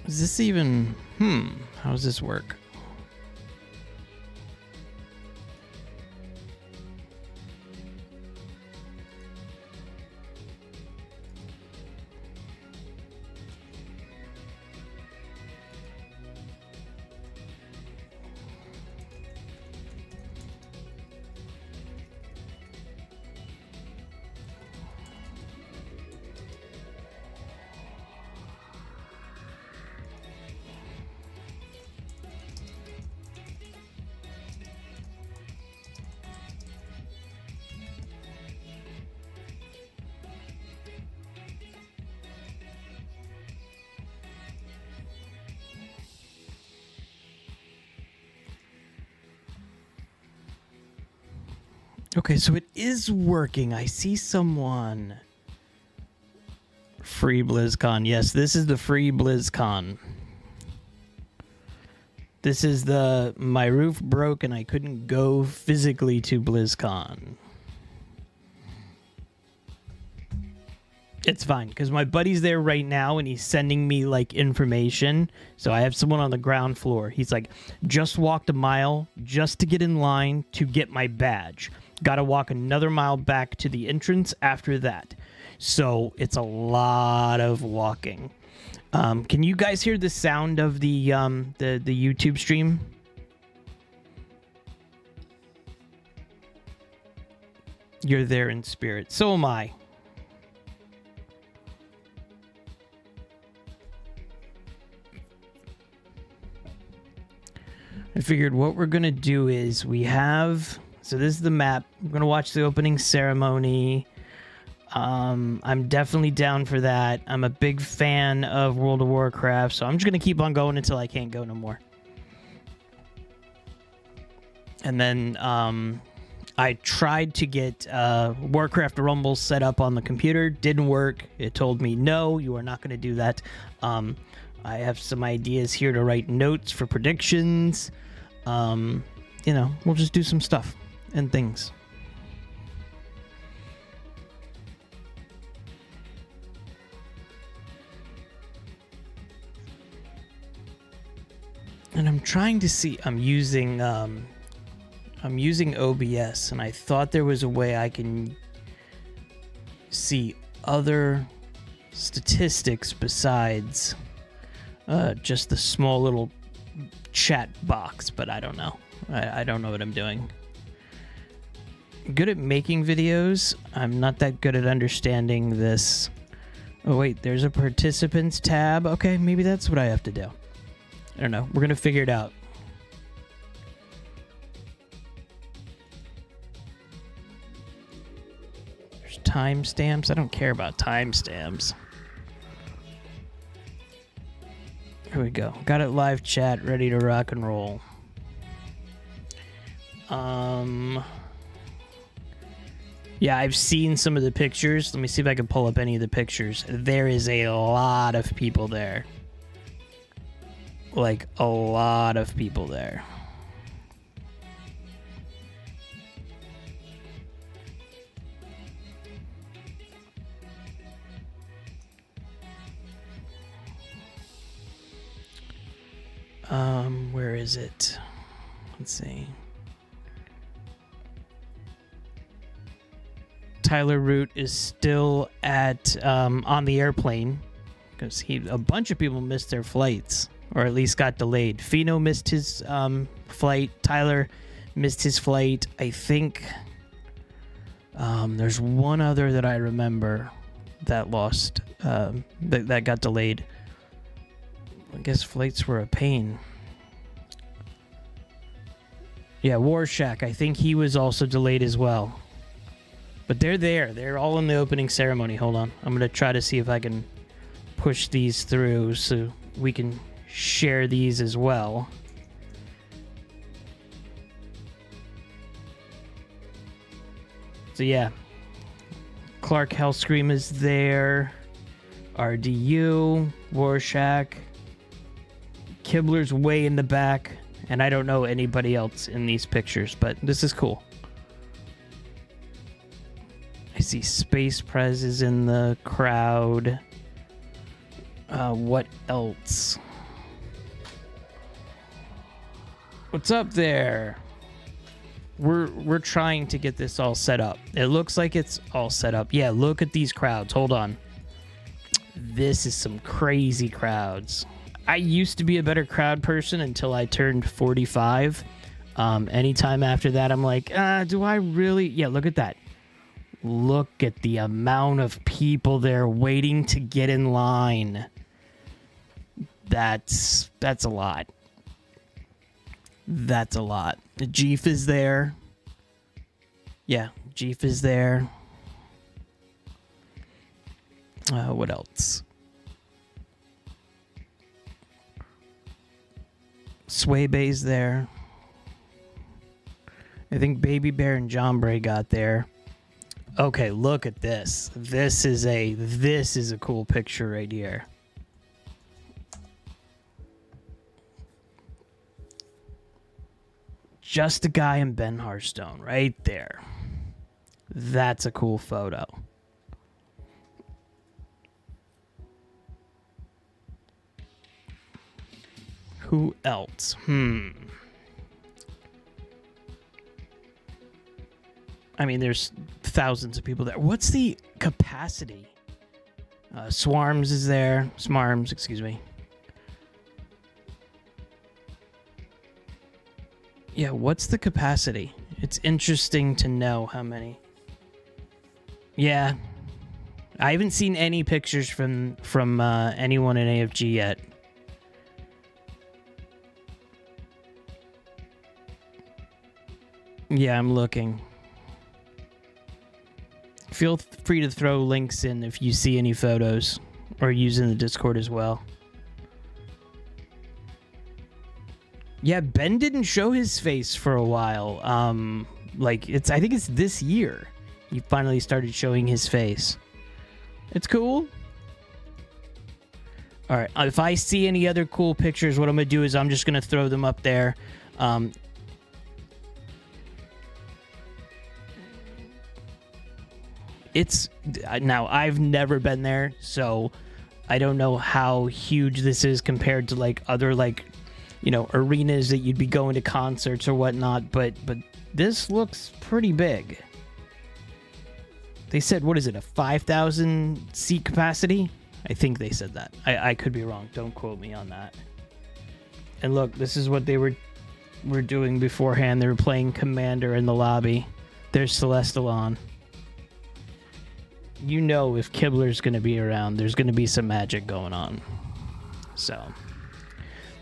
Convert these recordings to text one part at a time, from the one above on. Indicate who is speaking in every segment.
Speaker 1: Is this even... How does this work? Okay, so it is working. I see someone. Free Blizzcon. Yes, this is the free Blizzcon. This is the... My roof broke and I couldn't go physically to Blizzcon. It's fine, because my buddy's there right now and he's sending me, like, information. So I have someone on the ground floor. He's like, just walked a mile just to get in line to get my badge. Got to walk another mile back to the entrance after that. So it's a lot of walking. Can you guys hear the sound of the YouTube stream? You're there in spirit. So am I. I figured what we're going to do is we have... So this is the map. We're going to watch the opening ceremony. I'm definitely down for that. I'm a big fan of World of Warcraft, so I'm just going to keep on going until I can't go no more. And then I tried to get Warcraft Rumble set up on the computer. Didn't work. It told me, no, you are not going to do that. I have some ideas here to write notes for predictions. You know, we'll just do some stuff and things. And I'm trying to see, I'm using OBS, and I thought there was a way I can see other statistics besides just the small little chat box, but I don't know. I don't know what I'm doing. Good at making videos. I'm not that good at understanding this. Oh wait, there's a participants tab. Okay, maybe that's what I have to do. I don't know. We're gonna figure it out. There's timestamps. I don't care about timestamps. Here we go. Got it live chat, ready to rock and roll. Yeah, I've seen some of the pictures. Let me see if I can pull up any of the pictures. There is a lot of people there. Like, a lot of people there. Where is it? Let's see. Tyler Root is still at on the airplane because a bunch of people missed their flights, or at least got delayed. Pheno missed his flight. Tyler missed his flight. I think there's one other that I remember that lost, that got delayed. I guess flights were a pain. Yeah, Warshack, I think he was also delayed as well. But they're there. They're all in the opening ceremony. Hold on. I'm going to try to see if I can push these through so we can share these as well. So yeah. Clark Hellscream is there. RDU. Warshack. Kibler's way in the back. And I don't know anybody else in these pictures, but this is cool. I see Space Prez is in the crowd. What else? What's up there? We're trying to get this all set up. It looks like it's all set up. Yeah, look at these crowds. Hold on. This is some crazy crowds. I used to be a better crowd person until I turned 45. Anytime after that, I'm like, do I really? Yeah, look at that. Look at the amount of people there waiting to get in line. That's a lot. That's a lot. The Jeef is there. Yeah, Jeef is there. What else? Swaybay's there. I think Baby Bear and John Bray got there. Okay, look at this. This is a cool picture right here. Just a guy in Ben Hearthstone right there. That's a cool photo. Who else? I mean, there's thousands of people there. What's the capacity? Swarms is there. Smarms, excuse me. Yeah, what's the capacity? It's interesting to know how many. Yeah. I haven't seen any pictures from anyone in AFG yet. Yeah, I'm looking. Feel free to throw links in if you see any photos, or use in the Discord as well. Yeah, Ben didn't show his face for a while. I think it's this year he finally started showing his face. It's cool. All right, if I see any other cool pictures, what I'm gonna do is I'm just gonna throw them up there. It's now, I've never been there, so I don't know how huge this is compared to like other arenas that you'd be going to concerts or whatnot, but this looks pretty big. They said, what is it, a 5,000 seat capacity? I think they said that. I could be wrong. Don't quote me on that. And look, this is what they were doing beforehand. They were playing Commander in the lobby. There's Celestial on. You know, if Kibler's going to be around, there's going to be some magic going on. So,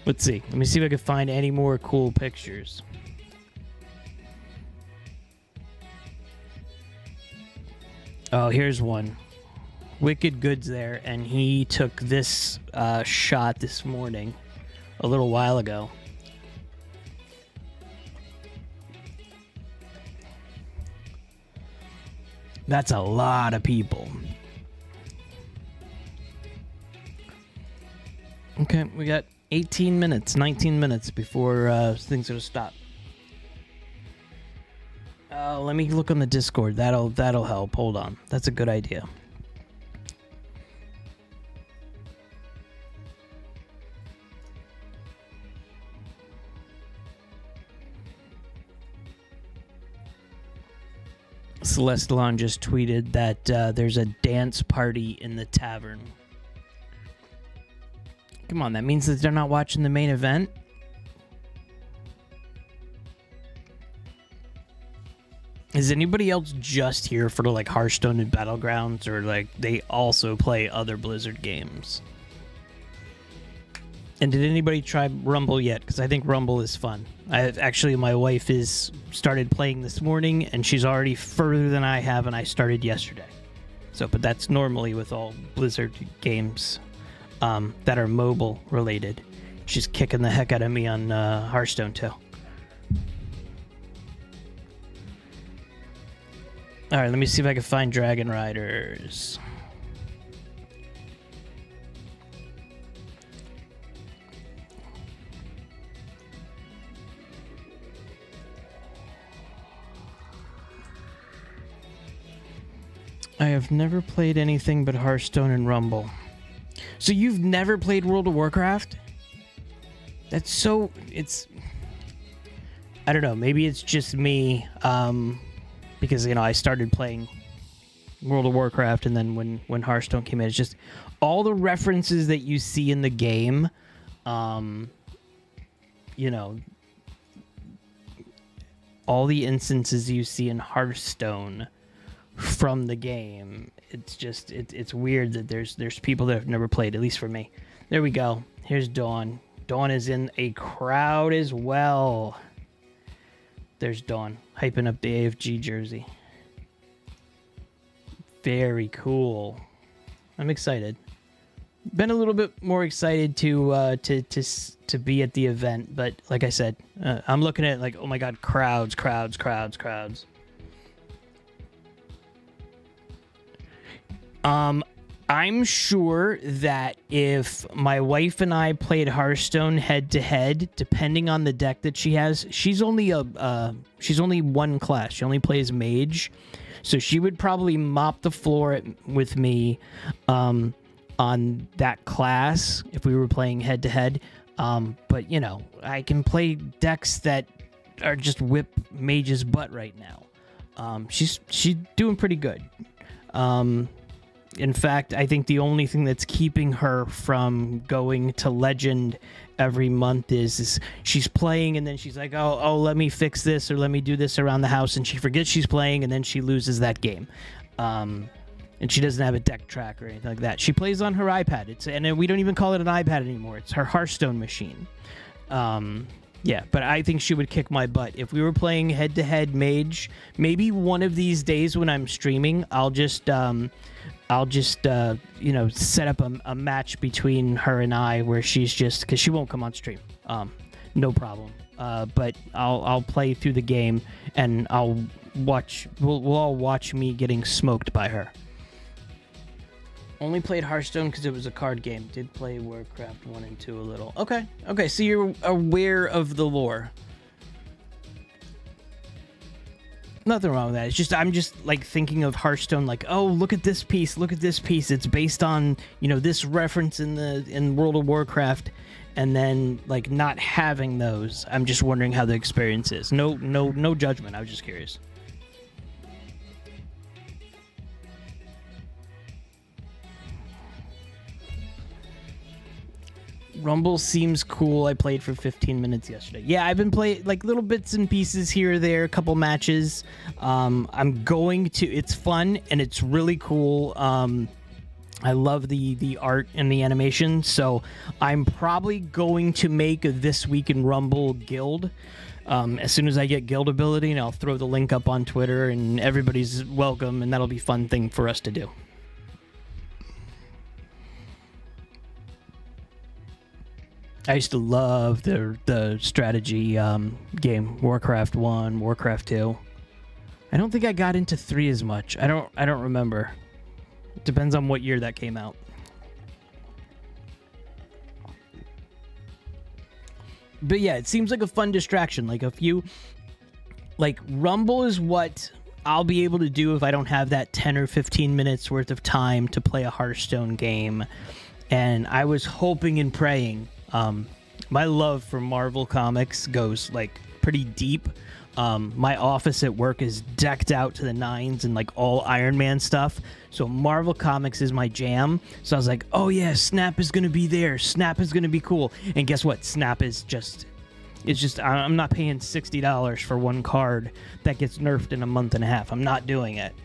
Speaker 1: let's see. Let me see if I can find any more cool pictures. Oh, here's one. Wicked Good's there, and he took this shot this morning, a little while ago. That's a lot of people. Okay, we got 18 minutes, 19 minutes before things are to stop. Let me look on the Discord. That'll help. Hold on. That's a good idea. Celestalon just tweeted that there's a dance party in the tavern. Come on, that means that they're not watching the main event? Is anybody else just here for like Hearthstone and Battlegrounds, or like they also play other Blizzard games? And did anybody try Rumble yet? Because I think Rumble is fun. My wife is started playing this morning, and she's already further than I have, and I started yesterday. So, but that's normally with all Blizzard games that are mobile related. She's kicking the heck out of me on Hearthstone too. All right, let me see if I can find Dragon Riders. I have never played anything but Hearthstone and Rumble. So you've never played World of Warcraft? That's so... I don't know. Maybe it's just me, because I started playing World of Warcraft, and then when Hearthstone came in, it's just all the references that you see in the game. All the instances you see in Hearthstone from the game. It's just it's weird that there's people that have never played, at least for me. There we go. Here's Dawn. Dawn is in a crowd as well. There's Dawn hyping up the AFG jersey. Very cool. I'm excited. Been a little bit more excited to be at the event, but like I said, I'm looking at it like, oh my god, crowds. I'm sure that if my wife and I played Hearthstone head to head, depending on the deck that she has, she's only one class. She only plays mage, so she would probably mop the floor with me on that class if we were playing head to head. But I can play decks that are just whip mage's butt right now. She's doing pretty good. In fact, I think the only thing that's keeping her from going to Legend every month is she's playing, and then she's like, oh, let me fix this, or let me do this around the house, and she forgets she's playing, and then she loses that game. And she doesn't have a deck track or anything like that. She plays on her iPad. And we don't even call it an iPad anymore. It's her Hearthstone machine. Yeah, but I think she would kick my butt. If we were playing head-to-head mage, maybe one of these days when I'm streaming, I'll just set up a match between her and I where she's just, because she won't come on stream. No problem. But I'll play through the game, and we'll all watch me getting smoked by her. Only played Hearthstone because it was a card game. Did play Warcraft 1 and 2 a little. Okay, so you're aware of the lore. Nothing wrong with that. It's just I'm just like thinking of Hearthstone like, oh, look at this piece. It's based on, this reference in World of Warcraft, and then like not having those. I'm just wondering how the experience is. No judgment. I was just curious. Rumble seems cool. I played for 15 minutes yesterday. Yeah, I've been playing like little bits and pieces here or there, a couple matches. I'm going to. It's fun and it's really cool. I love the art and the animation, so I'm probably going to make a This Week in Rumble guild as soon as I get guild ability, and I'll throw the link up on Twitter, and everybody's welcome, and that'll be a fun thing for us to do. I used to love the strategy game, Warcraft 1, Warcraft 2. I don't think I got into 3 as much. I don't remember. It depends on what year that came out. But yeah, it seems like a fun distraction. Like Rumble is what I'll be able to do if I don't have that 10 or 15 minutes worth of time to play a Hearthstone game. And I was hoping and praying. My love for Marvel Comics goes like pretty deep. My office at work is decked out to the nines and like all Iron Man stuff. So Marvel Comics is my jam. So I was like, oh yeah, Snap is going to be there. Snap is going to be cool. And guess what? Snap is I'm not paying $60 for one card that gets nerfed in a month and a half. I'm not doing it.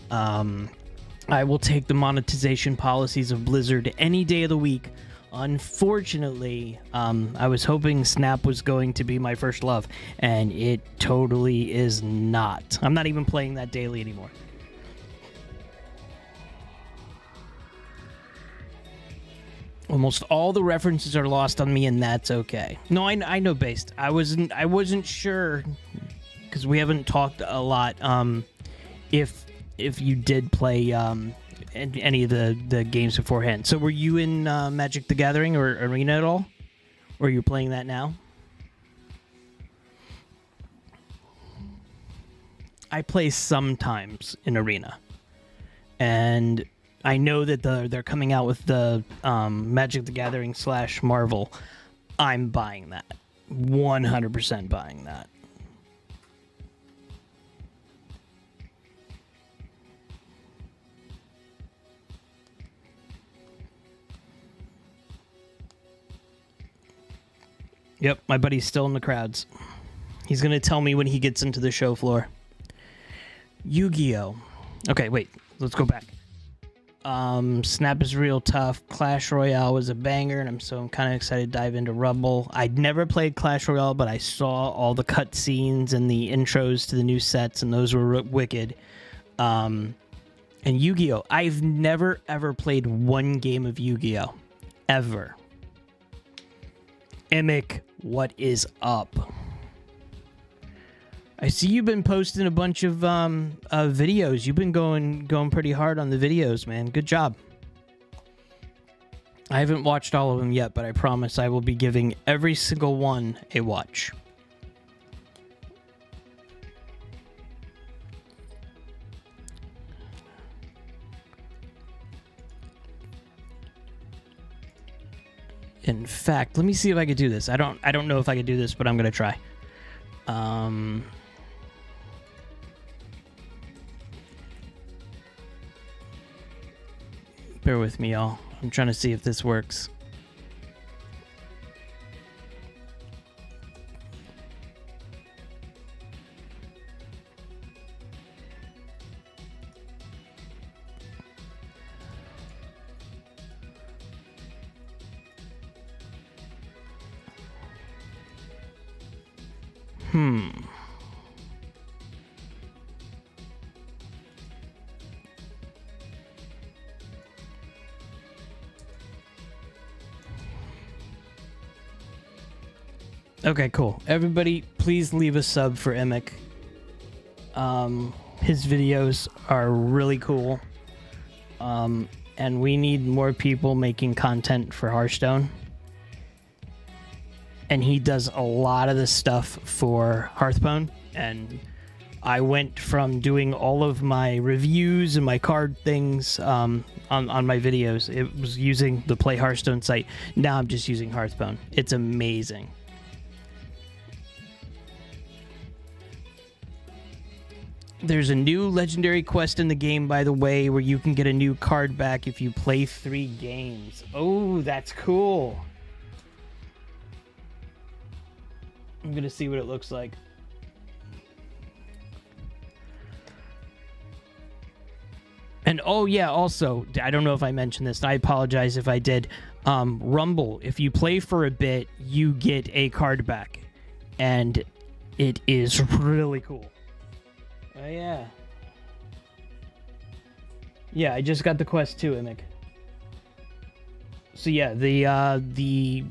Speaker 1: I will take the monetization policies of Blizzard any day of the week. Unfortunately, I was hoping Snap was going to be my first love, and it totally is not. I'm not even playing that daily anymore. Almost all the references are lost on me, and that's okay. No, I know Based. I wasn't sure, because we haven't talked a lot, if you did play any of the games beforehand. So were you in Magic the Gathering or Arena at all? Or are you playing that now? I play sometimes in Arena. And I know that they're coming out with the Magic the Gathering / Marvel. I'm buying that. 100% buying that. Yep, my buddy's still in the crowds. He's going to tell me when he gets into the show floor. Yu-Gi-Oh! Okay, wait. Let's go back. Snap is real tough. Clash Royale was a banger, and I'm kind of excited to dive into Rumble. I'd never played Clash Royale, but I saw all the cutscenes and the intros to the new sets, and those were wicked. And Yu-Gi-Oh! I've never, ever played one game of Yu-Gi-Oh! Ever. Emic, what is up? I see you've been posting a bunch of videos. You've been going pretty hard on the videos, man. Good job. I haven't watched all of them yet, but I promise I will be giving every single one a watch. In fact, let me see if I could do this. I don't know if I could do this, but I'm gonna try. Bear with me, y'all. I'm trying to see if this works. Okay, cool. Everybody, please leave a sub for Emic. His videos are really cool. And we need more people making content for Hearthstone. And he does a lot of the stuff for Hearthstone. And I went from doing all of my reviews and my card things on my videos. It was using the Play Hearthstone site. Now I'm just using Hearthstone. It's amazing. There's a new legendary quest in the game, by the way, where you can get a new card back if you play 3 games. Oh, that's cool. I'm going to see what it looks like. And oh yeah, also, I don't know if I mentioned this. I apologize if I did. Rumble, if you play for a bit, you get a card back. And it is really cool. Oh, yeah. Yeah, I just got the quest too, Emic. So yeah, the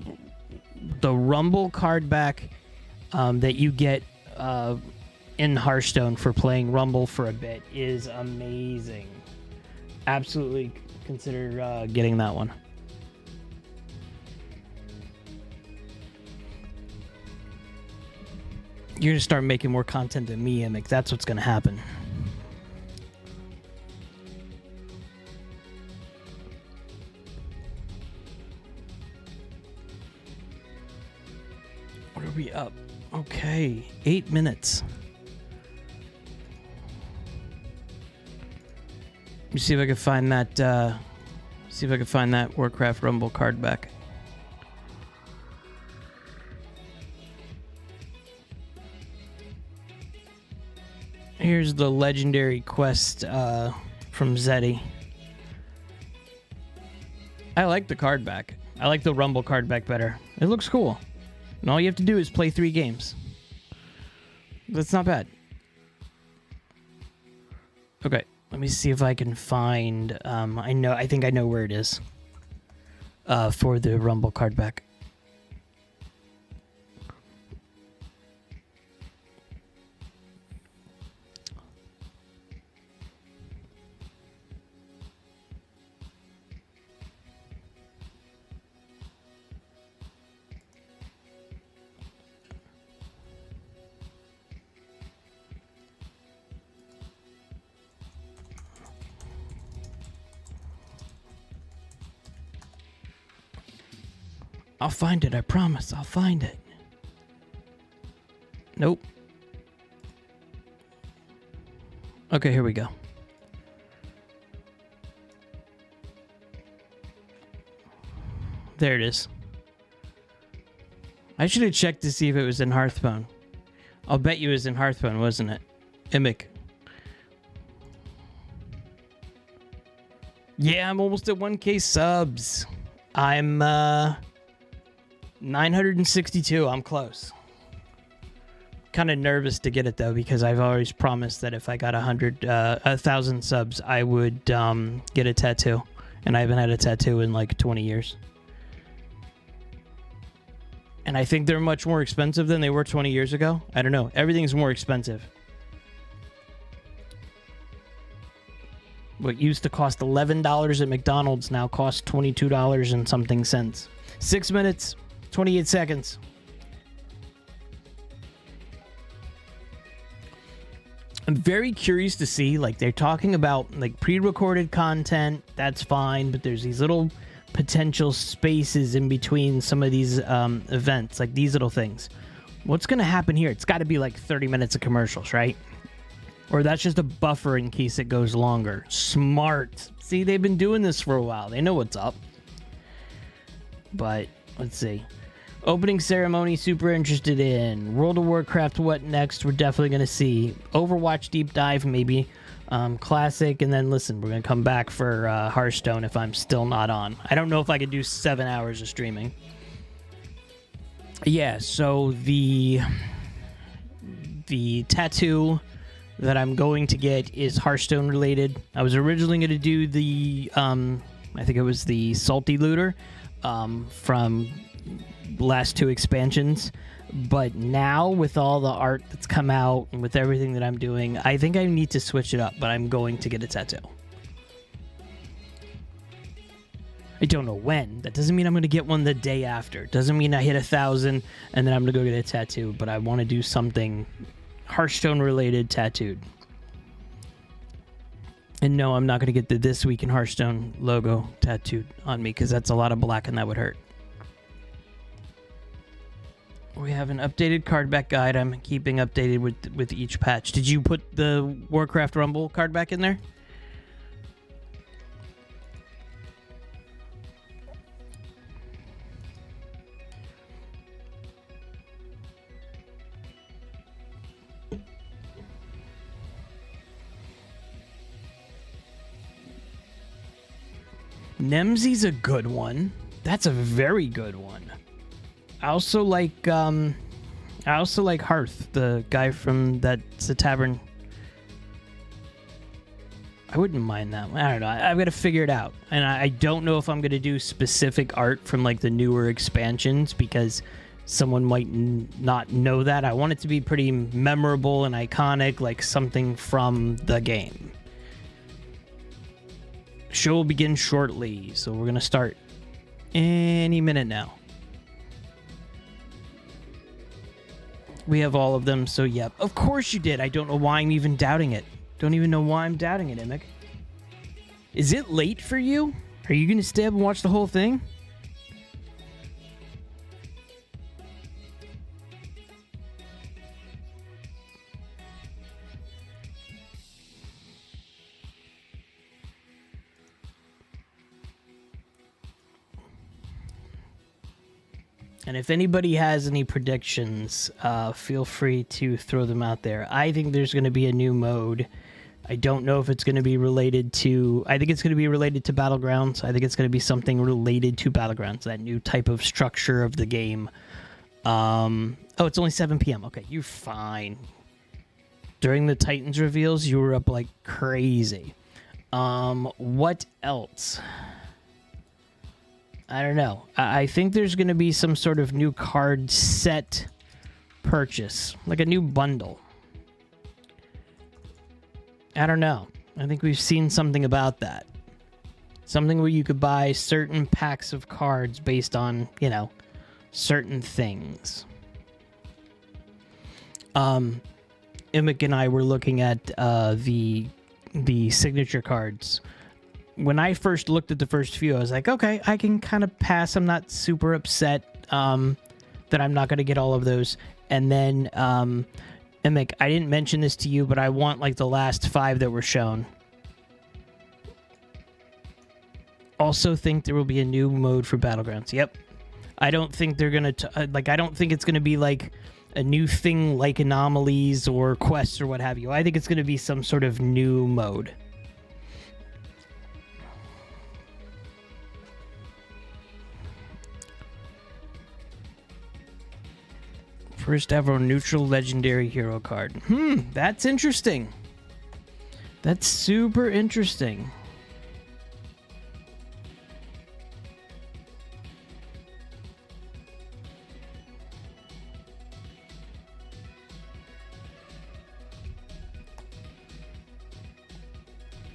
Speaker 1: Rumble card back that you get in Hearthstone for playing Rumble for a bit is amazing. Absolutely consider getting that one. You're gonna start making more content than me, Emic. That's what's gonna happen. What are we up? Okay, 8 minutes. Let me see if I can find that. See if I can find that Warcraft Rumble card back. Here's the legendary quest from Zeddy. I like the card back. I like the Rumble card back better. It looks cool. And all you have to do is play 3 games. That's not bad. Okay, let me see if I can find... I think I know where it is. For the Rumble card back. I'll find it, I promise. I'll find it. Nope. Okay, here we go. There it is. I should have checked to see if it was in Hearthstone. I'll bet you it was in Hearthstone, wasn't it? Imic. Yeah, I'm almost at 1K subs. I'm 962. I'm close. Kind of nervous to get it though, because I've always promised that if I got 1,000 subs, I would get a tattoo, and I haven't had a tattoo in like 20 years. And I think they're much more expensive than they were 20 years ago. I don't know. Everything's more expensive. What used to cost $11 at McDonald's now costs $22 and something cents. 6 minutes, 28 seconds. I'm very curious to see, like, they're talking about like pre-recorded content. That's fine, but there's these little potential spaces in between some of these events, like these little things. What's going to happen here? It's got to be like 30 minutes of commercials, right? Or that's just a buffer in case it goes longer. Smart. See, they've been doing this for a while. They know what's up. But let's see. Opening ceremony, super interested in. World of Warcraft, what next? We're definitely going to see. Overwatch deep dive, maybe. Classic, and then listen, we're going to come back for Hearthstone if I'm still not on. I don't know if I could do 7 hours of streaming. Yeah, so the tattoo that I'm going to get is Hearthstone related. I was originally going to do the, I think it was the Salty Looter from last 2 expansions. But now, with all the art that's come out and with everything that I'm doing, I think I need to switch it up, but I'm going to get a tattoo. I don't know when. That doesn't mean I'm going to get one the day after. Doesn't mean I hit 1,000 and then I'm going to go get a tattoo, but I want to do something Hearthstone-related tattooed. And no, I'm not going to get the This Week in Hearthstone logo tattooed on me, because that's a lot of black and that would hurt. We have an updated card back guide. I'm keeping updated with each patch. Did you put the Warcraft Rumble card back in there? Nemzi's a good one. That's a very good one. I also like Hearth, the guy from that's a tavern. I wouldn't mind that one. I don't know. I've got to figure it out. And I don't know if I'm going to do specific art from like the newer expansions, because someone might not know that. I want it to be pretty memorable and iconic, like something from the game. Show will begin shortly, so we're going to start any minute now. We have all of them, so yep. Of course you did. I don't know why I'm even doubting it. Don't even know why I'm doubting it, Imic. Is it late for you? Are you going to stay up and watch the whole thing? And if anybody has any predictions, feel free to throw them out there. I think there's going to be a new mode. I don't know if it's going to be related to... I think it's going to be related to Battlegrounds. I think it's going to be something related to Battlegrounds, that new type of structure of the game. Oh, it's only 7 p.m. Okay, you're fine. During the Titans reveals, you were up like crazy. What else? I don't know. I think there's going to be some sort of new card set purchase, like a new bundle. I don't know. I think we've seen something about that. Something where you could buy certain packs of cards based on, you know, certain things. Imic and I were looking at the signature cards. When I first looked at the first few, I was like, okay, I can kind of pass. I'm not super upset that I'm not going to get all of those. And then, Imic, I didn't mention this to you, but I want like the last 5 that were shown. Also think there will be a new mode for Battlegrounds. Yep. I don't think they're gonna like. I don't think it's gonna be like a new thing like anomalies or quests or what have you. I think it's gonna be some sort of new mode. First ever neutral legendary hero card. That's interesting. That's super interesting.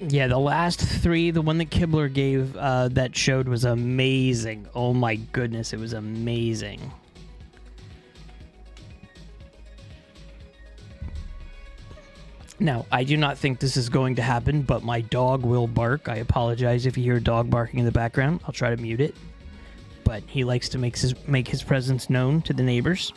Speaker 1: Yeah, the last three, the one that Kibler gave that showed was amazing. Oh my goodness, it was amazing. Now, I do not think this is going to happen, but my dog will bark. I apologize if you hear a dog barking in the background. I'll try to mute it. But he likes to make his presence known to the neighbors.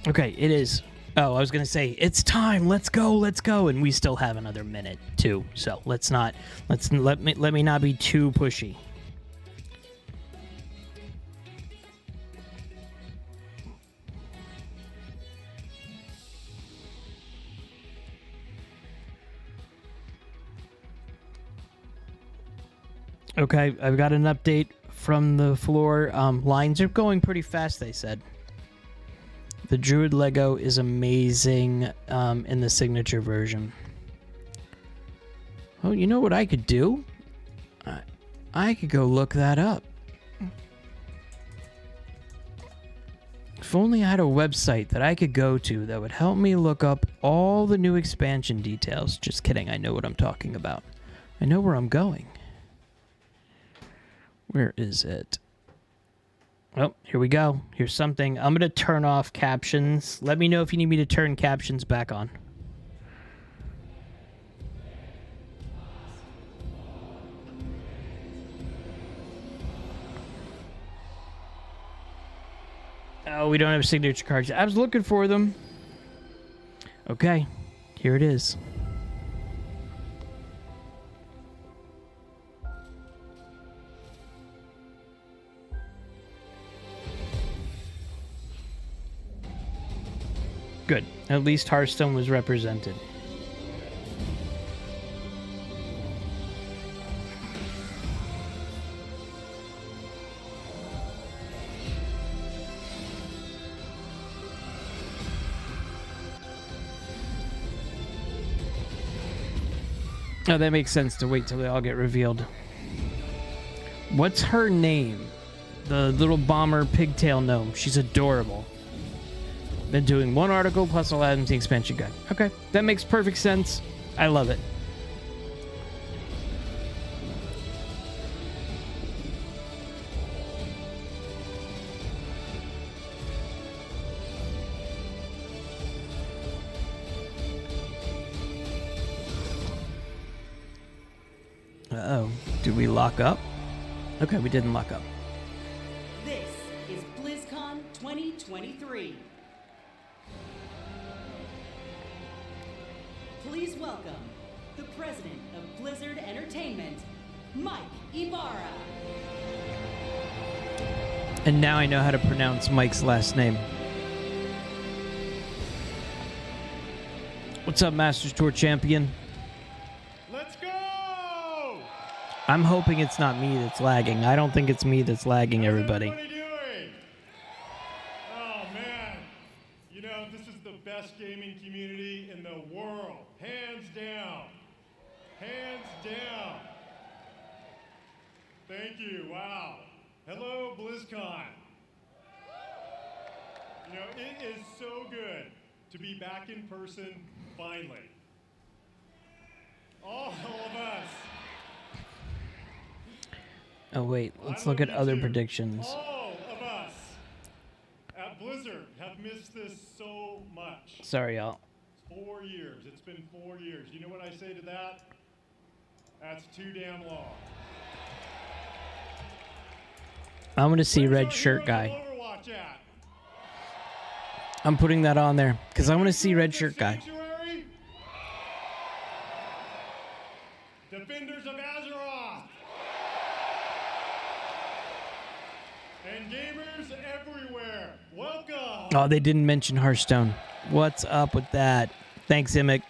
Speaker 1: Okay, it is. Oh, I was gonna say it's time. Let's go, and we still have another minute too. So let me not be too pushy. Okay, I've got an update from the floor. Lines are going pretty fast, they said. The Druid Lego is amazing in the signature version. Oh, you know what I could do? I could go look that up. If only I had a website that I could go to that would help me look up all the new expansion details. Just kidding, I know what I'm talking about. I know where I'm going. Where is it? Oh, here we go. Here's something. I'm going to turn off captions. Let me know if you need me to turn captions back on. Oh, we don't have signature cards. I was looking for them. Okay, here it is. Good. At least Hearthstone was represented. Oh, that makes sense to wait till they all get revealed. What's her name? The little bomber pigtail gnome. She's adorable. Been doing one article plus I'll add them to the expansion guide. Okay, that makes perfect sense. I love it. Uh-oh. Did we lock up? Okay, we didn't lock up.
Speaker 2: This is Blizzcon 2023. Please welcome the president of Blizzard Entertainment, Mike Ibarra.
Speaker 1: And now I know how to pronounce Mike's last name. What's up, Masters Tour champion?
Speaker 3: Let's go!
Speaker 1: I'm hoping it's not me that's lagging. I don't think it's me that's lagging, everybody.
Speaker 3: How's everybody doing? Oh, man. You know, this is the best gaming community in the world. Hands down. Hands down. Thank you. Wow. Hello, BlizzCon. You know, it is so good to be back in person finally. All of us.
Speaker 1: Oh, wait. Let's look at other predictions.
Speaker 3: All of us at Blizzard have missed this so much.
Speaker 1: Sorry, y'all.
Speaker 3: 4 years. It's been 4 years. You know what I say to that? That's too damn long.
Speaker 1: I'm going to see
Speaker 3: Where's
Speaker 1: red
Speaker 3: our
Speaker 1: shirt
Speaker 3: heroes
Speaker 1: guy.
Speaker 3: of Overwatch at?
Speaker 1: I'm putting that on there because I want to see red shirt guy.
Speaker 3: Sanctuary? Defenders of Azeroth. And gamers everywhere. Welcome.
Speaker 1: Oh, they didn't mention Hearthstone. What's up with that? Thanks, Emic.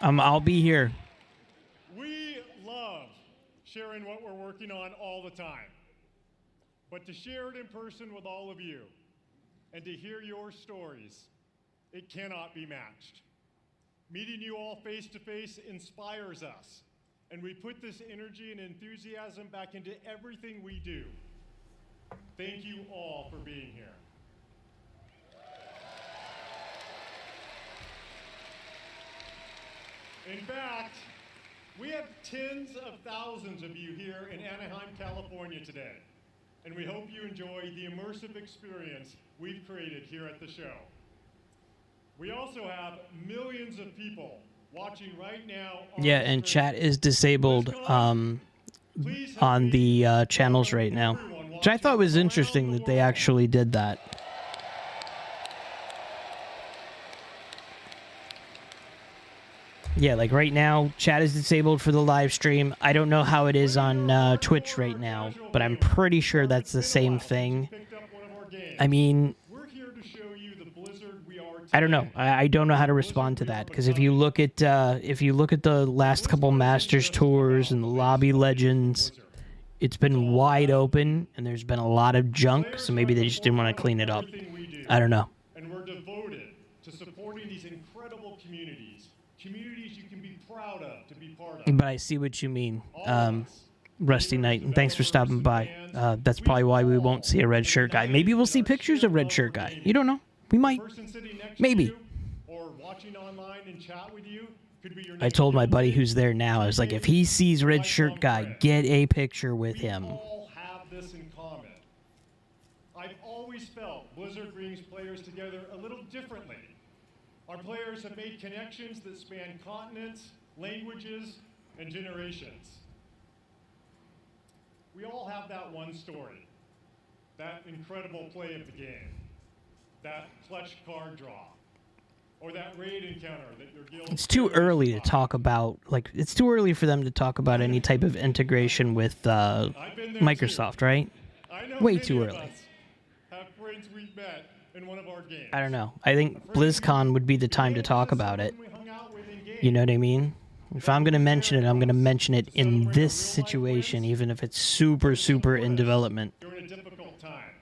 Speaker 1: I'll be here.
Speaker 3: We love sharing what we're working on all the time. But to share it in person with all of you and to hear your stories, it cannot be matched. Meeting you all face to face inspires us, and we put this energy and enthusiasm back into everything we do. Thank you all for being here. In fact, we have tens of thousands of you here in Anaheim, California today, and we hope you enjoy the immersive experience we've created here at the show. We also have millions of people watching right now.
Speaker 1: Yeah, and chat is disabled on the channels right now, which I thought was interesting that they actually did that. Yeah, like right now, chat is disabled for the live stream. I don't know how it is on Twitch right now, but I'm pretty sure that's the same thing. I mean, I don't know. I don't know how to respond to that because if you look at the last couple Masters tours and the lobby legends, it's been wide open and there's been a lot of junk. So maybe they just didn't want to clean it up. I don't know.
Speaker 3: And we're devoted to supporting these incredible communities you can be proud of to be part of.
Speaker 1: But I see what you mean, Rusty Knight, and thanks for stopping by. That's probably why we won't see a red shirt guy. Maybe we'll see pictures of red shirt guy. You don't know. We might. Maybe.
Speaker 3: Or watching online and chat with you could be your
Speaker 1: I told my buddy who's there now, I was like, if he sees red shirt guy, get a picture with him.
Speaker 3: We all have this in common. I've always felt Blizzard brings players together a little differently. Our players have made connections that span continents, languages, and generations. We all have that one story, that incredible play of the game, that clutch card draw, or that raid encounter that your guild...
Speaker 1: It's too early to talk about, like, it's too early for them to talk about any type of integration with Microsoft, right? Way too early.
Speaker 3: Have friends we've met in one of our games.
Speaker 1: I don't know. I think BlizzCon would be the time to talk about it. You know what I mean? If I'm going to mention it, I'm going to mention it in this situation, even if it's super, super in development.
Speaker 3: During a difficult time.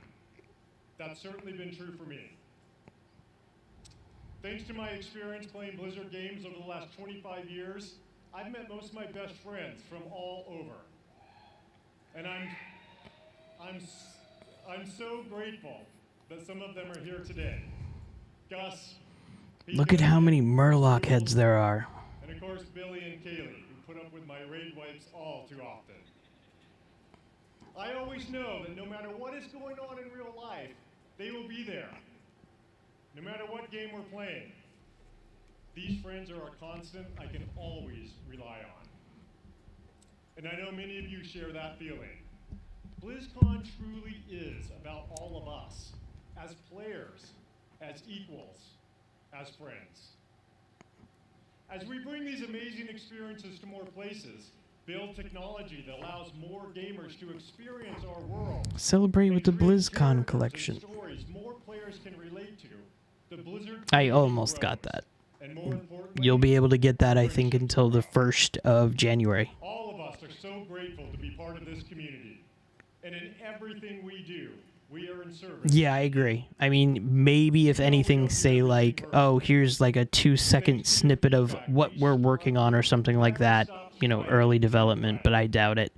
Speaker 3: That's certainly been true for me. Thanks to my experience playing Blizzard games over the last 25 years, I've met most of my best friends from all over. And I'm so grateful that some of them are here today. Gus.
Speaker 1: Look at how many Murloc heads there are.
Speaker 3: And of course, Billy and Kaylee, who put up with my raid wipes all too often. I always know that no matter what is going on in real life, they will be there. No matter what game we're playing. These friends are a constant I can always rely on. And I know many of you share that feeling. BlizzCon truly is about all of us, as players, as equals, as friends. As we bring these amazing experiences to more places, build technology that allows more gamers to experience our world.
Speaker 1: Celebrate with the BlizzCon collection.
Speaker 3: Stories more players can relate to. The Blizzard
Speaker 1: I almost got that.
Speaker 3: and more importantly,
Speaker 1: You'll be able to get that, I think, until the 1st of January.
Speaker 3: all of us are so grateful to be part of this community. And in everything we do, we are in service.
Speaker 1: Yeah, I agree. I mean, maybe if anything, say like, oh, here's like a 2-second snippet of what we're working on or something like that, you know, early development, but I doubt it.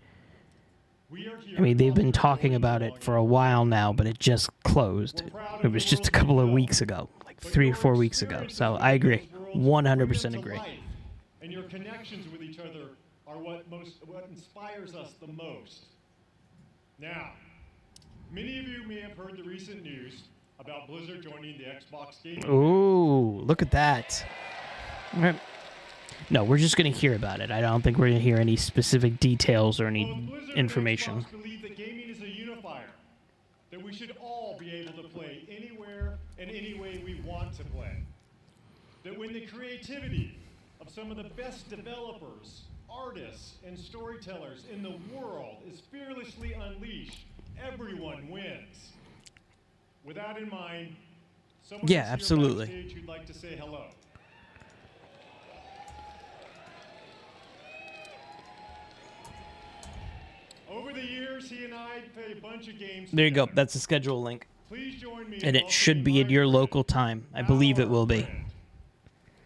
Speaker 1: I mean, they've been talking about it for a while now, but it just closed. It was just a couple of weeks ago, like 3 or 4 weeks ago. So I agree. 100% agree.
Speaker 3: And your connections with each other are what inspires us the most. Now, many of you may have heard the recent news about Blizzard joining the Xbox Game.
Speaker 1: Ooh, look at that. No, we're just going to hear about it. I don't think we're going to hear any specific details or any information.
Speaker 3: Xbox believe that gaming is a unifier, that when the creativity of some of the best developers, artists, and storytellers in the world is fearlessly unleashed, everyone wins. With that in mind, someone
Speaker 1: Yeah,
Speaker 3: is here
Speaker 1: absolutely.
Speaker 3: backstage who'd like to say hello. Over the years, he and I played a bunch of games
Speaker 1: There you go.
Speaker 3: together.
Speaker 1: That's the schedule link.
Speaker 3: Please join me
Speaker 1: And
Speaker 3: in
Speaker 1: it should be at
Speaker 3: welcoming
Speaker 1: your
Speaker 3: my
Speaker 1: local
Speaker 3: friend,
Speaker 1: time. I believe it
Speaker 3: our
Speaker 1: will be.
Speaker 3: friend,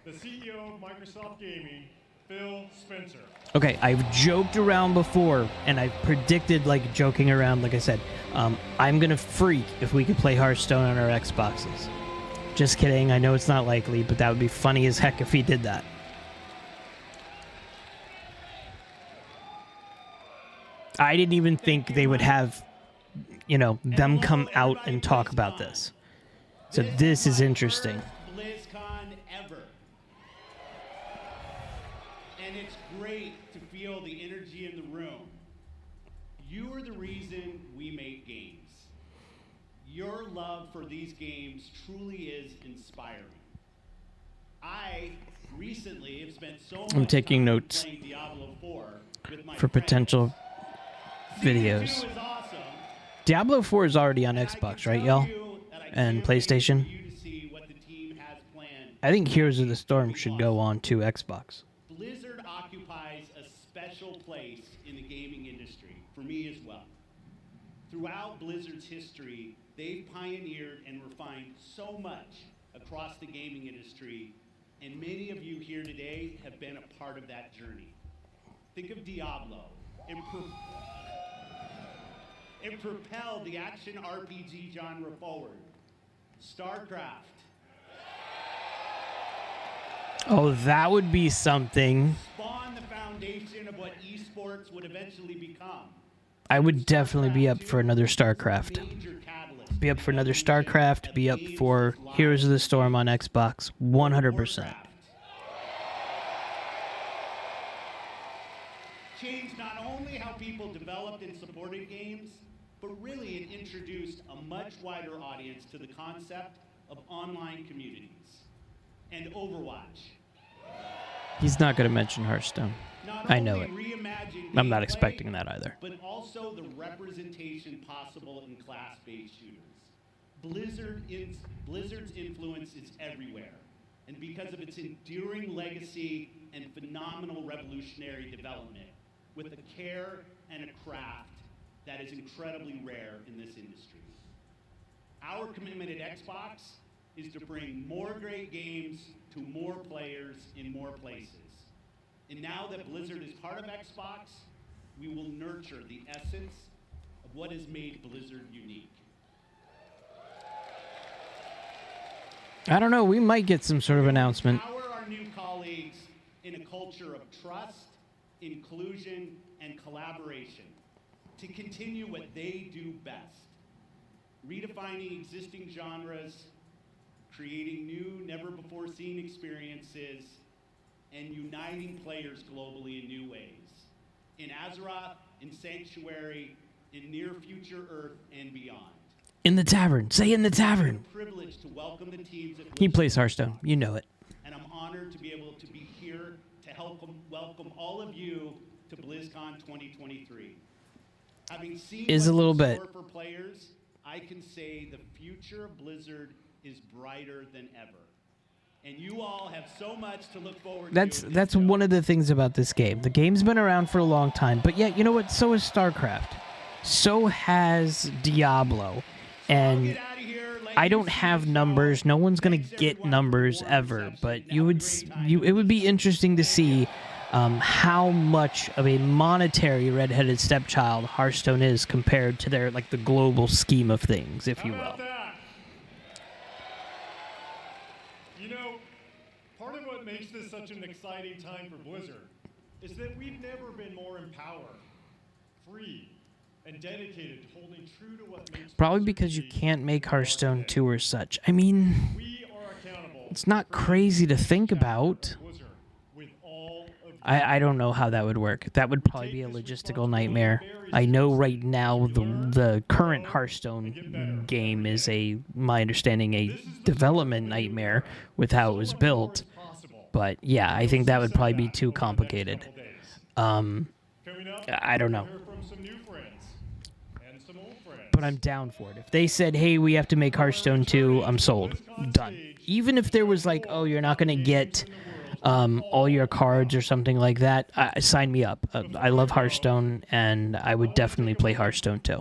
Speaker 3: the CEO of Microsoft Gaming, Phil Spencer.
Speaker 1: Okay, I've joked around before, and I've predicted, like, joking around, like I said, I'm going to freak if we could play Hearthstone on our Xboxes. Just kidding. I know it's not likely, but that would be funny as heck if he did that. I didn't even think they would have, them come out and talk about this. So this is interesting.
Speaker 4: BlizzCon ever. And it's great to feel the energy in the room. You are the reason we make games. Your love for these games truly is inspiring. I recently have spent so much
Speaker 1: I'm taking
Speaker 4: time
Speaker 1: notes
Speaker 4: playing Diablo 4 with my
Speaker 1: for
Speaker 4: friends.
Speaker 1: potential
Speaker 4: Season
Speaker 1: videos.
Speaker 4: 2 is awesome.
Speaker 1: Diablo 4 is already on
Speaker 4: And I can
Speaker 1: Xbox, right,
Speaker 4: tell
Speaker 1: y'all?
Speaker 4: you that I
Speaker 1: And
Speaker 4: can't wait
Speaker 1: PlayStation?
Speaker 4: for you to see what the team has planned.
Speaker 1: I think Heroes of the Storm should go on to Xbox.
Speaker 4: Blizzard occupies a special place in the gaming industry, for me as well. Throughout Blizzard's history, they've pioneered and refined so much across the gaming industry, and many of you here today have been a part of that journey. Think of Diablo. It propelled the action RPG genre forward. StarCraft.
Speaker 1: Oh, that would be something.
Speaker 4: Spawned the foundation of what esports would eventually become.
Speaker 1: I would definitely be up for another StarCraft.
Speaker 4: Major catalyst.
Speaker 1: Be up for another StarCraft. Be up for Heroes of the Storm on Xbox. 100%.
Speaker 4: Warcraft. Changed not only how people developed and supported games, but really it introduced a much wider audience to the concept of online communities. And Overwatch.
Speaker 1: He's not going to mention Hearthstone.
Speaker 4: Not
Speaker 1: I know
Speaker 4: only
Speaker 1: it.
Speaker 4: reimagined
Speaker 1: I'm not
Speaker 4: gameplay,
Speaker 1: expecting that either.
Speaker 4: But also the representation possible in class-based shooters. Blizzard's influence is everywhere. And because of its enduring legacy and phenomenal revolutionary development, with a care and a craft that is incredibly rare in this industry. Our commitment at Xbox is to bring more great games to more players in more places. And now that Blizzard is part of Xbox, we will nurture the essence of what has made Blizzard unique.
Speaker 1: I don't know. We might get some sort of announcement.
Speaker 4: Empower our new colleagues in a culture of trust, inclusion, and collaboration to continue what they do best. Redefining existing genres, creating new, never-before-seen experiences, and uniting players globally in new ways. In Azeroth, in Sanctuary, in near-future Earth, and beyond.
Speaker 1: In the tavern. Say in the tavern.
Speaker 4: It's a privilege to welcome the teams at
Speaker 1: He
Speaker 4: Blizzard,
Speaker 1: plays Hearthstone. You know it.
Speaker 4: and I'm honored to be able to be here to help welcome all of you to BlizzCon 2023. Having seen
Speaker 1: Is a
Speaker 4: what's
Speaker 1: little
Speaker 4: in
Speaker 1: bit.
Speaker 4: store for players, I can say the future of Blizzard is brighter than ever. And you all have so much to look forward
Speaker 1: That's
Speaker 4: to.
Speaker 1: that's one of the things about this game. The game's been around for a long time, but yet, you know what? So has StarCraft. So has Diablo. And I don't have numbers. No one's gonna get numbers ever. But it would be interesting to see how much of a monetary redheaded stepchild Hearthstone is compared to their the global scheme of things, if you
Speaker 3: How
Speaker 1: will.
Speaker 3: about that? You know, part of what makes this such an exciting time for Blizzard is that we've never been more empowered, free, and dedicated to holding true to what makes
Speaker 1: Probably
Speaker 3: Blizzard
Speaker 1: because you
Speaker 3: unique.
Speaker 1: can't make Hearthstone 2 or such. I mean,
Speaker 3: We are accountable.
Speaker 1: it's not
Speaker 3: for the
Speaker 1: crazy to think
Speaker 3: chapter of
Speaker 1: about.
Speaker 3: Blizzard with all of
Speaker 1: I don't know how that would work. That would probably be a logistical nightmare. I know right now the current Hearthstone game is my understanding, a development nightmare with how it was built. But yeah, I think that would probably be too complicated. I don't know. But I'm down for it. If they said, hey, we have to make Hearthstone 2, I'm sold. Done. Even if there was like, oh, you're not going to get all your cards or something like that, sign me up. I love Hearthstone, and I would definitely play Hearthstone 2.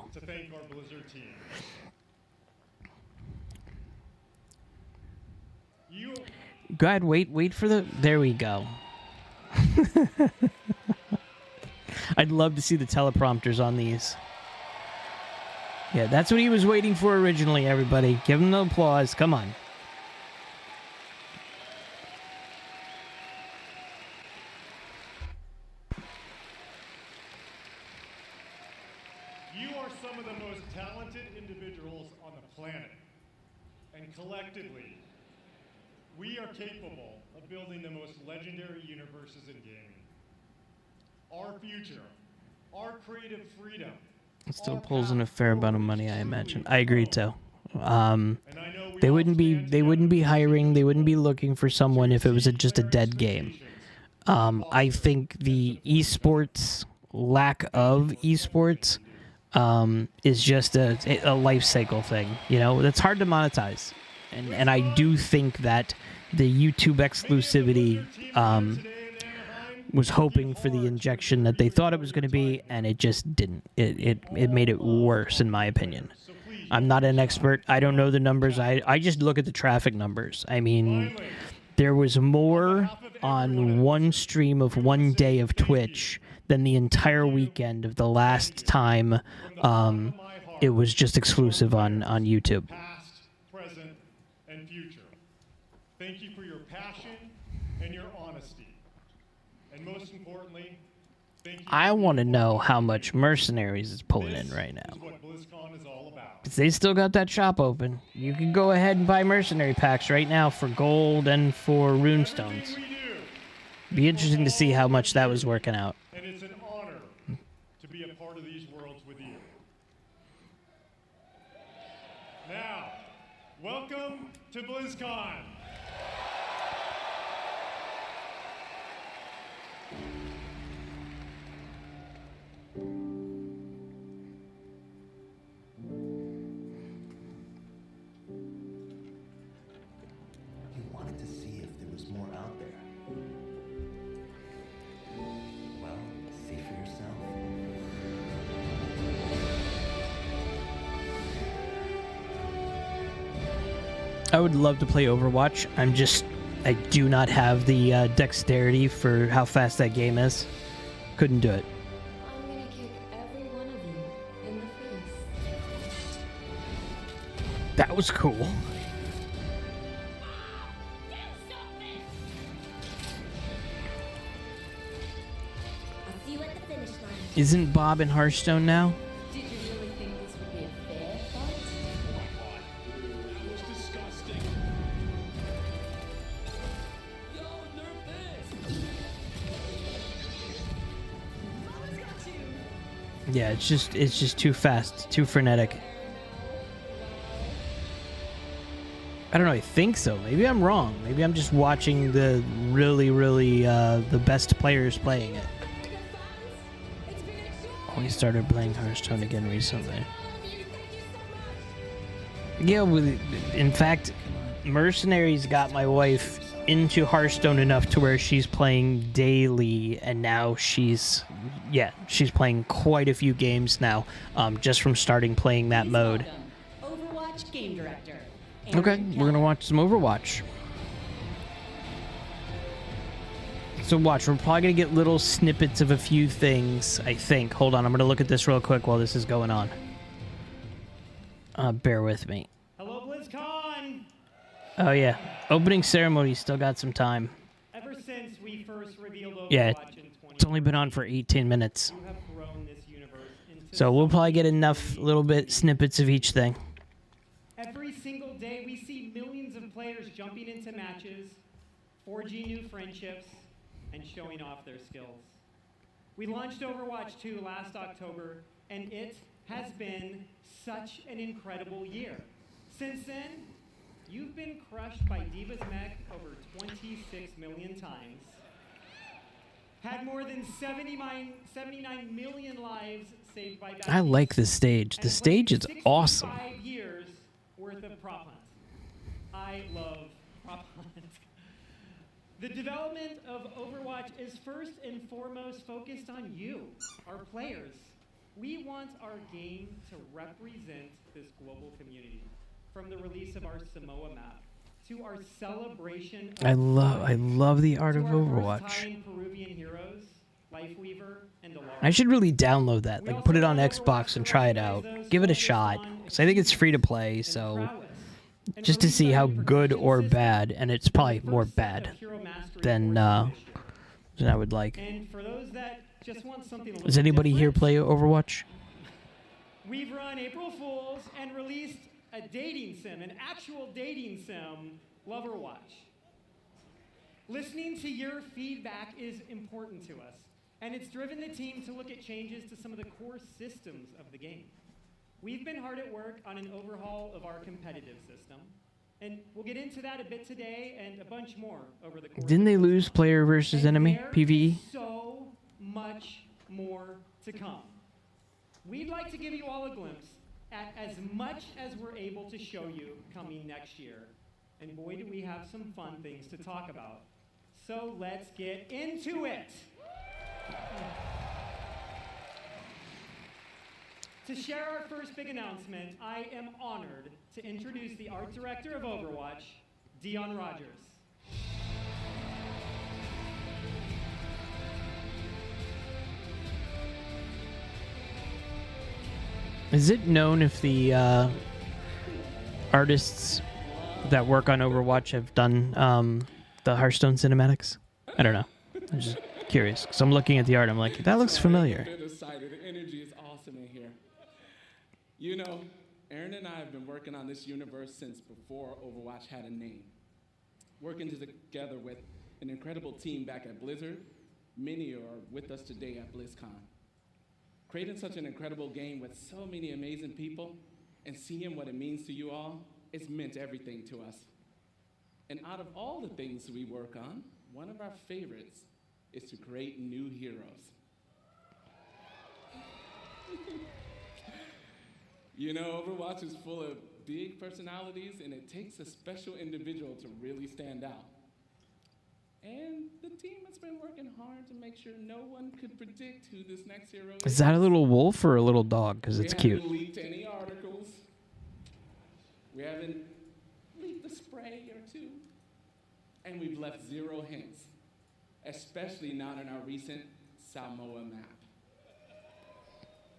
Speaker 1: Go ahead, wait for the... There we go. I'd love to see the teleprompters on these. Yeah, that's what he was waiting for originally, everybody. Give him the applause. Come on.
Speaker 3: You are some of the most talented individuals on the planet. And collectively, we are capable of building the most legendary universes in gaming. Our future, our creative freedom.
Speaker 1: It still pulls in a fair amount of money, I imagine. I agree too. They wouldn't be hiring, they wouldn't be looking for someone if it was just a dead game. I think the esports, lack of esports, is just a life cycle thing. You know, that's hard to monetize. And I do think that the YouTube exclusivity was hoping for the injection that they thought it was going to be, and it just didn't. It made it worse, in my opinion. I'm not an expert. I don't know the numbers. I just look at the traffic numbers. I mean, there was more on one stream of one day of Twitch than the entire weekend of the last time it was just exclusive on YouTube.
Speaker 3: Past, present, and future. Thank you for your passion and your honesty. And most importantly, thank you.
Speaker 1: I want to know how much Mercenaries is pulling in right now.
Speaker 3: This is what Blizzcon is all about.
Speaker 1: Because they still got that shop open. You can go ahead and buy Mercenary packs right now for gold and for runestones. Be interesting to see how much that was working out.
Speaker 3: And it's an honor to be a part of these worlds with you. Now, welcome to BlizzCon.
Speaker 5: He wanted to see if there was more out there. Well, see for yourself.
Speaker 1: I would love to play Overwatch. I do not have the dexterity for how fast that game is. Couldn't do it.
Speaker 6: I'm gonna kick every one of you in the face.
Speaker 1: That was cool.
Speaker 6: I'll see you at the finish line.
Speaker 1: Isn't Bob in Hearthstone now?
Speaker 6: Did you really think this would be a fair fight?
Speaker 4: It's disgusting.
Speaker 1: Yeah, it's just too fast, too frenetic. I don't know, I think so. Maybe I'm wrong. Maybe I'm just watching the really, the best players playing it. Only started playing Hearthstone again recently. Yeah, in fact, Mercenaries got my wife into Hearthstone enough to where she's playing daily, and now she's playing quite a few games now, just from starting playing that mode.
Speaker 2: Overwatch Game Director.
Speaker 1: Okay, we're gonna watch some Overwatch. So watch, we're probably gonna get little snippets of a few things, I think. Hold on, I'm gonna look at this real quick while this is going on. Bear with me.
Speaker 3: Hello, BlizzCon!
Speaker 1: Oh yeah, opening ceremony still got some time.
Speaker 3: Ever since we first revealed Overwatch
Speaker 1: Yeah,
Speaker 3: in
Speaker 1: it's only been on for 18 minutes.
Speaker 3: you have grown this universe into
Speaker 1: So we'll probably get
Speaker 3: something
Speaker 1: enough
Speaker 3: truly
Speaker 1: little bit snippets of each thing.
Speaker 7: Every single day, we see millions of players jumping into matches, forging new friendships, and showing off their skills. We launched Overwatch 2 last October, and it has been such an incredible year. Since then, you've been crushed by Diva's mech over 26 million times, had more than 79 million lives saved by
Speaker 1: I like this stage. The stage is awesome.
Speaker 7: 5 years worth of prop hunt. I love prop hunt. The development of Overwatch is first and foremost focused on you, our players. We want our game to represent this global community. From the release of our Samoa map to our celebration of
Speaker 1: I love the art
Speaker 7: to
Speaker 1: of
Speaker 7: our
Speaker 1: Overwatch.
Speaker 7: first-time Peruvian heroes, Lifeweaver and Alara.
Speaker 1: I should really download that. Like, put it on Xbox and try it out. Give it a shot. So I think it's free to play, so just to see how good or bad, and it's probably more bad than I would like.
Speaker 7: And for those that just want something a little
Speaker 1: Does anybody here
Speaker 7: different,
Speaker 1: play Overwatch?
Speaker 7: we've run April Fools and released a dating sim, an actual dating sim, Loverwatch. Listening to your feedback is important to us, and it's driven the team to look at changes to some of the core systems of the game. We've been hard at work on an overhaul of our competitive system, and we'll get into that a bit today and a bunch more over the course
Speaker 1: Didn't
Speaker 7: of
Speaker 1: they
Speaker 7: this
Speaker 1: lose
Speaker 7: month.
Speaker 1: player versus
Speaker 7: And
Speaker 1: enemy
Speaker 7: there
Speaker 1: PvE?
Speaker 7: is so much more to come. We'd like to give you all a glimpse at as much as we're able to show you coming next year. And boy, do we have some fun things to talk about. So let's get into it. To share our first big announcement, I am honored to introduce the art director of Overwatch, Dion Rogers.
Speaker 1: Is it known if the artists that work on Overwatch have done the Hearthstone cinematics? I don't know. I'm just curious, because I'm looking at the art. I'm like, that looks familiar.
Speaker 8: Bit excited. The energy is awesome in here. You know, Aaron and I have been working on this universe since before Overwatch had a name. Working together with an incredible team back at Blizzard. Many are with us today at Blizzcon. Creating such an incredible game with so many amazing people and seeing what it means to you all, it's meant everything to us. And out of all the things we work on, one of our favorites is to create new heroes. You know, Overwatch is full of big personalities, and it takes a special individual to really stand out. And the team has been working hard to make sure no one could predict who this next hero is.
Speaker 1: Is that a little wolf or a little dog? Because it's
Speaker 8: We
Speaker 1: cute.
Speaker 8: haven't leaked any articles. We haven't leaked a spray or two. And we've left 0 hints, especially not in our recent Samoa map.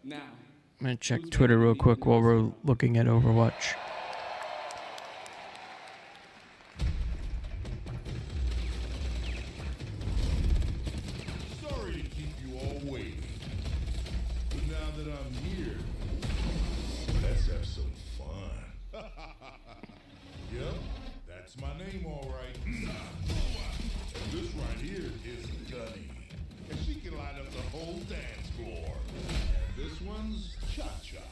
Speaker 8: Now,
Speaker 1: I'm going to check Twitter real quick while we're looking at Overwatch.
Speaker 9: Sorry to keep you all waiting. But now that I'm here, let's have some fun. Yep, that's my name all right. And this right here is Gunny. And she can light up the whole dance floor. And this one's Cha-Cha.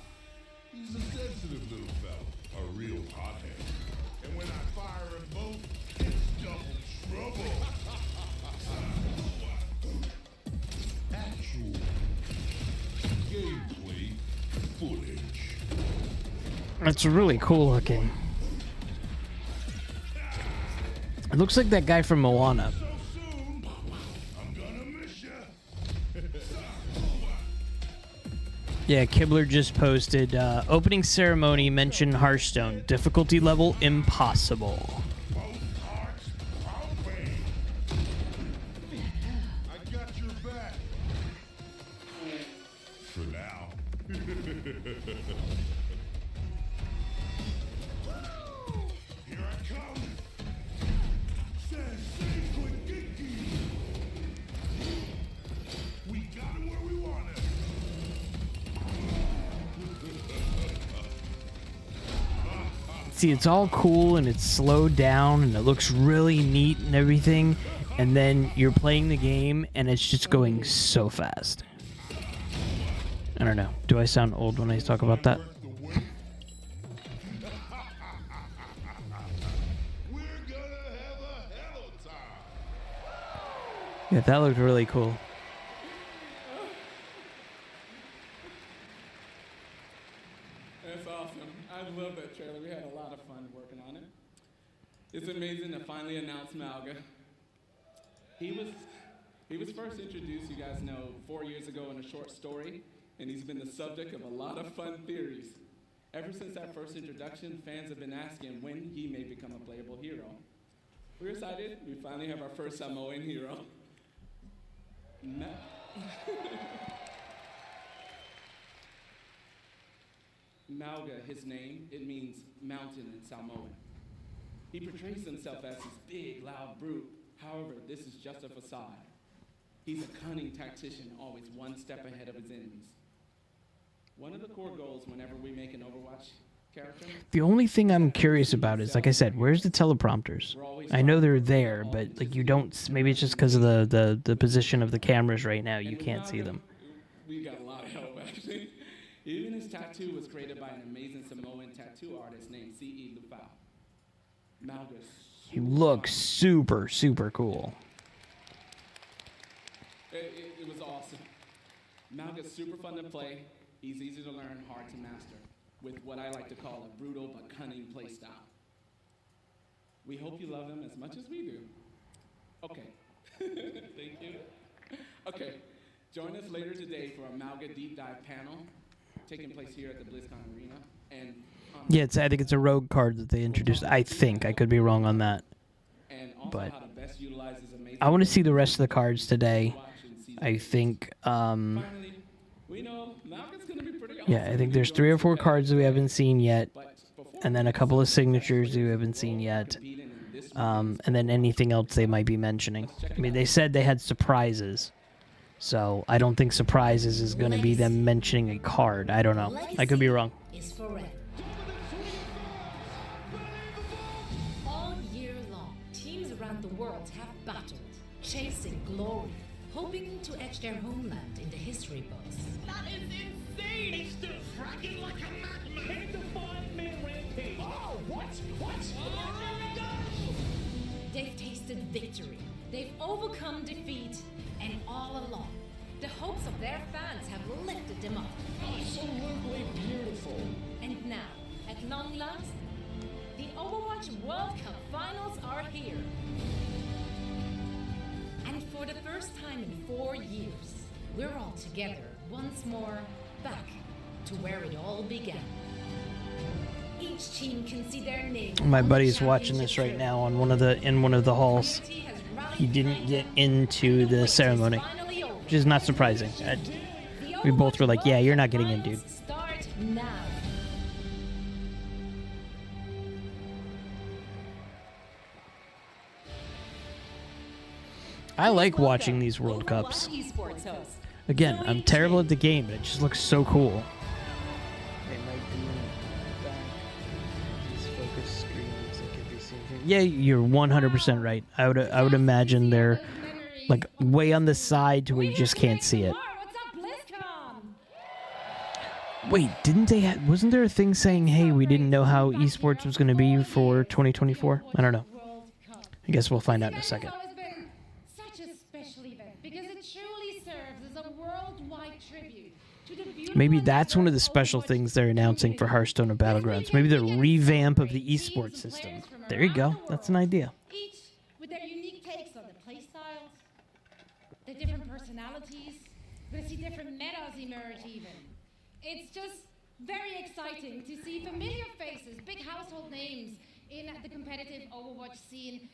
Speaker 9: He's a sensitive little fella, a real hothead. And when I fire them both, it's double trouble. Actual gameplay footage.
Speaker 1: It's really cool looking. It looks like that guy from Moana.
Speaker 9: So soon, I'm gonna miss ya.
Speaker 1: Yeah, Kibler just posted, opening ceremony mentioned Hearthstone. Difficulty level impossible.
Speaker 9: Both hearts pumping. I got your back. For now. Here I come. Sensei Quickiki. We got him where we want him.
Speaker 1: See, it's all cool and it's slowed down and it looks really neat and everything. and then you're playing the game and it's just going so fast. I don't know. Do I sound old when I talk about that? Yeah, that looked really cool.
Speaker 8: That's awesome. I love that trailer. We had a lot of fun working on it. It's amazing to finally announce Malga. He was first introduced, you guys know, 4 years ago in a short story, and he's been the subject of a lot of fun theories. Ever since that first introduction, fans have been asking when he may become a playable hero. We're excited. We finally have our first Samoan hero. Malga, his name, it means mountain in Samoan. He portrays himself as this big, loud brute. However, this is just a facade. He's a cunning tactician, always one step ahead of his enemies. One of the core goals whenever we make an Overwatch character...
Speaker 1: The only thing I'm curious about is, like I said, where's the teleprompters? I know they're there, but like you don't... Maybe it's just because of the position of the cameras right now. You can't see them.
Speaker 8: We got a lot of help, actually. Even his tattoo was created by an amazing Samoan tattoo artist named C.E. Lufau. Malgus.
Speaker 1: He looks super, super cool.
Speaker 8: It was awesome. Malgus super fun to play. He's easy to learn, hard to master, with what I like to call a brutal but cunning playstyle. We hope you love him as much as we do. Okay. Thank you. Okay. Join us later today for a Malga Deep Dive panel taking place here at the Blizzcon Arena. And
Speaker 1: yeah, I think it's a rogue card that they introduced. I think. I could be wrong on that. But I want to see the rest of the cards today. I think... yeah, I think there's 3 or 4 cards that we haven't seen yet. And then a couple of signatures we haven't seen yet. And then anything else they might be mentioning. I mean, they said they had surprises. So I don't think surprises is going to be them mentioning a card. I don't know. I could be wrong.
Speaker 6: All year long, teams around the world have battled, chasing glory, hoping to etch their homeland in the history books.
Speaker 7: That is insane! He's still fracking like a madman! It's a 5-man rampage! Oh, what? Oh my gosh!
Speaker 6: They've tasted victory, they've overcome defeat, and all along, the hopes of their fans have lifted them up.
Speaker 7: Absolutely beautiful!
Speaker 6: And now, at long last, the Overwatch World Cup Finals are here. And for the first time in 4 years, we're all together once more, back to where it all began. Each team can see their name.
Speaker 1: My buddy's watching this right now on in one of the halls. He didn't get into the ceremony, which is not surprising. We both were like, "Yeah, you're not getting in, dude."
Speaker 6: Start now.
Speaker 1: I like watching these World Cups. Again, I'm terrible at the game, but it just looks so cool. Yeah, you're 100% right. I would imagine they're like way on the side to where you just can't see it. Wait, didn't they wasn't there a thing saying, "Hey, we didn't know how esports was going to be for 2024"? I don't know. I guess we'll find out in a second. Maybe that's one of the special things they're announcing for Hearthstone or Battlegrounds. Maybe the revamp of the esports system. There you go. That's an idea.
Speaker 10: Each with their unique takes on the playstyles, the different personalities. We're going to see different metas emerge even. It's just very exciting to see familiar faces, big household names in the competitive Overwatch scene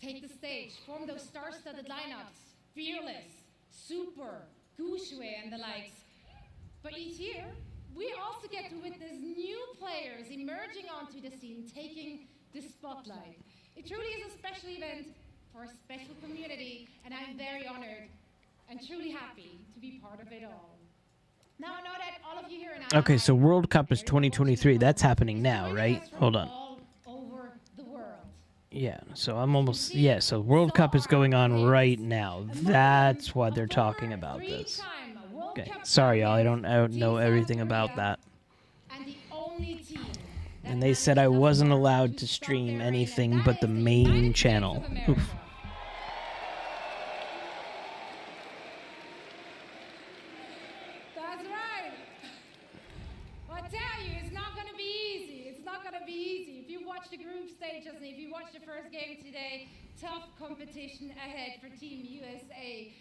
Speaker 10: take the stage, form those star-studded lineups. Fearless, Super, Gushue, and the likes. But each year, we also get to witness new players emerging onto the scene, taking the spotlight. It truly is a special event for a special community, and I'm very honored and truly happy to be part of it all. Now I know that all of you here in Anaheim,
Speaker 1: Okay, so World Cup is 2023. That's happening now, right? Hold on.
Speaker 10: all over the world.
Speaker 1: Yeah, so I'm almost... Yeah, so World Cup is going on right now. That's why they're talking about this. Okay, sorry, y'all. I don't know everything about that.
Speaker 10: And the only team that
Speaker 1: And they said I
Speaker 10: managed
Speaker 1: wasn't
Speaker 10: thus far
Speaker 1: allowed to
Speaker 10: stop
Speaker 1: stream
Speaker 10: their reign,
Speaker 1: anything
Speaker 10: and
Speaker 1: but
Speaker 10: that
Speaker 1: the
Speaker 10: is
Speaker 1: main
Speaker 10: United States
Speaker 1: channel.
Speaker 10: of America.
Speaker 1: Oof.
Speaker 10: That's right. Well, I tell you, it's not going to be easy. It's not going to be easy. If you watch the group stages and if you watch the first game today, tough competition ahead for Team USA.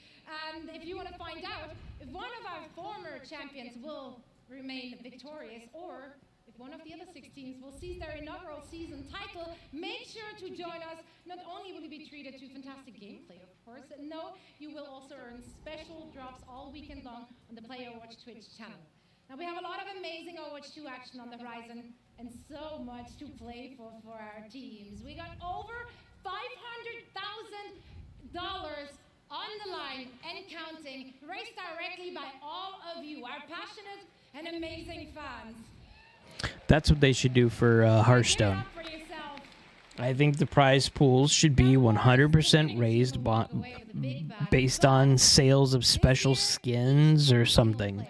Speaker 10: And if you want to find out if one of our former champions will remain victorious or if one of the other 6 teams will seize their inaugural season title, make sure to join us. Not only will you be treated to fantastic gameplay, of course, no, you will also earn special drops all weekend long on the Play Overwatch Twitch channel. Now, we have a lot of amazing Overwatch 2 action on the horizon and so much to play for our teams. We got over $500,000 on the line and counting, raised directly by all of you, our passionate and amazing fans.
Speaker 1: That's what they should do for Hearthstone.
Speaker 10: Give it up for yourself.
Speaker 1: I think the prize pools should be 100% raised based on sales of special skins or something,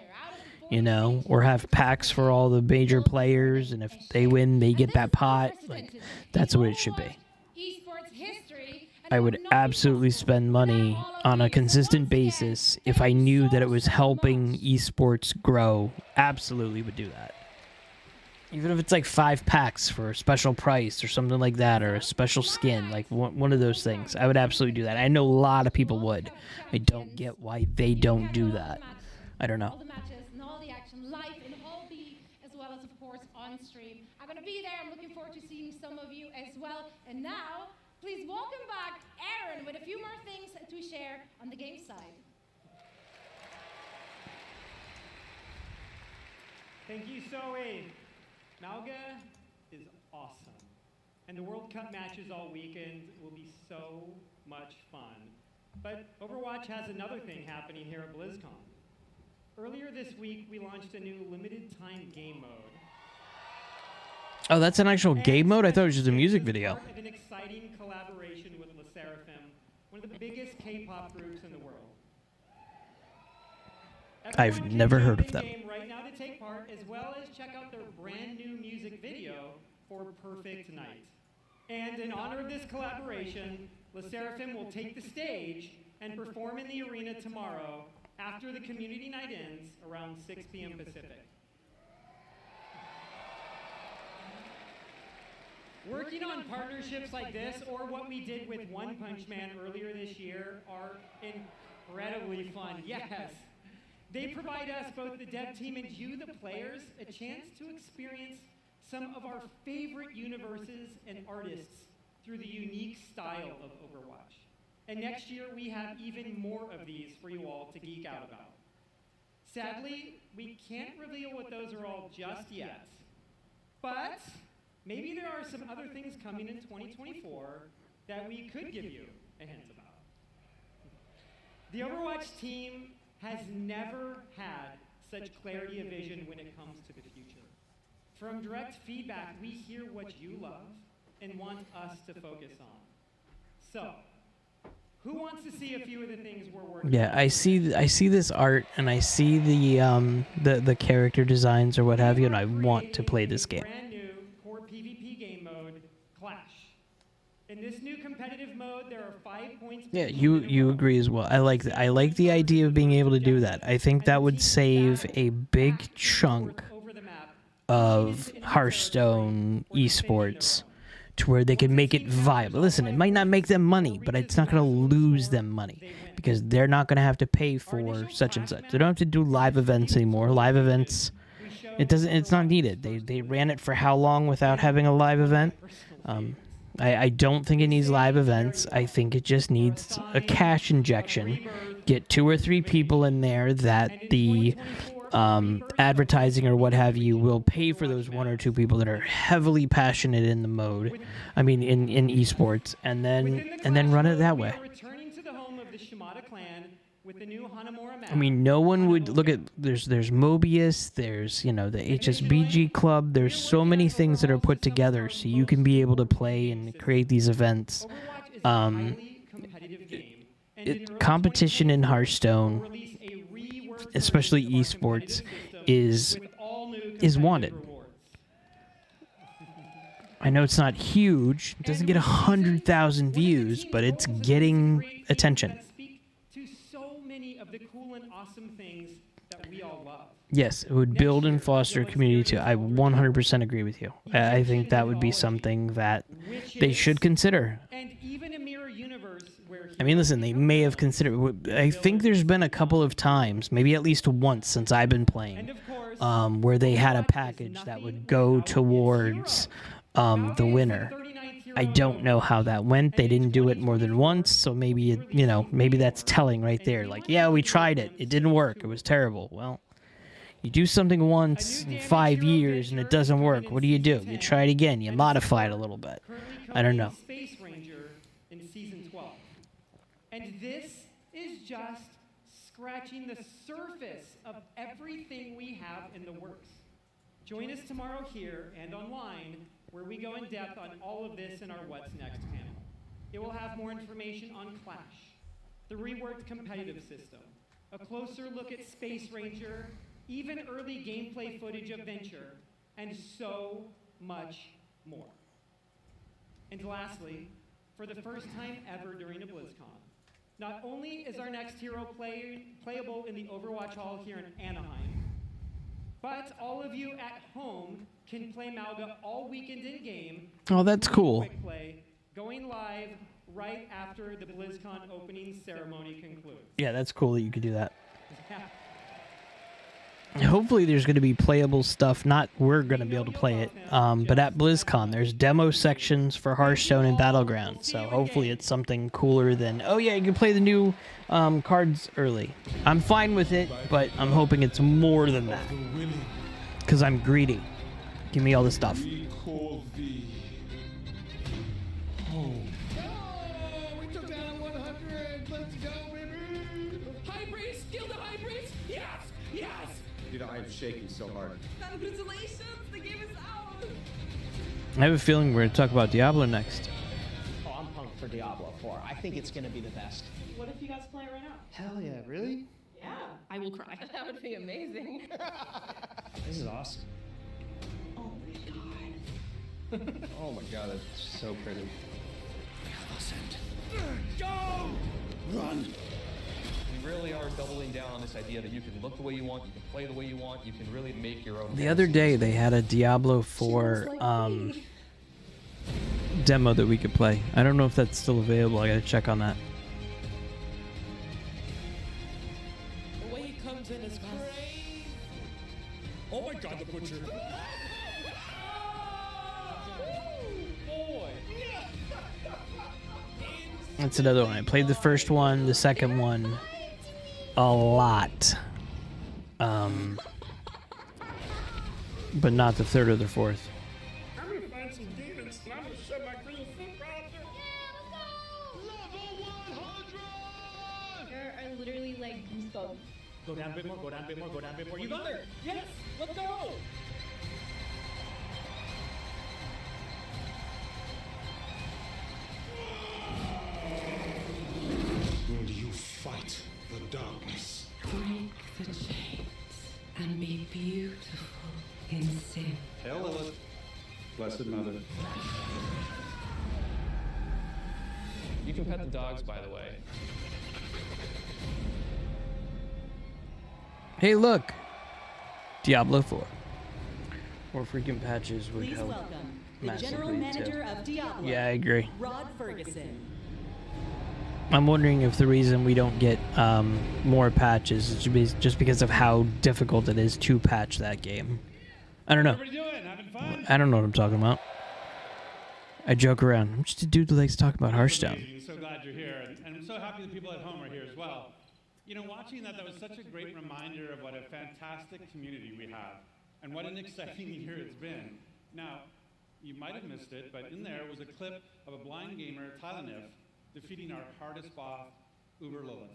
Speaker 1: you know, or have packs for all the major players, and if they win, they get that pot. Like, that's what it should be.
Speaker 10: Esports history.
Speaker 1: I would absolutely spend money on a consistent basis if I knew that it was helping esports grow. Absolutely would do that. Even if it's like 5 packs for a special price or something like that, or a special skin, like one of those things. I would absolutely do that. I know a lot of people would. I don't get why they don't do that. I don't know.
Speaker 10: All the matches and all the action live in Hall B, as well as, of course, on stream. I'm going to be there. I'm looking forward to seeing some of you as well. And now, please welcome back Aaron with a few more things to share on the game side.
Speaker 7: Thank you, Zoe. Malga is awesome. And the World Cup matches all weekend will be so much fun. But Overwatch has another thing happening here at Blizzcon. Earlier this week, we launched a new limited time game mode.
Speaker 1: Oh, that's an actual game mode? I thought it was just a music video.
Speaker 7: Part of an exciting collaboration with Le Seraphim, one of the biggest K-pop groups in the world.
Speaker 1: I've
Speaker 7: Everyone
Speaker 1: never
Speaker 7: can
Speaker 1: heard
Speaker 7: join
Speaker 1: of them.
Speaker 7: the game right now to take part, as well as check out their brand new music video for Perfect Night. And in honor of this collaboration, Le Seraphim will take the stage and perform in the arena tomorrow after the community night ends around 6 p.m. Pacific. Working on partnerships like this, or what we did with One Punch Man earlier this year, are incredibly fun. Yes. They provide us, both the dev team and you, the players, a chance to experience some of our favorite universes and artists through the unique style of Overwatch. And next year, we have even more of these for you all to geek out about. Sadly, we can't reveal what those are all just yet. But maybe there are some other things coming in 2024 that we could give you a hint about. The Overwatch team has never had such clarity of vision when it comes to the future. From direct feedback, we hear what you love and want us to focus on. So, who wants to see a few of the things we're working on?
Speaker 1: Yeah, I see this art, and I see the character designs or what have you, and I want to play this game.
Speaker 7: Brand new core PvP game mode, Clash. In this new competitive mode, there are 5 points.
Speaker 1: Yeah, you agree as well. I like the idea of being able to do that. I think that would save a big chunk of Hearthstone esports to where they can make it viable. Listen, it might not make them money, but it's not going to lose them money because they're not going to have to pay for such and such. They don't have to do live events anymore. Live events, it's not needed. They ran it for how long without having a live event? I don't think it needs live events. I think it just needs a cash injection. Get 2 or 3 people in there that the advertising or what have you will pay for those 1 or 2 people that are heavily passionate in the mode. I mean, in esports, and then run it that way.
Speaker 7: Returning to the home of the Shimada clan with the new Hanamura map.
Speaker 1: I mean, no one would look at. There's Mobius. There's the HSBG Club. There's so many things that are put together so you can be able to play and create these events.
Speaker 7: Overwatch is a highly competitive game, and in early
Speaker 1: Competition in
Speaker 7: 2024,
Speaker 1: Hearthstone,
Speaker 7: we'll release a reworked
Speaker 1: especially
Speaker 7: version of our
Speaker 1: esports,
Speaker 7: competitive system
Speaker 1: is
Speaker 7: with all new
Speaker 1: is
Speaker 7: competitive
Speaker 1: wanted.
Speaker 7: rewards.
Speaker 1: I know it's not huge. It doesn't get 100,000 views, but it's getting attention.
Speaker 7: That speak to so many of the cool and awesome things that we all love.
Speaker 1: Yes, it would build and foster a community too. I 100% agree with you. I think that would be something that they should consider.
Speaker 7: And even a mirror universe where
Speaker 1: I mean, listen, they may have considered. I think there's been a couple of times, maybe at least once since I've been playing, where they had a package that would go towards the winner. I don't know how that went. They didn't do it more than once, so maybe maybe that's telling right there. Like, yeah, we tried it. It didn't work. It was terrible. Well, you do something once in 5 years and it doesn't work. What do? You try it again. You modify it a little bit. I don't know.
Speaker 7: Space Ranger in season 12. And this is just scratching the surface of everything we have in the works. Join us tomorrow here and online, where we go in depth on all of this in our What's Next panel. It will have more information on Clash, the reworked competitive system, a closer look at Space Ranger, even early gameplay footage of Venture, and so much more. And lastly, for the first time ever during a Blizzcon, not only is our next hero playable in the Overwatch Hall here in Anaheim, but all of you at home can play Malga all weekend in-game.
Speaker 1: Oh, that's cool.
Speaker 7: Quick play, going live right after the BlizzCon opening ceremony concludes.
Speaker 1: Yeah, that's cool that you could do that. Hopefully there's going to be playable stuff. Not we're going to be able to play it, but at BlizzCon there's demo sections for Hearthstone and Battlegrounds. So hopefully it's something cooler than, oh yeah, you can play the new cards early. I'm fine with it, but I'm hoping it's more than that. Because I'm greedy. Give me all the stuff.
Speaker 9: We took down 100. Let's go, baby.
Speaker 11: High priest, kill the high priest. Yes, yes.
Speaker 12: You know, I'm shaking so hard.
Speaker 11: Congratulations, the game is out.
Speaker 1: I have a feeling we're going to talk about Diablo next.
Speaker 13: Oh, I'm pumped for Diablo 4. I think it's going to be the best.
Speaker 11: What if you guys play it right now?
Speaker 13: Hell yeah, really?
Speaker 11: Yeah. I will cry. That would be amazing.
Speaker 13: This is awesome.
Speaker 11: Oh my god.
Speaker 12: Oh my god, it's so pretty.
Speaker 11: Go!
Speaker 12: Run!
Speaker 14: We really are doubling down on this idea that you can look the way you want, you can play the way you want, you can really make your own.
Speaker 1: The other day they had a Diablo 4 demo that we could play. I don't know if that's still available. I got to check on that.
Speaker 11: The way he comes in is crazy. Oh my god, the butcher. Boy.
Speaker 1: That's another one. I played the first one, the second one a lot. But not the third or the fourth.
Speaker 11: I'm gonna find some demons and I'm gonna shove my green foot right there.
Speaker 10: There are literally like goosebumps.
Speaker 7: Go down a bit more, go down a bit more, go down a bit more. You got there! Yes! Let's go!
Speaker 9: Will you fight the darkness?
Speaker 15: Break the chains and be beautiful in sin.
Speaker 12: Hail Lilith, Blessed Mother.
Speaker 14: You can pet the dogs, by the way.
Speaker 1: Hey, look! Diablo 4. More freaking patches would
Speaker 2: Please
Speaker 1: help
Speaker 2: welcome the
Speaker 1: massively,
Speaker 2: General
Speaker 1: too.
Speaker 2: Manager of Diablo.
Speaker 1: Yeah, I agree.
Speaker 2: Rod Ferguson.
Speaker 1: I'm wondering if the reason we don't get more patches is just because of how difficult it is to patch that game. I don't know.
Speaker 4: Everybody doing? Having fun?
Speaker 1: I don't know what I'm talking about. I joke around. I'm just a dude who likes to talk about Hearthstone.
Speaker 4: So glad you're here, and I'm so happy the people at home are here as well. You know, watching that was such a great reminder of what a fantastic community we have, and what an exciting year it's been. Now, you might have missed it, but in there was a clip of a blind gamer, Tylenif, defeating our hardest boss, Uber Lilith.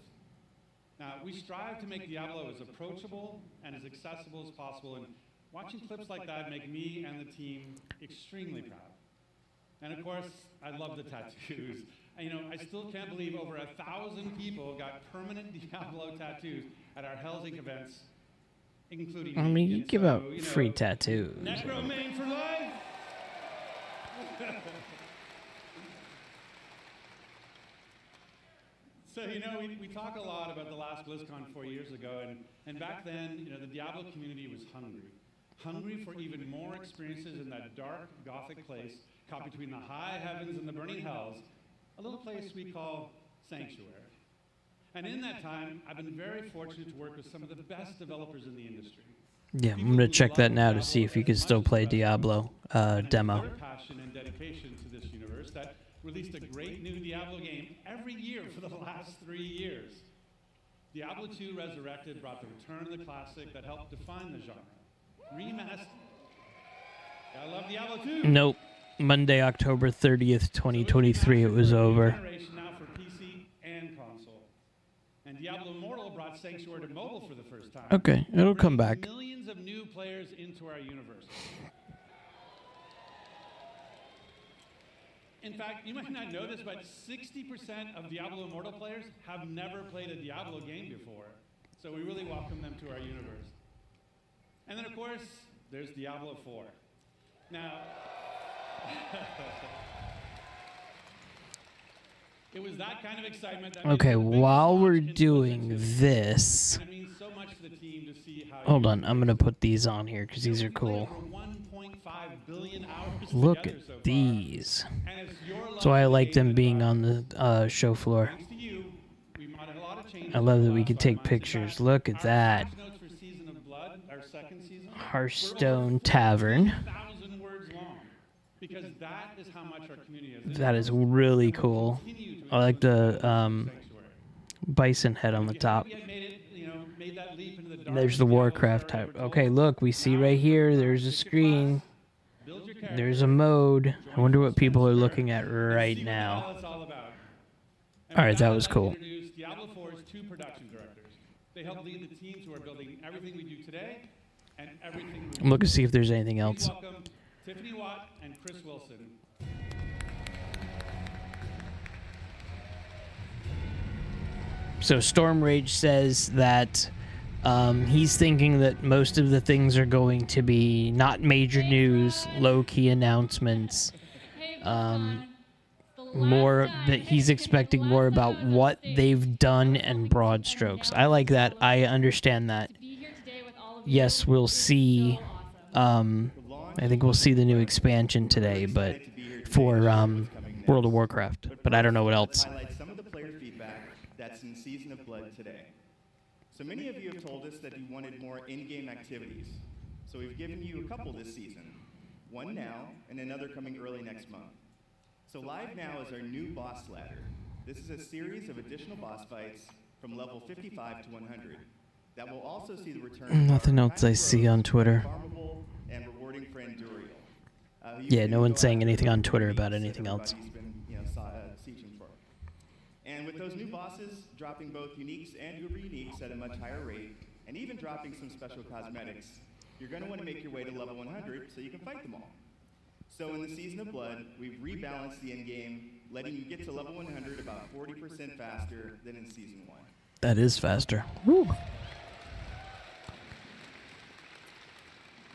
Speaker 12: Now, we strive to make Diablo as approachable and as accessible as possible, and watching clips like that make me and the team extremely proud. And of course, I love the tattoos. I still can't believe over 1,000 people got permanent Diablo tattoos at our Hellsing events, including
Speaker 1: I
Speaker 12: me.
Speaker 1: mean, you
Speaker 12: And
Speaker 1: give
Speaker 12: so,
Speaker 1: out free tattoos.
Speaker 12: Necromain for life! So, we talk a lot about the last Blizzcon 4 years ago, and back then, the Diablo community was hungry for even more experiences in that dark, gothic place caught between the high heavens and the burning hells, a little place we call Sanctuary. And in that time, I've been very fortunate to work with some of the best developers in the industry.
Speaker 1: Yeah, I'm gonna check that now to see if you can still play Diablo demo.
Speaker 12: Their passion and dedication to this universe that released a great new Diablo game every year for the last 3 years. Diablo 2 Resurrected brought the return of the classic that helped define the genre. Remastered. I love Diablo 2.
Speaker 1: Nope. Monday, October 30th, 2023, it was over.
Speaker 12: Generation now for PC and console. And Diablo Immortal brought Sanctuary to mobile for the first time.
Speaker 1: Okay, it'll come
Speaker 12: bringing
Speaker 1: back.
Speaker 12: Millions of new players into our universe. In fact, you might not know this, but 60% of Diablo Immortal players have never played a Diablo game before. So we really welcome them to our universe. And then, of course, there's Diablo 4. Now, it was that kind of excitement that
Speaker 1: Okay, while we're doing this,
Speaker 12: and it means so much to the team to see how
Speaker 1: hold on, I'm gonna put these on here because these are cool.
Speaker 12: 1.5 billion hours
Speaker 1: Look
Speaker 12: together
Speaker 1: at
Speaker 12: so far.
Speaker 1: these.
Speaker 12: And it's your love
Speaker 1: So I
Speaker 12: for the
Speaker 1: like
Speaker 12: game
Speaker 1: them
Speaker 12: that
Speaker 1: being
Speaker 12: drives
Speaker 1: on the show floor.
Speaker 12: Thanks to you, we modded a lot of changes
Speaker 1: I love that
Speaker 12: in the
Speaker 1: we
Speaker 12: last
Speaker 1: could
Speaker 12: 5
Speaker 1: take
Speaker 12: months. In
Speaker 1: pictures.
Speaker 12: fact,
Speaker 1: Look at
Speaker 12: our
Speaker 1: that.
Speaker 12: patch notes for Season of Blood, our second season,
Speaker 1: Hearthstone Tavern.
Speaker 12: 1,000 words long. Because that is how much our community is.
Speaker 1: That is really cool. I like the bison head on the top. And there's the Warcraft type. Okay, look, we see right here, there's a screen. There's a mode. I wonder what people are looking at right now. Alright, that was cool.
Speaker 12: Diablo 4's 2 production directors. They help lead the teams who are building everything we do today and everything we
Speaker 1: I'm looking to see if there's anything else.
Speaker 12: welcome Tiffany Watt and Chris Wilson.
Speaker 1: So Storm Rage says that he's thinking that most of the things are going to be not major news, low-key announcements. More that he's expecting more about what they've done and broad strokes. I like that. I understand that. Yes, we'll see. I think we'll see the new expansion today, but for World of Warcraft. But I don't know what else.
Speaker 16: Highlight some of the player feedback that's in Season of Blood today. So many of you have told us that you wanted more in-game activities. So we've given you a couple this season. One now, and another coming early next month. So live now is our new boss ladder. This is a series of additional boss fights from level 55 to 100. That will also see the return of
Speaker 1: Nothing else I see on Twitter.
Speaker 16: farmable and rewarding friend Duriel.
Speaker 1: Yeah, no one's saying anything on Twitter about anything else.
Speaker 16: He's been, sieging for. And with those new bosses dropping both uniques and uber uniques at a much higher rate, and even dropping some special cosmetics, you're going to want to make your way to level 100 so you can fight them all. So in the Season of Blood, we've rebalanced the end game, letting you get to level 100 about 40% faster than in Season 1.
Speaker 1: That is faster. Woo.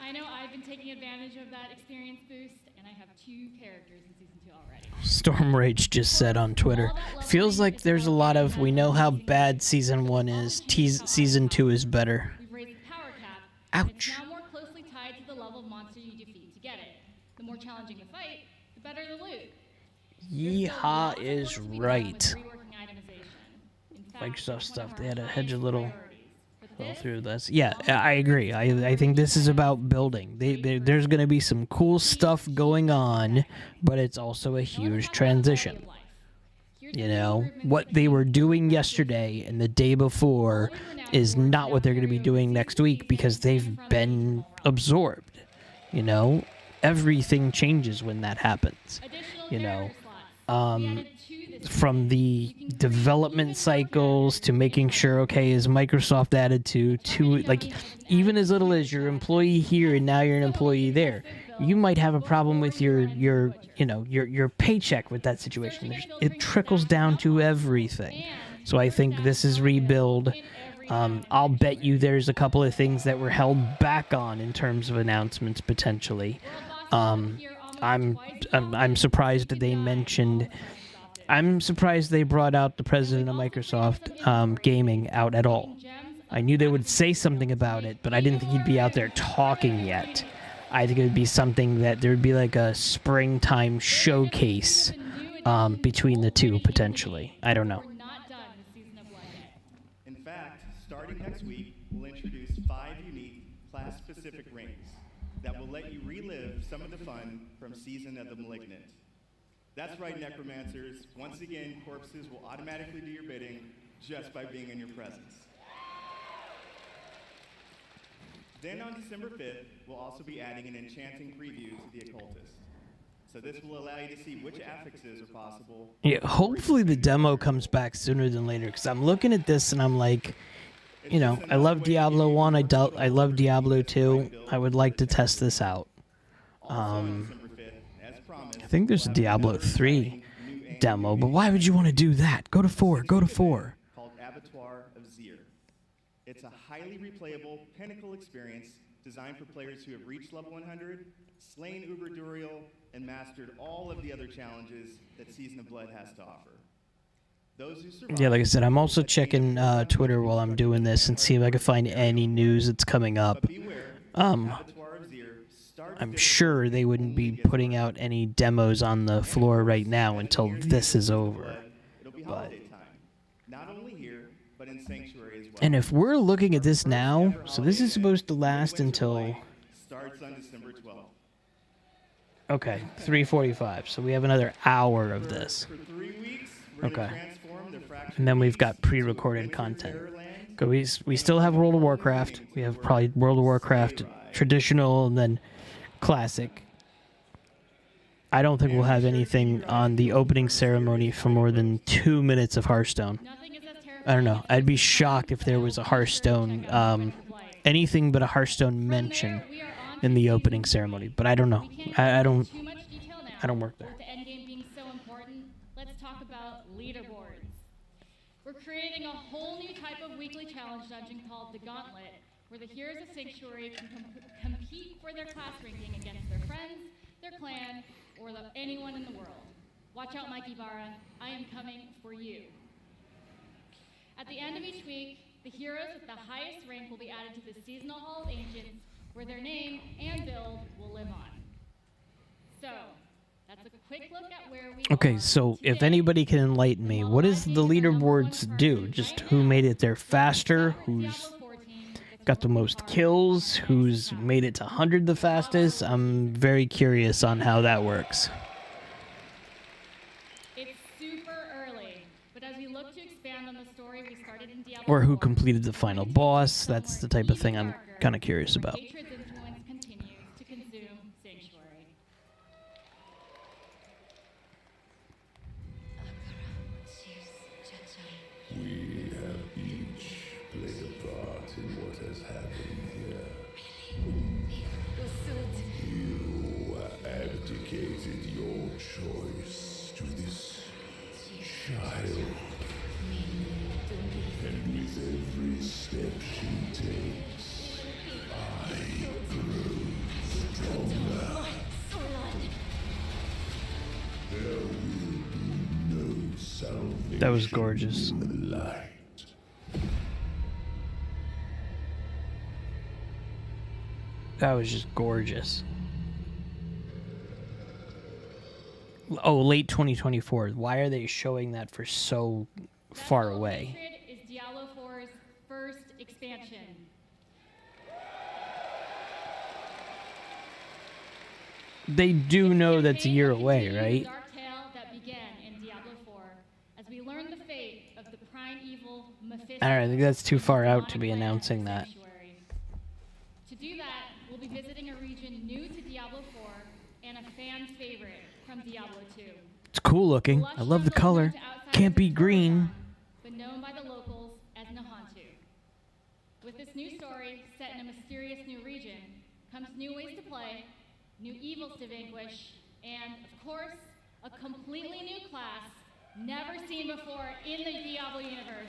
Speaker 17: I know I've been taking advantage of that experience boost, and I have 2 characters in Season 2 already.
Speaker 1: Storm Rage just said on Twitter, feels like there's a lot of, we know how bad Season 1 is, Season 2 is better.
Speaker 17: We've raised the power cap, and it's
Speaker 1: Ouch.
Speaker 17: now more closely tied to the level of monster you defeat to get it. The more challenging the fight, the better the loot.
Speaker 1: Yeehaw is right. Microsoft stuff, they had to hedge a little through this. Yeah, I agree. I think this is about building. There's going to be some cool stuff going on, but it's also a huge transition. You know, what they were doing yesterday and the day before is not what they're going to be doing next week because they've been absorbed. You know, everything changes when that happens. You know, from the development cycles to making sure, okay, is Microsoft added to like, even as little as your employee here and now you're an employee there, you might have a problem with your paycheck with that situation. It trickles down to everything. So I think this is rebuild. I'll bet you there's a couple of things that were held back on in terms of announcements potentially. I'm surprised that they mentioned. I'm surprised they brought out the president of Microsoft Gaming out at all. I knew they would say something about it, but I didn't think he'd be out there talking yet. I think it would be something that there would be like a springtime showcase between the two potentially. I don't know.
Speaker 16: In fact, starting next week, we'll introduce 5 unique class-specific rings that will let you relive some of the fun from Season of the Malignant. That's right, Necromancers. Once again, corpses will automatically do your bidding just by being in your presence. Then on December 5th, we'll also be adding an enchanting preview to the Occultist. So this will allow you to see which affixes are possible.
Speaker 1: Yeah, hopefully the demo comes back sooner than later, because I'm looking at this and I'm like, I love Diablo 1, I love Diablo 2. I would like to test this out. I think there's a Diablo 3 demo, but why would you want to do that? Go to 4, go to 4.
Speaker 16: Called Abattoir of Zir. It's a highly replayable pinnacle experience designed for players who have reached level 100, slain Uber Duriel, and mastered all of the other challenges that Season of Blood has to offer. Those who survive,
Speaker 1: Yeah, like I said, I'm also checking Twitter while I'm doing this and see if I can find any news that's coming up. I'm sure they wouldn't be putting out any demos on the floor right now until this is over. But, and if we're looking at this now, so this is supposed to last until...
Speaker 16: starts on December 12th.
Speaker 1: Okay, 3:45. So we have another hour of this.
Speaker 16: For 3 weeks, we're
Speaker 1: Okay.
Speaker 16: going to transform the fractured
Speaker 1: And then we've got pre-recorded content. We still have World of Warcraft. We have probably World of Warcraft traditional and then classic. I don't think we'll have anything on the opening ceremony for more than 2 minutes of Hearthstone. I don't know. I'd be shocked if there was a Hearthstone, anything but a Hearthstone mention in the opening ceremony. But I don't know. I don't work there.
Speaker 17: With the endgame being so important, let's talk about leaderboards. We're creating a whole new type of weekly challenge dungeon called the Gauntlet, where the heroes of Sanctuary can compete for their class ranking against their friends, their clan, or anyone in the world. Watch out, Mikey Barra. I am coming for you. At the end of each week, the heroes with the highest rank will be added to the Seasonal Hall of Ancients, where their name and build will live on. So, that's a quick look at where we
Speaker 1: Okay, so if anybody can enlighten me, what does the leaderboards do? Just who made it there faster, who's got the most kills, who's made it to 100 the fastest? I'm very curious on how that works.
Speaker 17: It's super early, but as we look to expand on the story we started in Diablo
Speaker 1: Or who completed the final boss. That's the type of thing I'm kind of curious about.
Speaker 17: Hatred's influence continues to consume Sanctuary.
Speaker 9: We have each played a part in what has happened here. You abdicated your choice to this child. And with every step she takes, I grow stronger. There will be no salvation.
Speaker 1: That was gorgeous.
Speaker 9: in the light.
Speaker 1: That was just gorgeous. Oh, late 2024. Why are they showing that for so far away?
Speaker 17: Hatred is Diablo 4's first expansion.
Speaker 1: They do know that's a year away, right?
Speaker 17: Dark tale that began in Diablo 4 as we learn the fate of the prime evil Mephisto.
Speaker 1: I think that's too far out to be announcing that.
Speaker 17: To do that, we'll be visiting a region new to Diablo 4 and a fan's favorite from Diablo 2.
Speaker 1: It's cool looking. I love the color. Can't be green.
Speaker 17: But known by the locals as Nahantu. With this new story set in a mysterious new region comes new ways to play, new evils to vanquish, and, of course, a completely new class never seen before in the Diablo universe.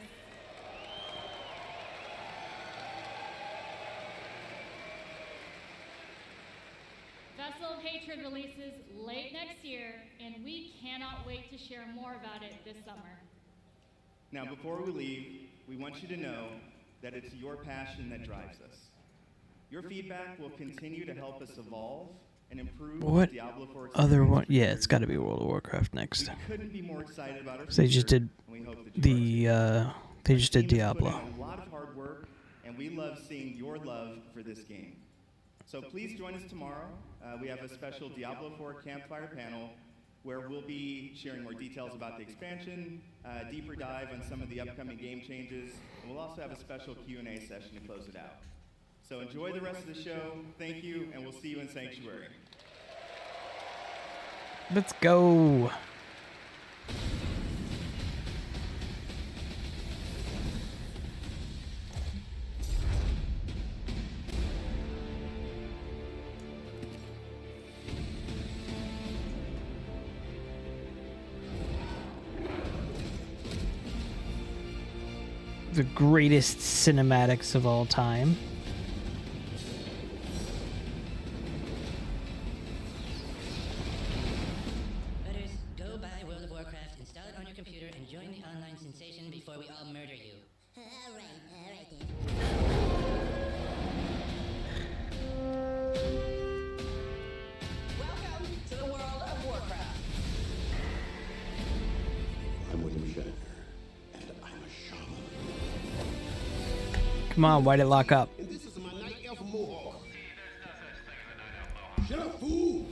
Speaker 17: Vessel of Hatred releases late next year, and we cannot wait to share more about it this summer.
Speaker 16: Now, before we leave, we want you to know that it's your passion that drives us. Your feedback will continue to help us evolve and improve
Speaker 1: What
Speaker 16: the Diablo 4
Speaker 1: other
Speaker 16: experience.
Speaker 1: one? Yeah, it's got to be World of Warcraft next.
Speaker 16: We couldn't be more excited about our
Speaker 1: So they just
Speaker 16: future,
Speaker 1: did
Speaker 16: and we hope that you are too.
Speaker 1: they just did
Speaker 16: Team has put
Speaker 1: Diablo.
Speaker 16: in a lot of hard work, and we love seeing your love for this game. So please join us tomorrow. We have a special Diablo 4 campfire panel where we'll be sharing more details about the expansion, deeper dive on some of the upcoming game changes, and we'll also have a special Q&A session to close it out. So enjoy the rest of the show. Thank you, and we'll see you in Sanctuary.
Speaker 1: Let's go. The greatest cinematics of all time.
Speaker 18: Betters, go buy World of Warcraft, install it on your computer, and join the online sensation before we all murder you. Alright then.
Speaker 19: Welcome to the world of Warcraft.
Speaker 5: I'm William Shatner, and I'm a shaman.
Speaker 1: Come on, why'd it lock up?
Speaker 5: And this is my night elf mohawk. Shut up, fool!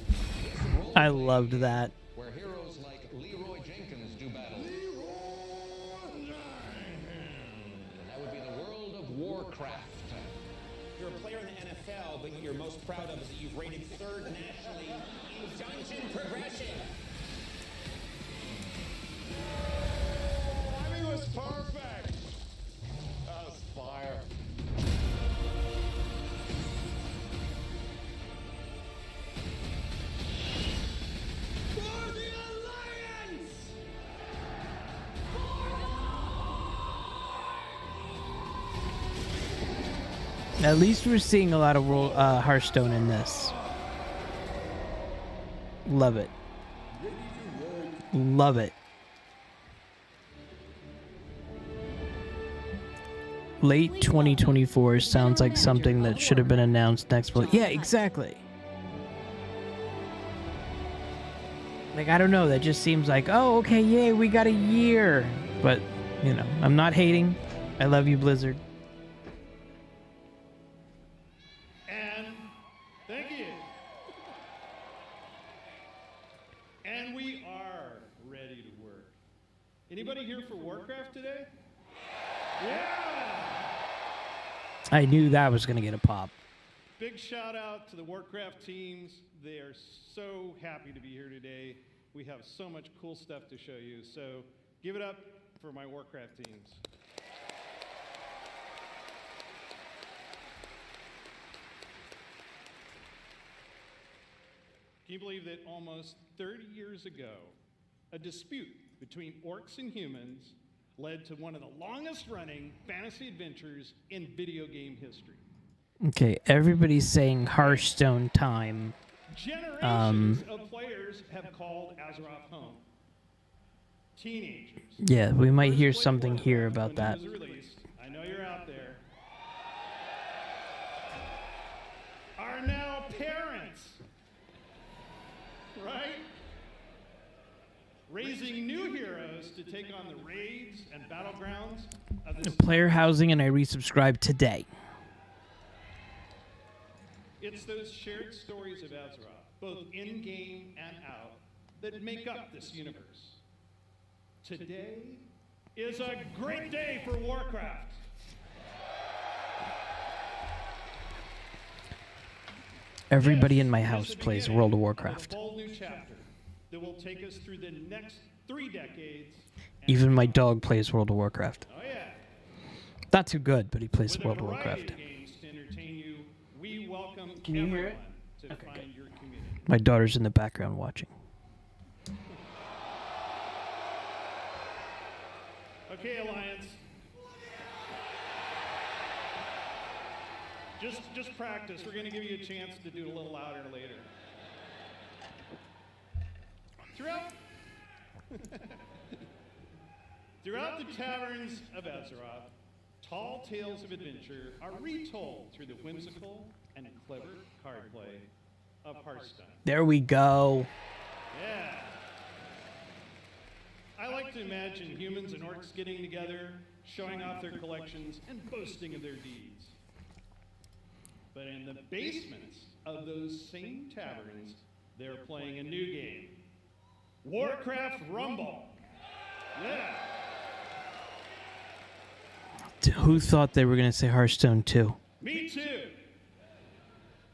Speaker 1: I loved that.
Speaker 14: Where heroes like Leroy Jenkins do battle. That would be the world of Warcraft.
Speaker 13: You're a player in the NFL, but what you're most proud of is that you've rated third nationally in dungeon progression.
Speaker 9: Timing was perfect. That was fire.
Speaker 19: For the Alliance!
Speaker 1: At least we're seeing a lot of Hearthstone in this. Love it. Love it. Late 2024 sounds like something that should have been announced next month. Yeah, exactly. Like, I don't know, that just seems like, oh, okay, yay, we got a year. But, you know, I'm not hating. I love you, Blizzard.
Speaker 12: And thank you. And we are ready to work. Anybody here for Warcraft today? Yeah!
Speaker 1: I knew that was going to get a pop.
Speaker 12: Big shout out to the Warcraft teams. They are so happy to be here today. We have so much cool stuff to show you. So give it up for my Warcraft teams. Can you believe that almost 30 years ago, a dispute between orcs and humans led to one of the longest running fantasy adventures in video game history?
Speaker 1: Okay, everybody's saying Hearthstone time.
Speaker 12: Generations of players have called Azeroth home. Teenagers.
Speaker 1: Yeah, we might hear something here about that.
Speaker 12: When it was released, I know you're out there. Are now parents. Right? Raising new heroes to take on the raids and battlegrounds of this.
Speaker 1: Player housing, and I resubscribed today.
Speaker 12: It's those shared stories of Azeroth, both in-game and out, that make up this universe. Today is a great day for Warcraft.
Speaker 1: Everybody in my house plays World of Warcraft.
Speaker 12: A bold new chapter. that will take us through the next 3 decades.
Speaker 1: Even my dog plays World of Warcraft.
Speaker 12: Oh yeah.
Speaker 1: Not too good, but he plays
Speaker 12: With
Speaker 1: World
Speaker 12: a
Speaker 1: of
Speaker 12: variety
Speaker 1: Warcraft.
Speaker 12: of games to entertain you, we welcome
Speaker 1: Can you hear
Speaker 12: everyone
Speaker 1: it?
Speaker 12: to find your community.
Speaker 1: My daughter's in the background watching.
Speaker 12: Okay, Alliance. Just practice. We're going to give you a chance to do it a little louder later. Throughout the taverns of Azeroth, tall tales of adventure are retold through the whimsical and clever card play of Hearthstone.
Speaker 1: There we go.
Speaker 12: Yeah. I like to imagine humans and orcs getting together, showing off their collections, and boasting of their deeds. But in the basements of those same taverns, they're playing a new game. Warcraft Rumble. Yeah.
Speaker 1: Who thought they were going to say Hearthstone 2?
Speaker 12: Me too.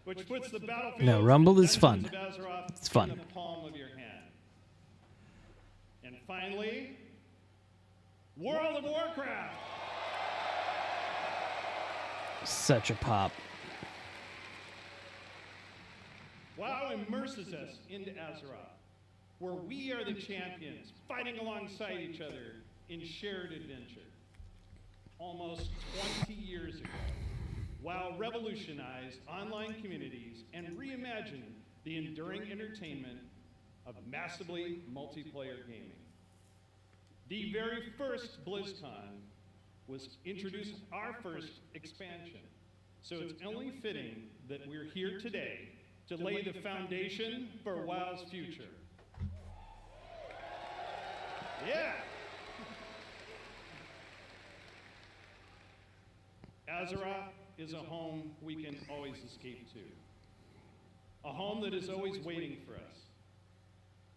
Speaker 12: Which puts the battlefield
Speaker 1: No, Rumble is fun.
Speaker 12: of Azeroth
Speaker 1: It's fun.
Speaker 12: in the palm of your hand. And finally, World of Warcraft.
Speaker 1: Such a pop.
Speaker 12: WoW immerses us into Azeroth, where we are the champions, fighting alongside each other in shared adventure. Almost 20 years ago, WoW revolutionized online communities and reimagined the enduring entertainment of massively multiplayer gaming. The very first Blizzcon was introduced our first expansion, so it's only fitting that we're here today to lay the foundation for WoW's future. Yeah! Azeroth is a home we can always escape to. A home that is always waiting for us.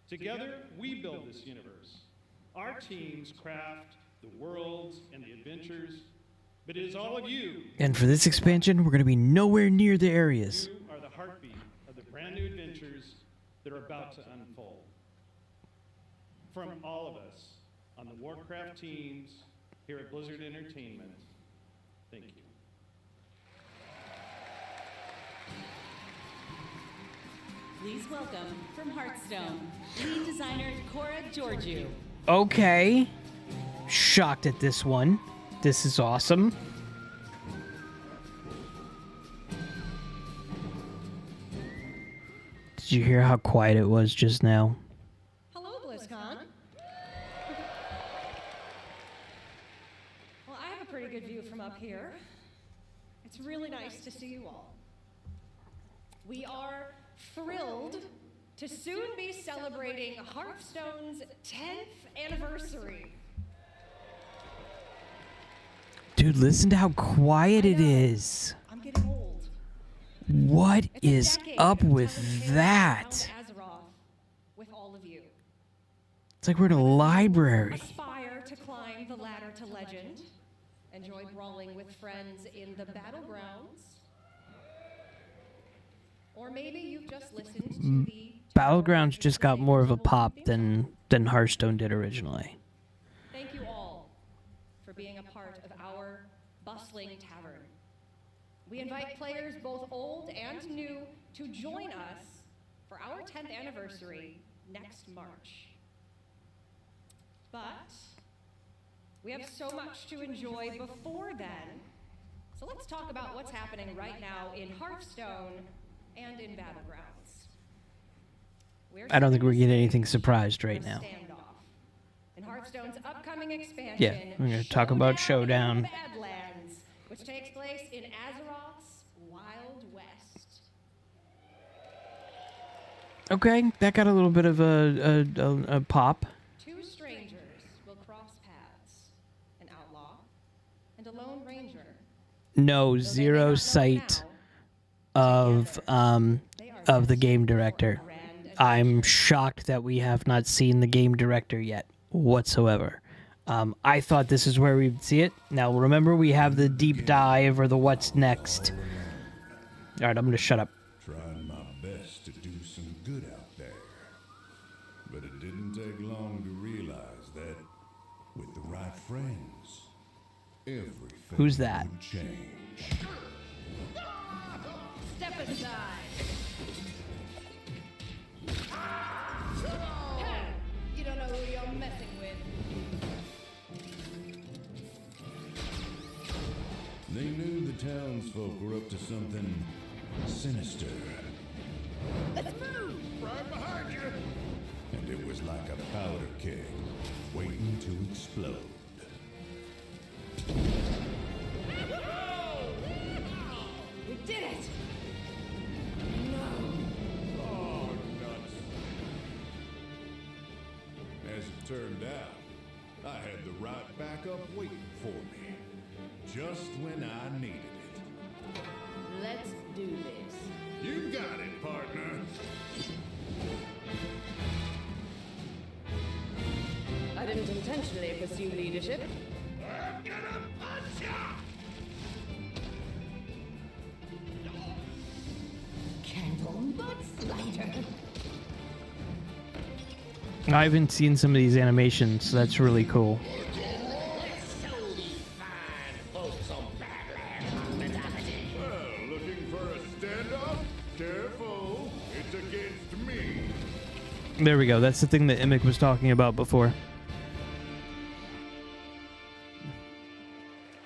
Speaker 12: Together, we build this universe. Our teams craft the worlds and the adventures, but it is all of you.
Speaker 1: And for this expansion, we're going to be nowhere near the areas.
Speaker 12: You are the heartbeat of the brand new adventures that are about to unfold. From all of us on the Warcraft teams here at Blizzard Entertainment, thank you.
Speaker 2: Please welcome from Hearthstone, lead designer Cora Georgiou.
Speaker 1: Okay. Shocked at this one. This is awesome. Did you hear how quiet it was just now?
Speaker 10: Hello, BlizzCon. Well, I have a pretty good view from up here. It's really nice to see you all. We are thrilled to soon be celebrating Hearthstone's 10th anniversary.
Speaker 1: Dude, listen to how quiet it is.
Speaker 10: I'm getting old.
Speaker 1: What is up with that?
Speaker 10: Azeroth with all of you.
Speaker 1: It's like we're in a library.
Speaker 10: Aspire to climb the ladder to legend. Enjoy brawling with friends in the Battlegrounds. Or maybe you've just listened to the
Speaker 1: Battlegrounds just got more of a pop than Hearthstone did originally.
Speaker 10: Thank you all for being a part of our bustling tavern. We invite players both old and new to join us for our 10th anniversary next March. But we have so much to enjoy before then, so let's talk about what's happening right now in Hearthstone and in Battlegrounds.
Speaker 1: I don't think we're getting anything surprised right now.
Speaker 10: In Hearthstone's upcoming expansion,
Speaker 1: Yeah, we're going to talk about Showdown.
Speaker 10: Badlands, which takes place in Azeroth's Wild West.
Speaker 1: Okay, that got a little bit of a pop.
Speaker 10: Two strangers will cross paths, an outlaw and a lone ranger.
Speaker 1: No, zero sight of the game director. I'm shocked that we have not seen the game director yet whatsoever. I thought this is where we'd see it. Now remember, we have the deep dive or the what's next. All right, I'm gonna shut up.
Speaker 9: Trying my best to do some good out there. But it didn't take long to realize that with the right friends, everything
Speaker 1: Who's that?
Speaker 9: would change.
Speaker 10: Step aside. You don't know who you're messing with.
Speaker 9: They knew the townsfolk were up to something sinister.
Speaker 10: Let's move!
Speaker 9: Right behind you! And it was like a powder keg waiting to explode.
Speaker 10: We did it!
Speaker 9: Oh, nuts. As it turned out, I had the right backup waiting for me. Just when I needed it.
Speaker 10: Let's do this.
Speaker 9: You got it, partner.
Speaker 15: I didn't intentionally pursue leadership.
Speaker 9: I'm gonna punch ya!
Speaker 10: Candle butt slider.
Speaker 1: I haven't seen some of these animations, so that's really cool.
Speaker 9: Well, looking for a standoff? Careful, it's against me.
Speaker 1: There we go. That's the thing that Emick was talking about before.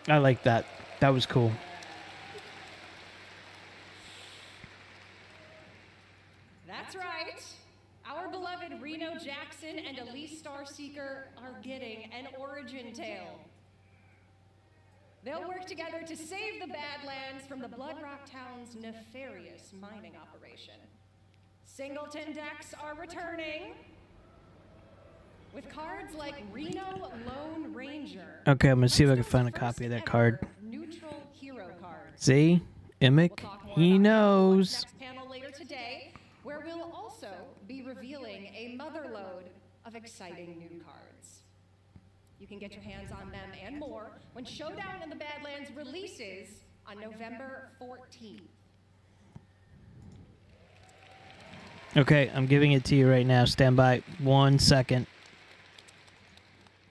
Speaker 1: I like that. That was cool.
Speaker 10: That's right. Our beloved Reno Jackson and Elise Starseeker are getting an origin tale. They'll work together to save the Badlands from the Bloodrock Town's nefarious mining operation. Singleton decks are returning with cards like Reno Lone Ranger.
Speaker 1: Okay, I'm gonna see if I can find a copy of that card.
Speaker 10: Neutral hero cards.
Speaker 1: See? Emick, he knows.
Speaker 10: Next panel later today, where we'll also be revealing a motherlode of exciting new cards. You can get your hands on them and more when Showdown in the Badlands releases on November 14th.
Speaker 1: Okay, I'm giving it to you right now. Stand by 1 second.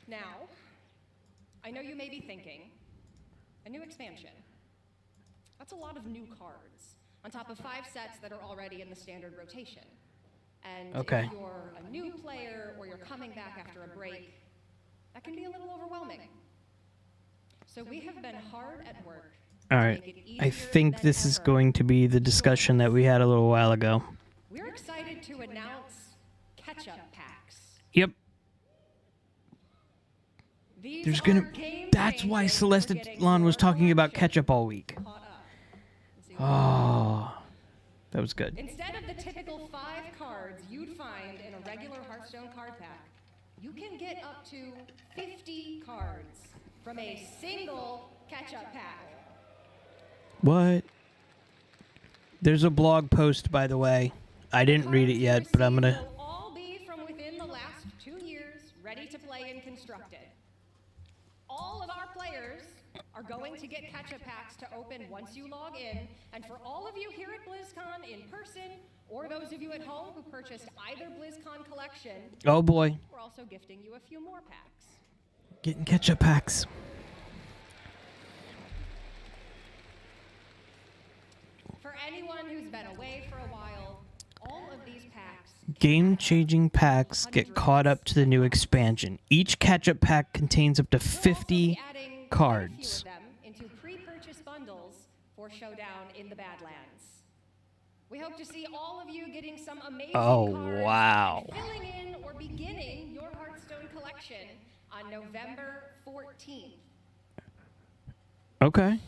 Speaker 10: Now, I know you may be thinking, a new expansion. That's a lot of new cards, on top of 5 sets that are already in the standard rotation. And
Speaker 1: Okay.
Speaker 10: if you're a new player or you're coming back after a break, that can be a little overwhelming. So we have been hard at work.
Speaker 1: All right. I think this is going to be the discussion that we had a little while ago.
Speaker 10: We're excited to announce catch-up packs.
Speaker 1: Yep.
Speaker 10: These
Speaker 1: There's
Speaker 10: are
Speaker 1: gonna.
Speaker 10: game
Speaker 1: That's why
Speaker 10: changers
Speaker 1: Celeste
Speaker 10: for getting
Speaker 1: Lon was
Speaker 10: your
Speaker 1: talking about
Speaker 10: collection
Speaker 1: ketchup all week.
Speaker 10: caught up.
Speaker 1: Oh, that was good.
Speaker 10: Instead of the typical 5 cards you'd find in a regular Hearthstone card pack, you can get up to 50 cards from a single catch-up pack.
Speaker 1: What? There's a blog post, by the way. I didn't read it yet, but I'm gonna.
Speaker 10: Will all be from within the last 2 years, ready to play and constructed. All of our players are going to get catch-up packs to open once you log in, and for all of you here at BlizzCon in person, or those of you at home who purchased either BlizzCon collection,
Speaker 1: Oh boy,
Speaker 10: we're also gifting you a few more packs.
Speaker 1: getting ketchup packs.
Speaker 10: For anyone who's been away for a while, all of these packs
Speaker 1: Game-changing packs get caught up to the new expansion. Each catch-up pack contains up to 50 cards.
Speaker 10: them into pre-purchase bundles for Showdown in the Badlands. We hope to see all of you getting some amazing
Speaker 1: Oh,
Speaker 10: cards
Speaker 1: wow.
Speaker 10: and filling in or beginning your Hearthstone collection on November 14th.
Speaker 1: Okay.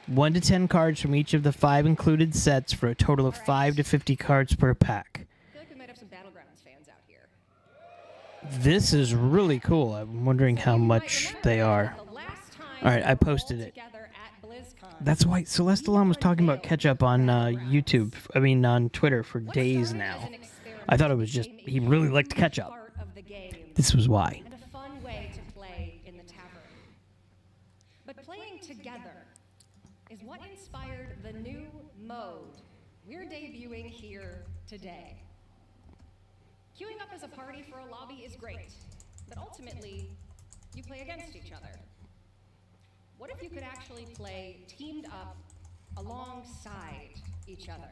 Speaker 1: 1 to 10 cards from each of the 5 included sets for a total of 5 to 50 cards per pack.
Speaker 10: I feel like we might have some Battlegrounds fans out here.
Speaker 1: This is really cool. I'm wondering how much they are. Alright, I posted it. That's why Celeste Lon was talking about ketchup on YouTube. I mean, on Twitter for days now. I thought it was just, he really liked ketchup. This was why.
Speaker 10: And a fun way to play in the tavern. But playing together is what inspired the new mode we're debuting here today.
Speaker 20: Queuing up as a party for a lobby is great, but ultimately, you play against each other. What if you could actually play teamed up alongside each other?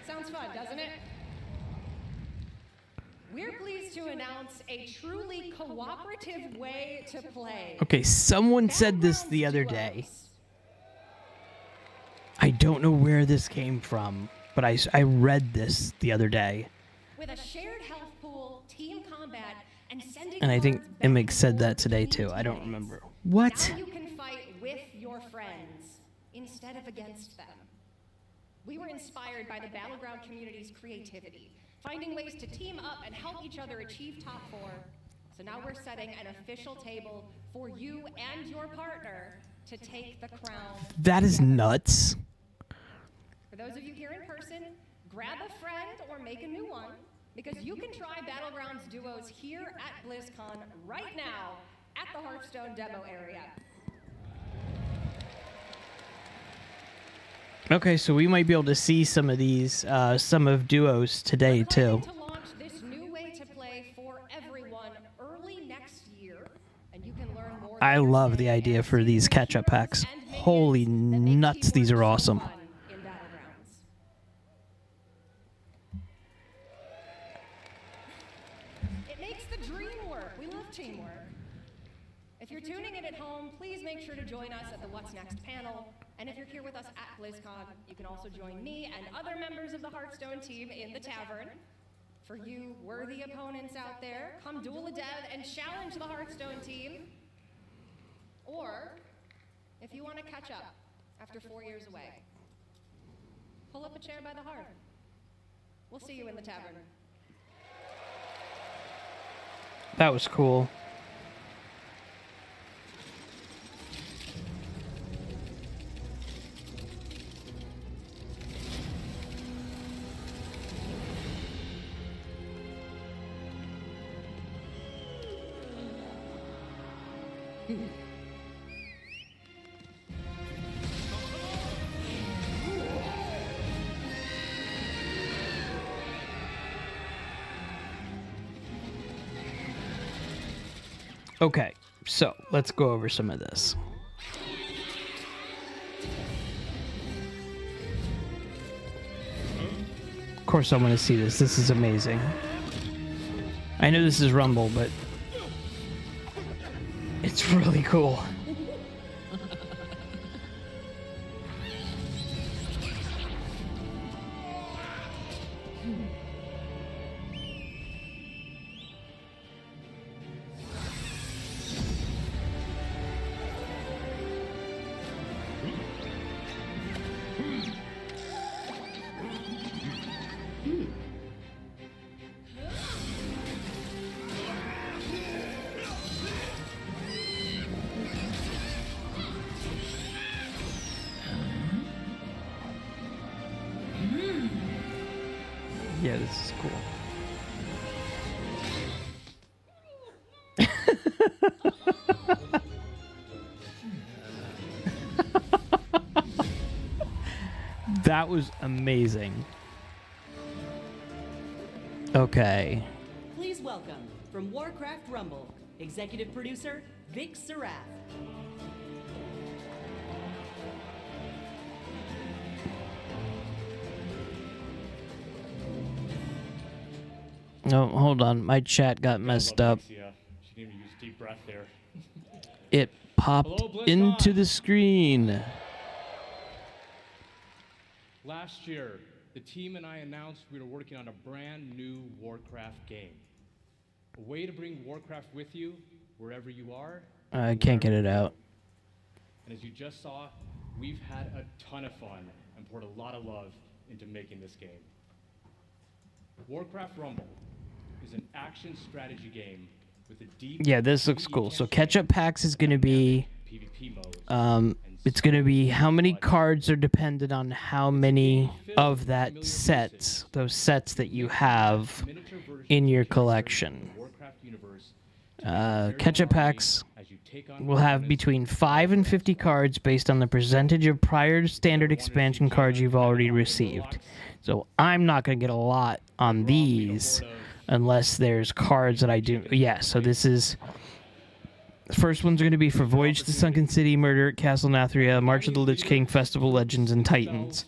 Speaker 20: Sounds fun, doesn't it? We're pleased to announce a truly cooperative way to play.
Speaker 1: Okay, someone said this the other day. I don't know where this came from, but I read this the other day.
Speaker 20: With a shared health pool, team combat, and sending
Speaker 1: And I think
Speaker 20: cards back
Speaker 1: Imig said that
Speaker 20: and
Speaker 1: today
Speaker 20: forth
Speaker 1: too.
Speaker 20: between
Speaker 1: I don't
Speaker 20: teammates.
Speaker 1: remember. What?
Speaker 20: Now you can fight with your friends instead of against them. We were inspired by the Battleground community's creativity, finding ways to team up and help each other achieve top 4. So now we're setting an official table for you and your partner to take the crown.
Speaker 1: That is nuts.
Speaker 20: For those of you here in person, grab a friend or make a new one, because you can try Battlegrounds duos here at BlizzCon right now at the Hearthstone demo area.
Speaker 1: Okay, so we might be able to see some of these, some of duos today too.
Speaker 20: To launch this new way to play for everyone early next year, and you can learn more.
Speaker 1: I love the idea for these catch-up packs. Holy nuts, these are awesome.
Speaker 20: In Battlegrounds. It makes the dream work. We love teamwork. If you're tuning in at home, please make sure to join us at the What's Next panel. And if you're here with us at BlizzCon, you can also join me and other members of the Hearthstone team in the tavern. For you worthy opponents out there, come duel a dev and challenge the Hearthstone team. Or, if you want to catch up after 4 years away, pull up a chair by the hearth. We'll see you in the tavern.
Speaker 1: That was cool. Okay, so let's go over some of this. Of course I want to see this. This is amazing. I know this is Rumble, but it's really cool. Yeah, this is cool. That was amazing. Okay.
Speaker 2: Please welcome, from Warcraft Rumble, executive producer Vic Sarath.
Speaker 1: No, hold on. My chat got messed up.
Speaker 12: She didn't even use a deep breath there.
Speaker 1: It popped
Speaker 12: Hello, BlizzCon.
Speaker 1: into the screen.
Speaker 14: Last year, the team and I announced we were working on a brand new Warcraft game. A way to bring Warcraft with you wherever you are.
Speaker 1: I can't get it out.
Speaker 14: And as you just saw, we've had a ton of fun and poured a lot of love into making this game. Warcraft Rumble is an action strategy game with a deep...
Speaker 1: Yeah, this looks cool. So catch-up packs is going to be...
Speaker 14: PvP mode.
Speaker 1: It's going to be how many cards are dependent on how many of that sets, those sets that you have in your collection. Catch-up packs will have between 5 and 50 cards based on the percentage of prior standard expansion cards you've already received. So I'm not going to get a lot on these unless there's cards that I do. Yeah, so this is... The first ones are going to be for Voyage to Sunken City, Murder at Castle Nathria, March of the Lich King, Festival Legends, and Titans.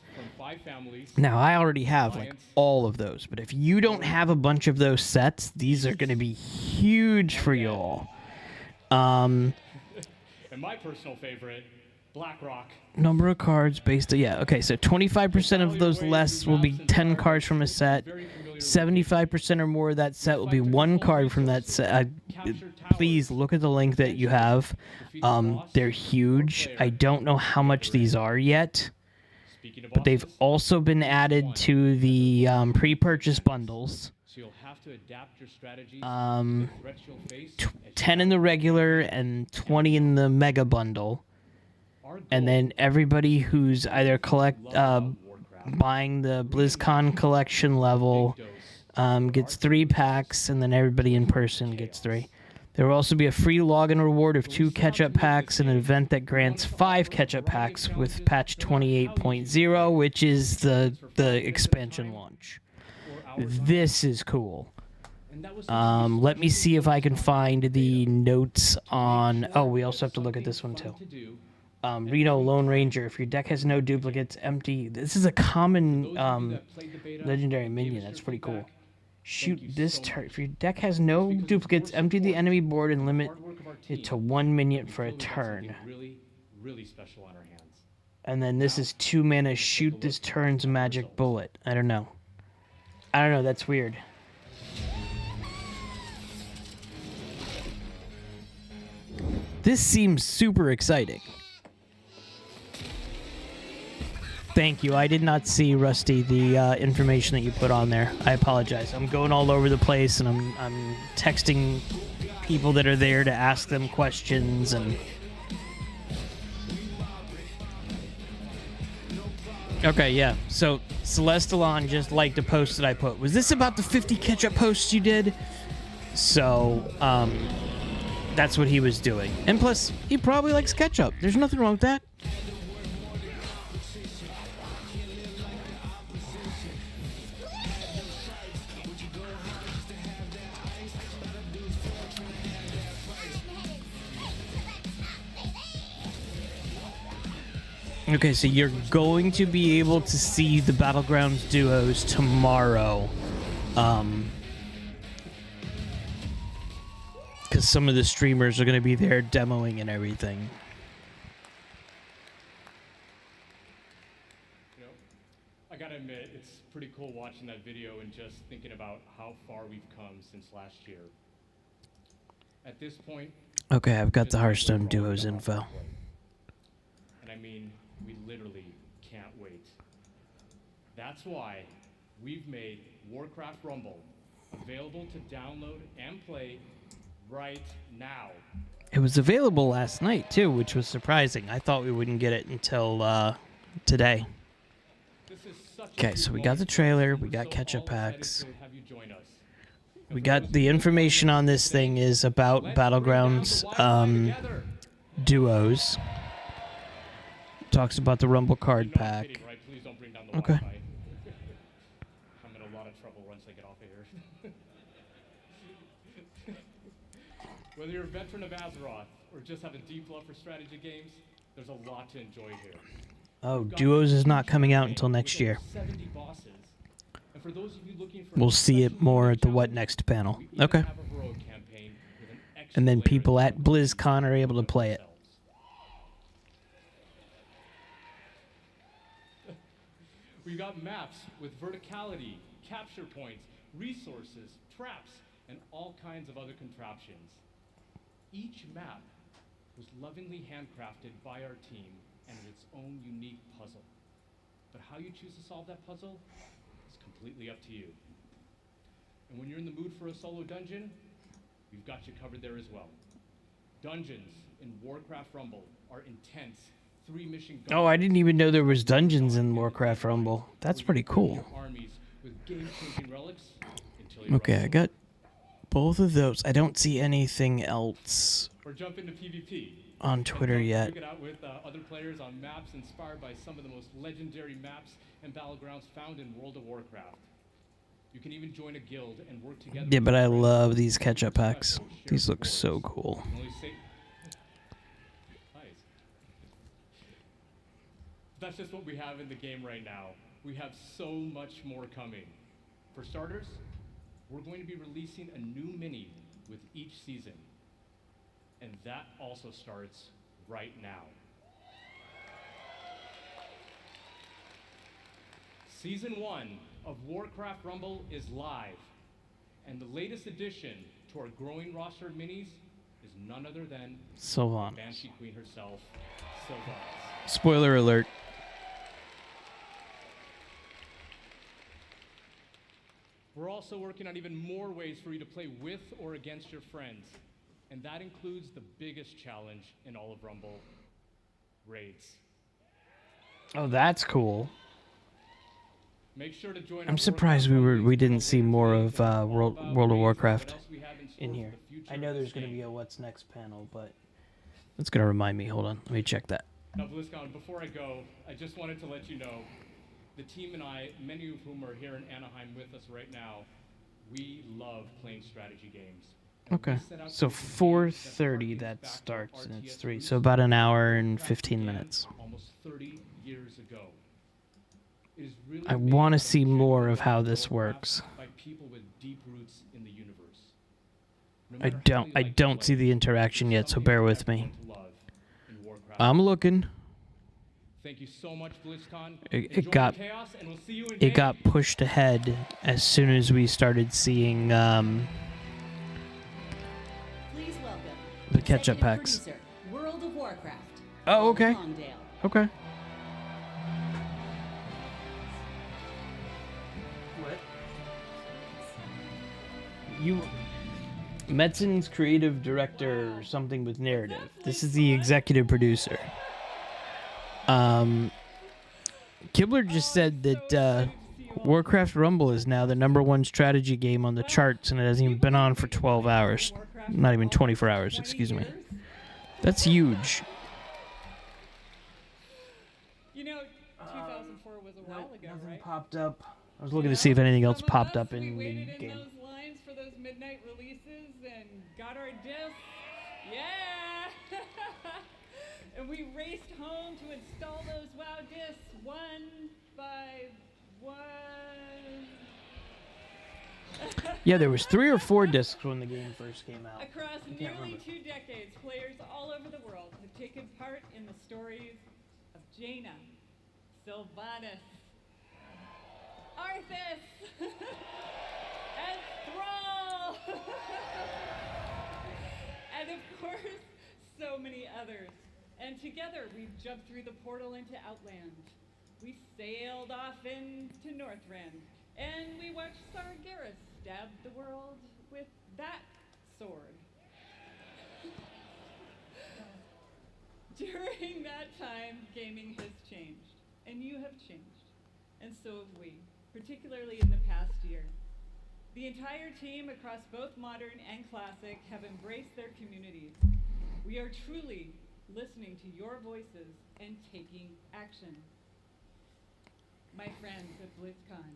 Speaker 1: Now, I already have, like, all of those, but if you don't have a bunch of those sets, these are going to be huge for y'all.
Speaker 14: And my personal favorite, BlackRock.
Speaker 1: Number of cards based on... Yeah, okay, so 25% of those less will be 10 cards from a set. 75% or more of that set will be 1 card from that set. Please look at the link that you have. They're huge. I don't know how much these are yet, but they've also been added to the pre-purchase bundles. 10 in the regular and 20 in the mega bundle. And then everybody who's either buying the BlizzCon collection level gets 3 packs, and then everybody in person gets 3. There will also be a free login reward of 2 catch-up packs and an event that grants 5 catch-up packs with patch 28.0, which is the expansion launch. This is cool. Let me see if I can find the notes on... Oh, we also have to look at this one, too. Reno Lone Ranger. If your deck has no duplicates, empty. This is a common legendary minion. That's pretty cool. Shoot this turn. If your deck has no duplicates, empty the enemy board and limit it to 1 minion for a turn.
Speaker 14: Really special on our hands.
Speaker 1: And then this is 2 mana. Shoot this turn's magic bullet. I don't know. That's weird. This seems super exciting. Thank you. I did not see, Rusty, the information that you put on there. I apologize. I'm going all over the place, and I'm texting people that are there to ask them questions. And okay, yeah. So Celestalon just liked a post that I put. Was this about the 50 catch-up posts you did? So that's what he was doing. And plus, he probably likes ketchup. There's nothing wrong with that. Okay, so you're going to be able to see the Battlegrounds duos tomorrow. Because some of the streamers are going to be there demoing and everything.
Speaker 14: You know, I gotta admit, it's pretty cool watching that video and just thinking about how far we've come since last year. At this point...
Speaker 1: Okay, I've got the Hearthstone duos info.
Speaker 14: And I mean... We literally can't wait. That's why we've made Warcraft Rumble available to download and play right now.
Speaker 1: It was available last night, too, which was surprising. I thought we wouldn't get it until today. Okay, so we got the trailer, we got catch-up packs. We got the information on this thing is about Battlegrounds duos. Talks about the Rumble card pack. Okay.
Speaker 14: I'm in a lot of trouble once I get off of here. Whether you're a veteran of Azeroth or just have a deep love for strategy games, there's a lot to enjoy here.
Speaker 1: Oh, Duos is not coming out until next year. We'll see it more at the What Next panel. Okay. And then people at BlizzCon are able to play it.
Speaker 14: We got maps with verticality, capture points, resources, traps, and all kinds of other contraptions. Each map was lovingly handcrafted by our team and its own unique puzzle. But how you choose to solve that puzzle is completely up to you. And when you're in the mood for a solo dungeon, we've got you covered there as well. Dungeons in Warcraft Rumble are intense.
Speaker 1: Oh, I didn't even know there was dungeons in Warcraft Rumble. That's pretty cool. Okay, I got both of those. I don't see anything else on Twitter yet.
Speaker 14: Check it out with other players on maps inspired by some of the most legendary maps and battlegrounds found in World of Warcraft. You can even join a guild and work together.
Speaker 1: Yeah,
Speaker 14: with
Speaker 1: but
Speaker 14: your
Speaker 1: I
Speaker 14: friends
Speaker 1: love
Speaker 14: to
Speaker 1: these catch-up
Speaker 14: special
Speaker 1: packs.
Speaker 14: shared
Speaker 1: These look
Speaker 14: rewards.
Speaker 1: so cool.
Speaker 14: You can only say- Nice. That's just what we have in the game right now. We have so much more coming. For starters, we're going to be releasing a new mini with each season. And that also starts right now. Season 1 of Warcraft Rumble is live. And the latest addition to our growing roster of minis is none other than
Speaker 1: Sylvanas.
Speaker 14: Banshee Queen herself, Sylvanas.
Speaker 1: Spoiler alert.
Speaker 14: We're also working on even more ways for you to play with or against your friends. And that includes the biggest challenge in all of Rumble, raids.
Speaker 1: Oh, that's cool.
Speaker 14: Make sure to join.
Speaker 1: I'm surprised we didn't see more of World of Warcraft in here. I know there's going to be a what's next panel, but it's going to remind me. Hold on, let me check that.
Speaker 14: Now, Blizzcon, before I go, I just wanted to let you know, the team and I, many of whom are here in Anaheim with us right now, we love playing strategy games.
Speaker 1: Okay, so 4:30 that starts, and it's 3, so about an hour and 15 minutes.
Speaker 14: Almost 30 years ago. It is really
Speaker 1: I want to see more of how this works.
Speaker 14: by people with deep roots in the universe. No
Speaker 1: I
Speaker 14: matter how you
Speaker 1: don't
Speaker 14: like to play,
Speaker 1: see the interaction yet, so
Speaker 14: something
Speaker 1: bear
Speaker 14: for
Speaker 1: with me.
Speaker 14: everyone to love in Warcraft.
Speaker 1: I'm looking.
Speaker 14: Thank you so much, Blizzcon.
Speaker 1: It
Speaker 14: Enjoy
Speaker 1: got
Speaker 14: the chaos, and we'll see you in
Speaker 1: it
Speaker 14: May.
Speaker 1: got pushed ahead as soon as we started seeing
Speaker 2: Please welcome
Speaker 1: the catch-up
Speaker 2: executive
Speaker 1: packs.
Speaker 2: producer, World of Warcraft.
Speaker 1: Oh, okay.
Speaker 2: Longdale.
Speaker 1: Okay. You, Metzin's creative director or something with narrative. This is the executive producer. Kibler just said that Warcraft Rumble is now the #1 strategy game on the charts, and it hasn't even been on for 12 hours. Not even 24 hours, excuse me. That's huge.
Speaker 7: You know, 2004 was a while ago, right?
Speaker 1: Popped up. I was looking to see if anything else popped up in the
Speaker 7: Waited in
Speaker 1: game.
Speaker 7: those lines for those midnight releases and got our discs. Yeah! And we raced home to install those WoW discs one by one.
Speaker 1: Yeah, there was 3 or 4 discs when the game first came out.
Speaker 7: Across
Speaker 1: I can't
Speaker 7: nearly
Speaker 1: remember.
Speaker 7: 2 decades, players all over the world have taken part in the stories of Jaina, Sylvanas, Arthas, and Thrall, and of course, so many others. And together, we've jumped through the portal into Outland. We sailed off into Northrend, and we watched Sargeras stab the world with that sword. During that time, gaming has changed, and you have changed, and so have we, particularly in the past year. The entire team across both Modern and Classic have embraced their communities. We are truly listening to your voices and taking action. My friends at Blizzcon,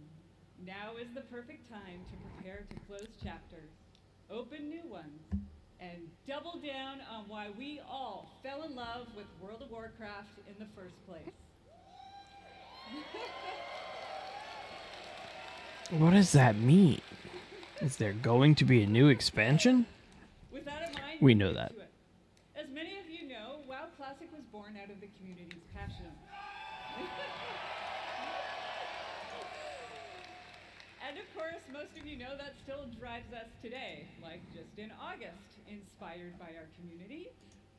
Speaker 7: now is the perfect time to prepare to close chapters, open new ones, and double down on why we all fell in love with World of Warcraft in the first place.
Speaker 1: What does that mean? Is there going to be a new expansion?
Speaker 7: With that in mind,
Speaker 1: We know
Speaker 7: let's
Speaker 1: that.
Speaker 7: get to it. As many of you know, WoW Classic was born out of the community's passion. And of course, most of you know that still drives us today. Like just in August, inspired by our community,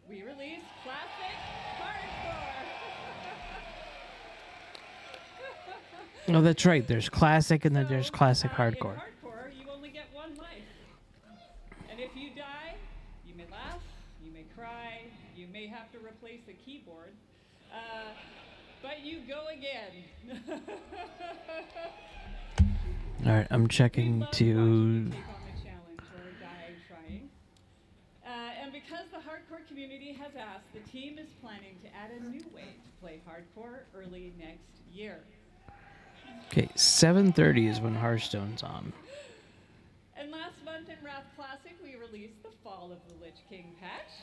Speaker 7: we released Classic Hardcore.
Speaker 1: Oh, that's right. There's Classic and then there's Classic
Speaker 7: In
Speaker 1: Hardcore.
Speaker 7: Hardcore, you only get one life. And if you die, you may laugh, you may cry, you may have to replace a keyboard, but you go again.
Speaker 1: All right, I'm checking to.
Speaker 7: Take on the challenge or die trying. And because the hardcore community has asked, the team is planning to add a new way to play hardcore early next year.
Speaker 1: Okay, 7:30 is when Hearthstone's on.
Speaker 17: And last month in Wrath Classic, we released the Fall of the Lich King patch.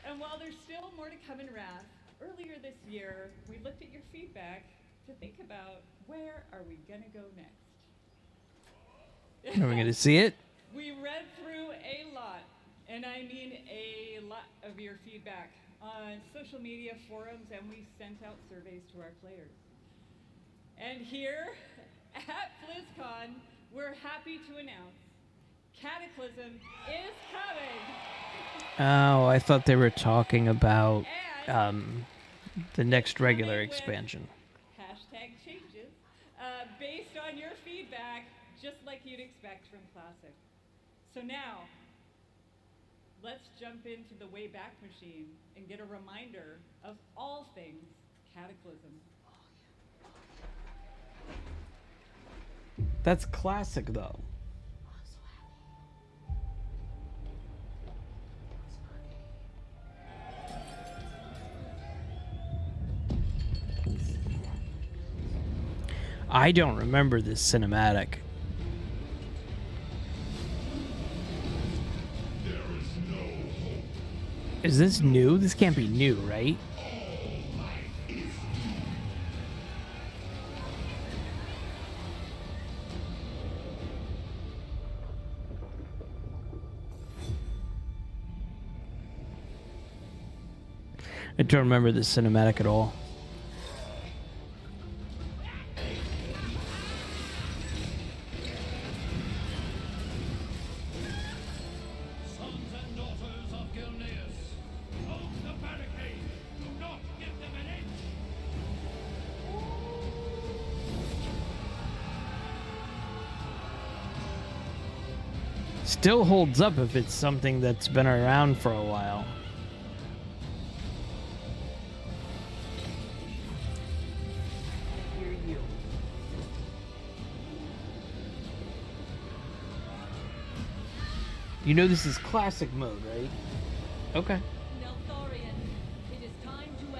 Speaker 17: And while there's still more to come in Wrath, earlier this year, we looked at your feedback to think about where are we gonna go next.
Speaker 1: Are we gonna see it?
Speaker 17: We read through a lot, and I mean a lot of your feedback on social media forums, and we sent out surveys to our players. And here at BlizzCon, we're happy to announce Cataclysm is coming.
Speaker 1: Oh, I thought they were talking about the next regular expansion.
Speaker 17: Hashtag changes based on your feedback, just like you'd expect from Classic. So now, let's jump into the Wayback Machine and get a reminder of all things Cataclysm.
Speaker 1: That's classic, though. I don't remember this cinematic. Is this new? This can't be new, right? I don't remember this cinematic at all. Still holds up if it's something that's been around for a while. You know this is classic mode, right? Okay.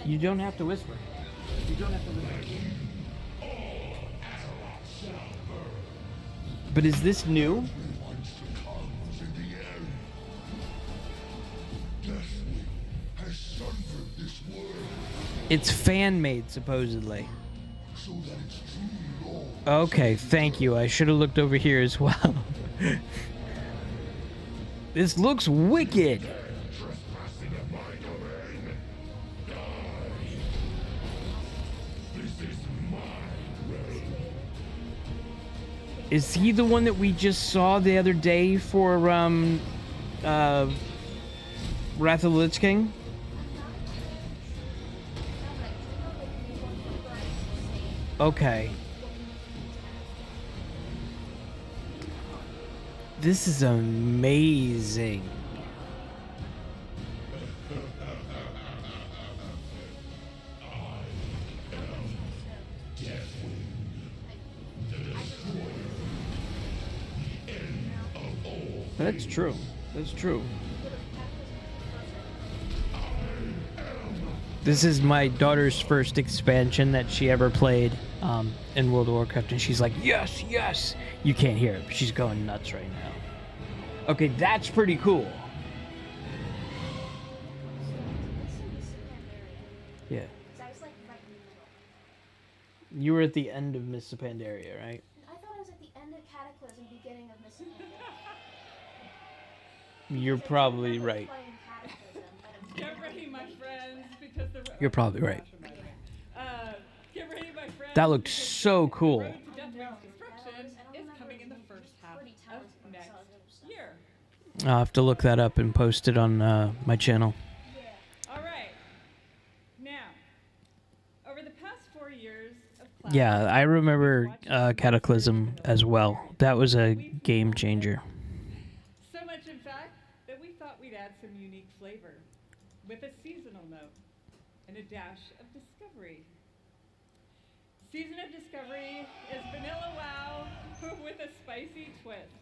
Speaker 1: You don't have to whisper. You don't have to whisper. But is this new? It's fan-made, supposedly. Okay, thank you. I should have looked over here as well. This looks wicked. Is he the one that we just saw the other day for Wrath of the Lich King? Okay. This is amazing. That's true. That's true. This is my daughter's first expansion that she ever played in World of Warcraft, and she's like, yes, yes! You can't hear it, but she's going nuts right now. Okay, that's pretty cool. Yeah. You were at the end of Miss Pandaria, right?
Speaker 21: I thought I was at the end of Cataclysm, beginning of Miss Pandaria.
Speaker 1: You're probably right.
Speaker 17: Get ready, my friends, because the
Speaker 1: You're probably right.
Speaker 17: Get ready, my friends.
Speaker 1: That looks so cool.
Speaker 17: Road to Death Destruction is coming in the first half of next year.
Speaker 1: I'll have to look that up and post it on my channel.
Speaker 17: All right. Now, over the past 4 years of class,
Speaker 1: Yeah, I remember Cataclysm as well. That was a game changer.
Speaker 17: so much in fact that we thought we'd add some unique flavor with a seasonal note and a dash of discovery. Season of Discovery is vanilla WoW with a spicy twist.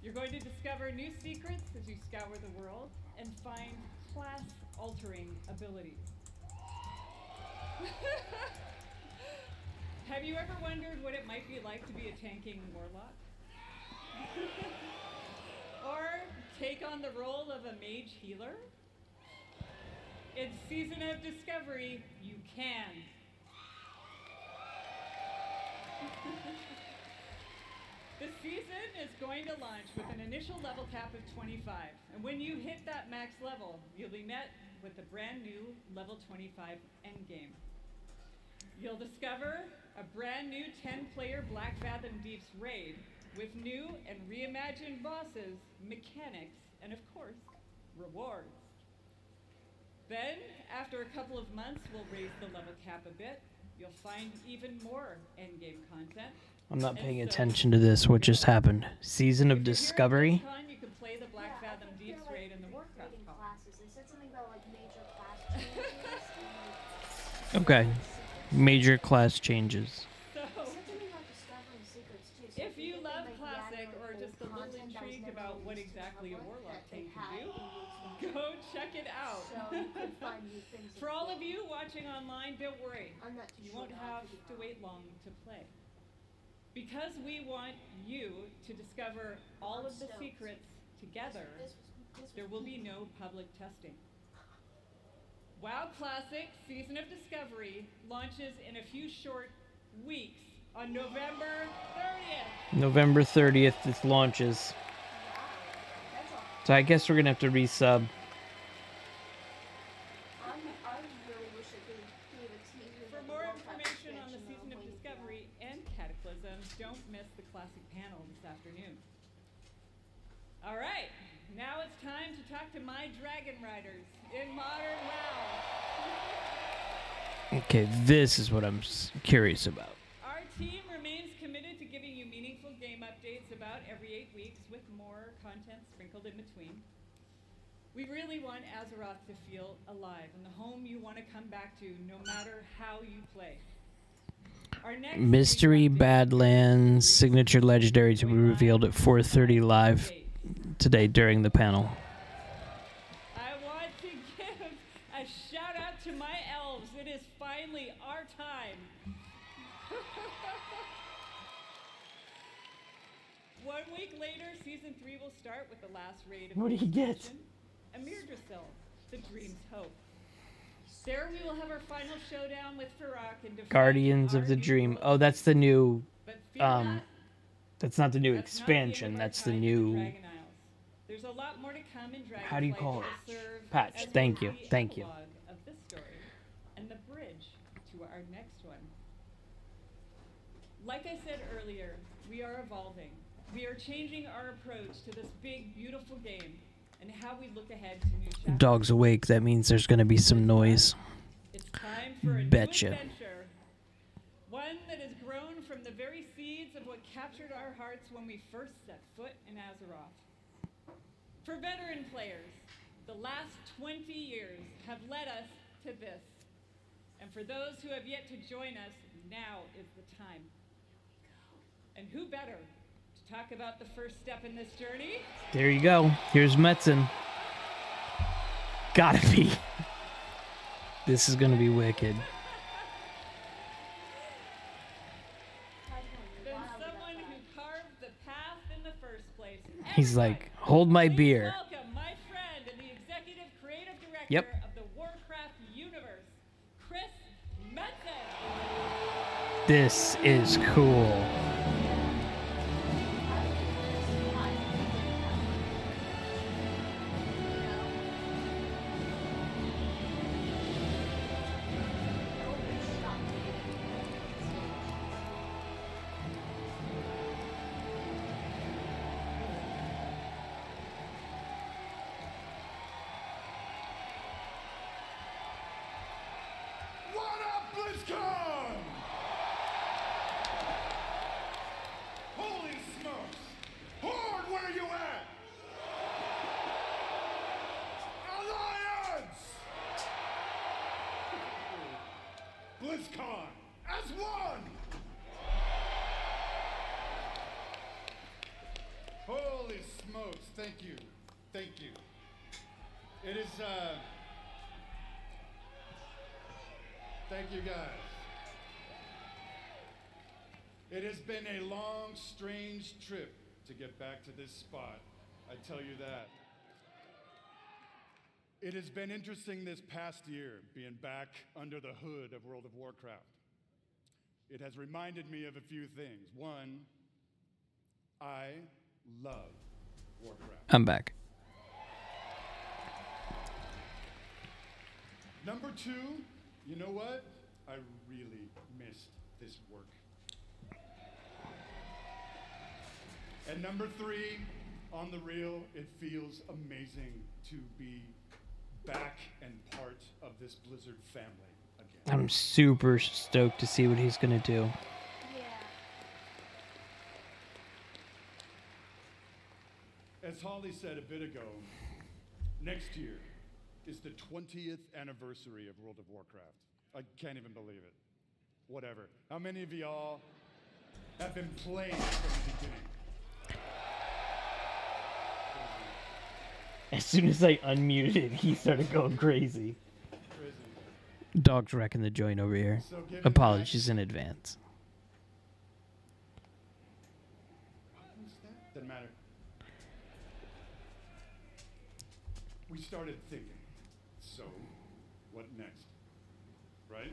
Speaker 17: You're going to discover new secrets as you scour the world and find class-altering abilities.
Speaker 3: Have you ever wondered what it might be like to be a tanking warlock? Or take on the role of a mage healer? In Season of Discovery, you can. The season is going to launch with an initial level cap of 25, and when you hit that max level, you'll be met with the brand new level 25 endgame. You'll discover a brand new 10-player Black Fathom Deeps raid with new and reimagined bosses, mechanics, and of course, rewards. Then, after a couple of months, we'll raise the level cap a bit. You'll find even more endgame content.
Speaker 1: I'm not paying attention to this. What just happened? Season of Discovery?
Speaker 3: Blizzcon, you can play the Black Fathom Deeps raid in the Warcraft call.
Speaker 21: Classes. They said something about like major class changes.
Speaker 1: Okay. Major class changes.
Speaker 3: If you love classic or just a little intrigued about what exactly a warlock tank can do, go check it out. For all of you watching online, don't worry. You won't have to wait long to play. Because we want you to discover all of the secrets together, there will be no public testing. WoW Classic Season of Discovery launches in a few short weeks on November 30th.
Speaker 1: November 30th, it launches. So I guess we're going to have to resub.
Speaker 3: For more information on the Season of Discovery and Cataclysm, don't miss the classic panel this afternoon. All right, now it's time to talk to my Dragon Riders in Modern WoW.
Speaker 1: Okay, this is what I'm curious about.
Speaker 3: Our team remains committed to giving you meaningful game updates about every 8 weeks with more content sprinkled in between. We really want Azeroth to feel alive and the home you want to come back to no matter how you play. Our next
Speaker 1: Mystery Badlands signature legendary to be revealed at 4:30 live today during the panel.
Speaker 3: I want to give a shout out to my elves. It is finally our time. 1 week later, Season 3 will start with the last raid of
Speaker 1: What do you get?
Speaker 3: Amirdrasil, the Dream's Hope. There we will have our final showdown with Farak and
Speaker 1: Guardians of the Dream. Oh, that's the new that's not the new expansion. That's the new
Speaker 3: There's a lot more to come in Dragonflight.
Speaker 1: How do you call it?
Speaker 3: that will serve
Speaker 1: Patch.
Speaker 3: as
Speaker 1: Thank
Speaker 3: the
Speaker 1: you. Thank you.
Speaker 3: epilogue of this story and the bridge to our next one. Like I said earlier, we are evolving. We are changing our approach to this big, beautiful game and how we look ahead to new chapters.
Speaker 1: Dog's awake. That means there's going to be some noise.
Speaker 3: It's time for a
Speaker 1: Betcha.
Speaker 3: new adventure. One that has grown from the very seeds of what captured our hearts when we first set foot in Azeroth. For veteran players, the last 20 years have led us to this. And for those who have yet to join us, now is the time. And who better to talk about the first step in this journey?
Speaker 1: There you go. Here's Metzen. Gotta be. This is gonna be wicked.
Speaker 3: Than someone who carved the path in the first place.
Speaker 1: He's like, hold my beer.
Speaker 3: Welcome my friend and the executive creative director
Speaker 1: Yep.
Speaker 3: of the Warcraft universe, Chris Metzen.
Speaker 1: This is cool.
Speaker 9: What up, Blizzcon? Holy smokes! Horde, where you at? Alliance! Blizzcon as one!
Speaker 12: Holy smokes, thank you. Thank you. It is, thank Thank you, guys. It has been a long, strange trip to get back to this spot. I tell you that. It has been interesting this past year being back under the hood of World of Warcraft. It has reminded me of a few things. One, I love Warcraft.
Speaker 1: I'm back.
Speaker 12: Number two, you know what? I really missed this work. And number three, on the real, it feels amazing to be back and part of this Blizzard family again.
Speaker 1: I'm super stoked to see what he's gonna do.
Speaker 12: As Holly said a bit ago, next year is the 20th anniversary of World of Warcraft. I can't even believe it. Whatever. How many of y'all have been playing from the beginning?
Speaker 1: As soon as I unmuted, he started going crazy. Dog's wrecking the joint over here. Apologies in advance.
Speaker 12: Doesn't matter. We started thinking, so what next? Right?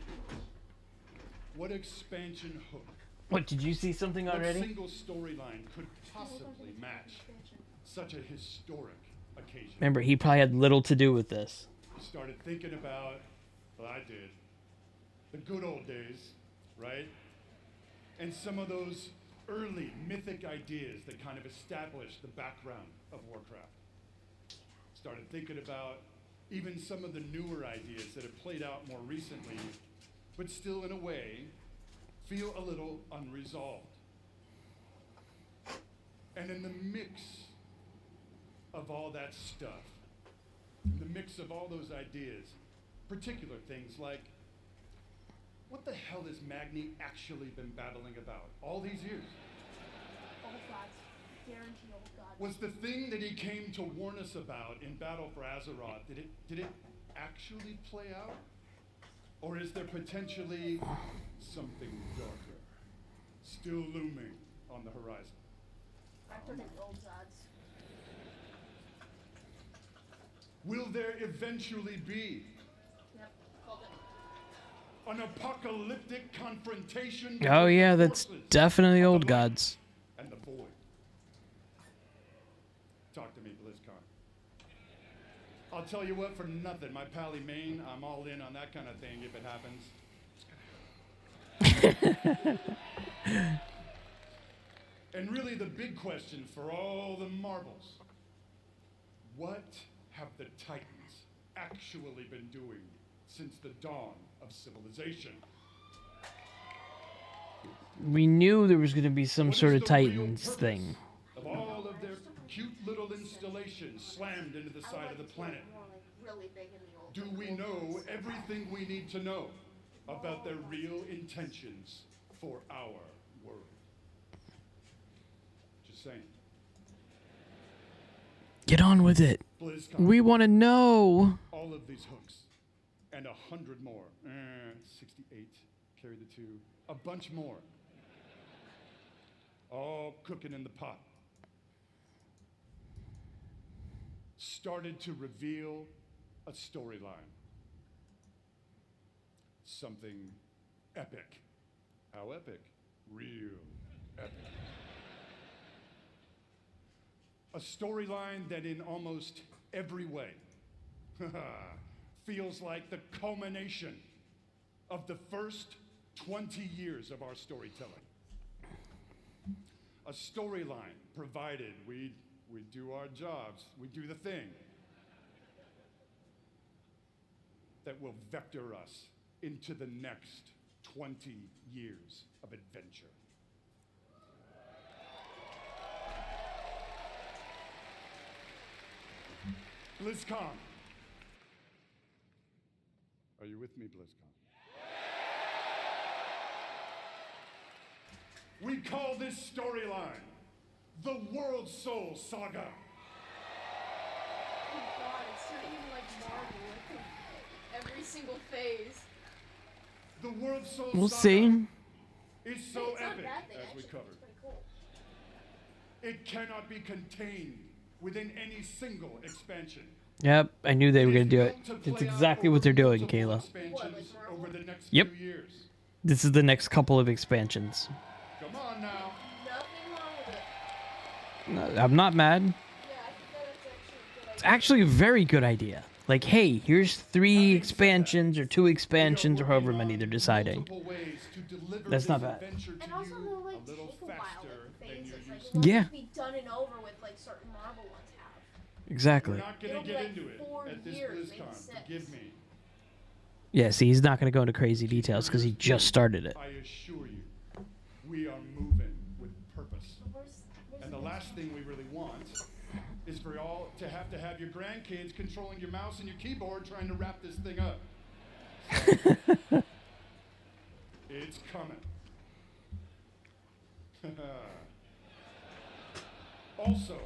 Speaker 12: What expansion hook?
Speaker 1: What, did you see something already?
Speaker 12: What single storyline could possibly match such a historic occasion?
Speaker 1: Remember, he probably had little to do with this.
Speaker 12: We started thinking about, well, I did, the good old days, right? And some of those early mythic ideas that kind of established the background of Warcraft. Started thinking about even some of the newer ideas that have played out more recently, but still in a way feel a little unresolved. And in the mix of all that stuff, in the mix of all those ideas, particular things like, what the hell has Magni actually been battling about all these years?
Speaker 21: Old gods. Guarantee old gods.
Speaker 12: Was the thing that he came to warn us about in Battle for Azeroth, did it actually play out? Or is there potentially something darker still looming on the horizon?
Speaker 21: I predict old gods.
Speaker 12: Will there eventually be an apocalyptic confrontation?
Speaker 1: Oh yeah, that's definitely old gods.
Speaker 12: And the void. Talk to me, BlizzCon. I'll tell you what, for nothing, my pally Maine, I'm all in on that kind of thing if it happens. And really the big question for all the marbles, what have the Titans actually been doing since the dawn of civilization?
Speaker 1: We knew there was going to be some sort of Titans thing.
Speaker 12: Of all of their cute little installations slammed into the side of the planet, do we know everything we need to know about their real intentions for our world? Just saying.
Speaker 1: Get on with it.
Speaker 12: BlizzCon.
Speaker 1: We want to know.
Speaker 12: All of these hooks and 100 more. 68. Carry the 2. A bunch more. All cooking in the pot. Started to reveal a storyline. Something epic. How epic? Real epic. A storyline that in almost every way feels like the culmination of the first 20 years of our storytelling. A storyline provided we do our jobs, we do the thing that will vector us into the next 20 years of adventure. BlizzCon. Are you with me, BlizzCon? We call this storyline the World Soul Saga.
Speaker 21: Oh god, it's not even like Marvel. Every single phase.
Speaker 8: The World Soul
Speaker 1: We'll
Speaker 8: Saga
Speaker 1: see.
Speaker 8: is so epic, as we covered. It cannot be contained within any single expansion.
Speaker 1: Yep, I knew they were going to do it. It's exactly what they're doing, Kayla.
Speaker 8: Expansions over the next
Speaker 1: Yep.
Speaker 8: few years.
Speaker 1: This is the next couple of expansions.
Speaker 8: Come on now.
Speaker 21: Nothing wrong with it.
Speaker 1: No, I'm not mad. It's actually a very good idea. Like, hey, here's 3 expansions or 2 expansions or however many they're deciding. That's not bad.
Speaker 21: And also they'll like take a while with the phases. Like, it won't
Speaker 1: Yeah.
Speaker 21: just be done and over with like certain Marvel ones have.
Speaker 1: Exactly.
Speaker 8: We're not going
Speaker 21: It'll
Speaker 8: to
Speaker 21: be
Speaker 8: get
Speaker 21: like
Speaker 8: into it
Speaker 21: 4
Speaker 8: at this
Speaker 21: years, maybe
Speaker 8: BlizzCon.
Speaker 21: 6.
Speaker 8: Forgive me.
Speaker 1: Yeah, see, he's not going to go into crazy details because he just started it.
Speaker 8: I assure you, we are moving with purpose. And the last thing we really want is for y'all to have your grandkids controlling your mouse and your keyboard trying to wrap this thing up. So, it's coming. Also,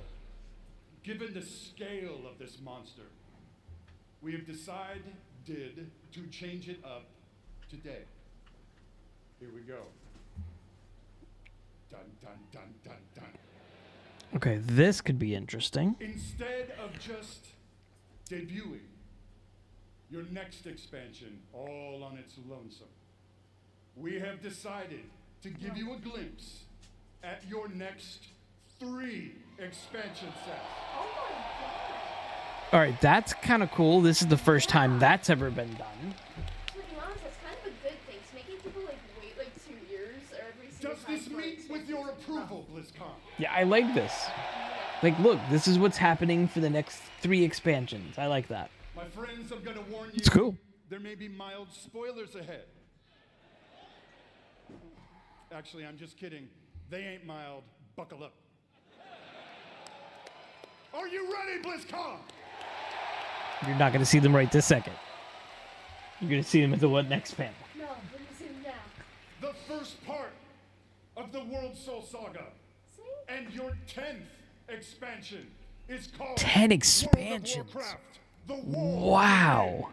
Speaker 8: given the scale of this monster, we have decided to change it up today. Here we go. Dun, dun, dun, dun, dun.
Speaker 1: Okay, this could be interesting.
Speaker 8: Instead of just debuting your next expansion all on its lonesome, we have decided to give you a glimpse at your next 3 expansion sets.
Speaker 21: Oh my god.
Speaker 1: All right, that's kind of cool. This is the first time that's ever been done.
Speaker 21: To be honest, that's kind of a good thing. It's making people like wait like 2 years or every single
Speaker 8: Does
Speaker 21: time
Speaker 8: this
Speaker 21: for
Speaker 8: meet with your approval, BlizzCon?
Speaker 1: Yeah, I like this. Like, look, this is what's happening for the next 3 expansions. I like that.
Speaker 8: My friends, I'm going to warn you.
Speaker 1: It's cool.
Speaker 8: There may be mild spoilers ahead. Actually, I'm just kidding. They ain't mild. Buckle up. Are you ready, BlizzCon?
Speaker 1: You're not going to see them right this second. You're going to see them at the next panel.
Speaker 21: No, let me see now.
Speaker 8: The first part of the World Soul Saga.
Speaker 21: See?
Speaker 8: And your 10th expansion is called
Speaker 1: 10 expansions.
Speaker 8: World of Warcraft, the War
Speaker 1: Wow.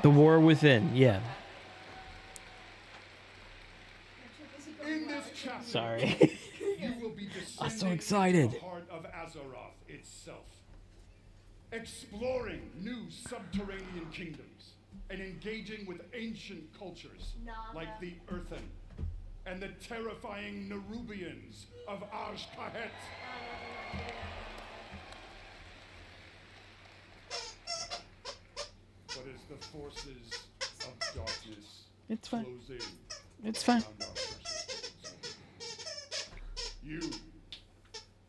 Speaker 1: The War Within, yeah.
Speaker 8: In this chapter,
Speaker 1: Sorry.
Speaker 8: you will be
Speaker 1: I'm so
Speaker 8: descending
Speaker 1: excited.
Speaker 8: into the heart of Azeroth itself, exploring new subterranean kingdoms and engaging with ancient cultures like the Earthen and the terrifying Nerubians of Azj-Kahet. But as the forces of darkness
Speaker 1: It's fine.
Speaker 8: close in
Speaker 1: It's fine.
Speaker 8: around our precious you,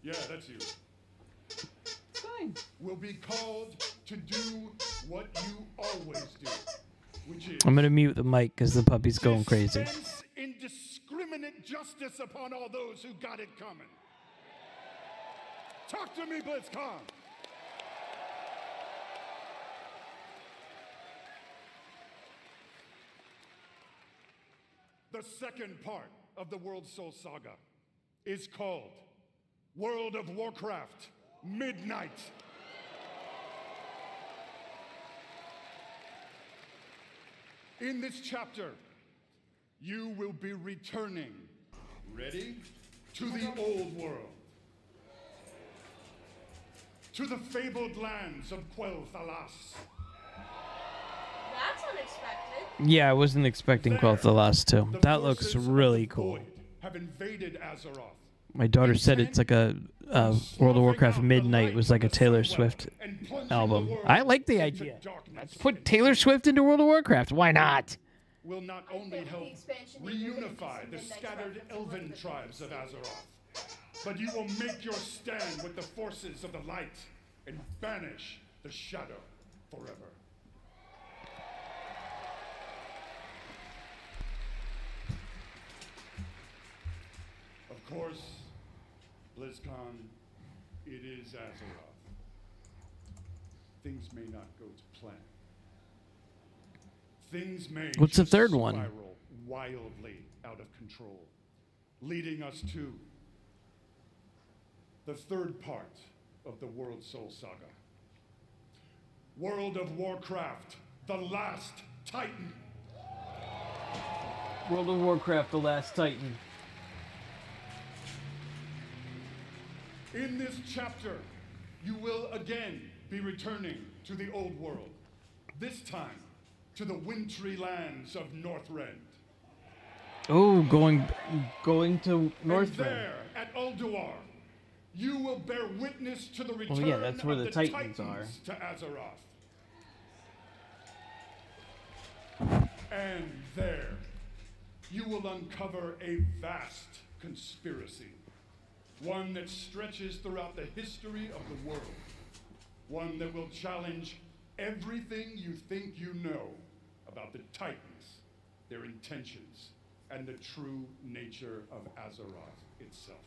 Speaker 8: yeah, that's you.
Speaker 1: Fine.
Speaker 8: Will be called to do what you always do, which is
Speaker 1: I'm going to mute the mic because the puppy's going crazy.
Speaker 8: dispense indiscriminate justice upon all those who got it coming. Talk to me, Blizzcon. The second part of the World Soul Saga is called World of Warcraft Midnight. In this chapter, you will be returning, ready, to the old world, to the fabled lands of Quel'Thalas.
Speaker 21: That's unexpected.
Speaker 1: Yeah, I wasn't expecting Quel'Thalas too. That looks really cool.
Speaker 8: Have invaded Azeroth.
Speaker 1: My daughter said it's like a World of Warcraft Midnight was like a Taylor Swift album. I like the idea. Let's put Taylor Swift into World of Warcraft. Why not?
Speaker 8: Will not only help reunify the scattered elven tribes of Azeroth, but you will make your stand with the forces of the light and banish the shadow forever. Of course, BlizzCon, it is Azeroth. Things may not go to plan. Things may
Speaker 1: What's the
Speaker 8: just
Speaker 1: third one?
Speaker 8: spiral wildly out of control, leading us to the third part of the World Soul Saga. World of Warcraft, the Last Titan.
Speaker 1: World of Warcraft: The Last Titan.
Speaker 8: In this chapter, you will again be returning to the old world. This time, to the wintry lands of Northrend.
Speaker 1: Oh, going to
Speaker 8: And
Speaker 1: Northrend.
Speaker 8: there, at Ulduar, you will bear witness to the return
Speaker 1: yeah, that's where
Speaker 8: of
Speaker 1: the Titans are.
Speaker 8: to Azeroth. And there, you will uncover a vast conspiracy. One that stretches throughout the history of the world. One that will challenge everything you think you know about the Titans, their intentions, and the true nature of Azeroth itself.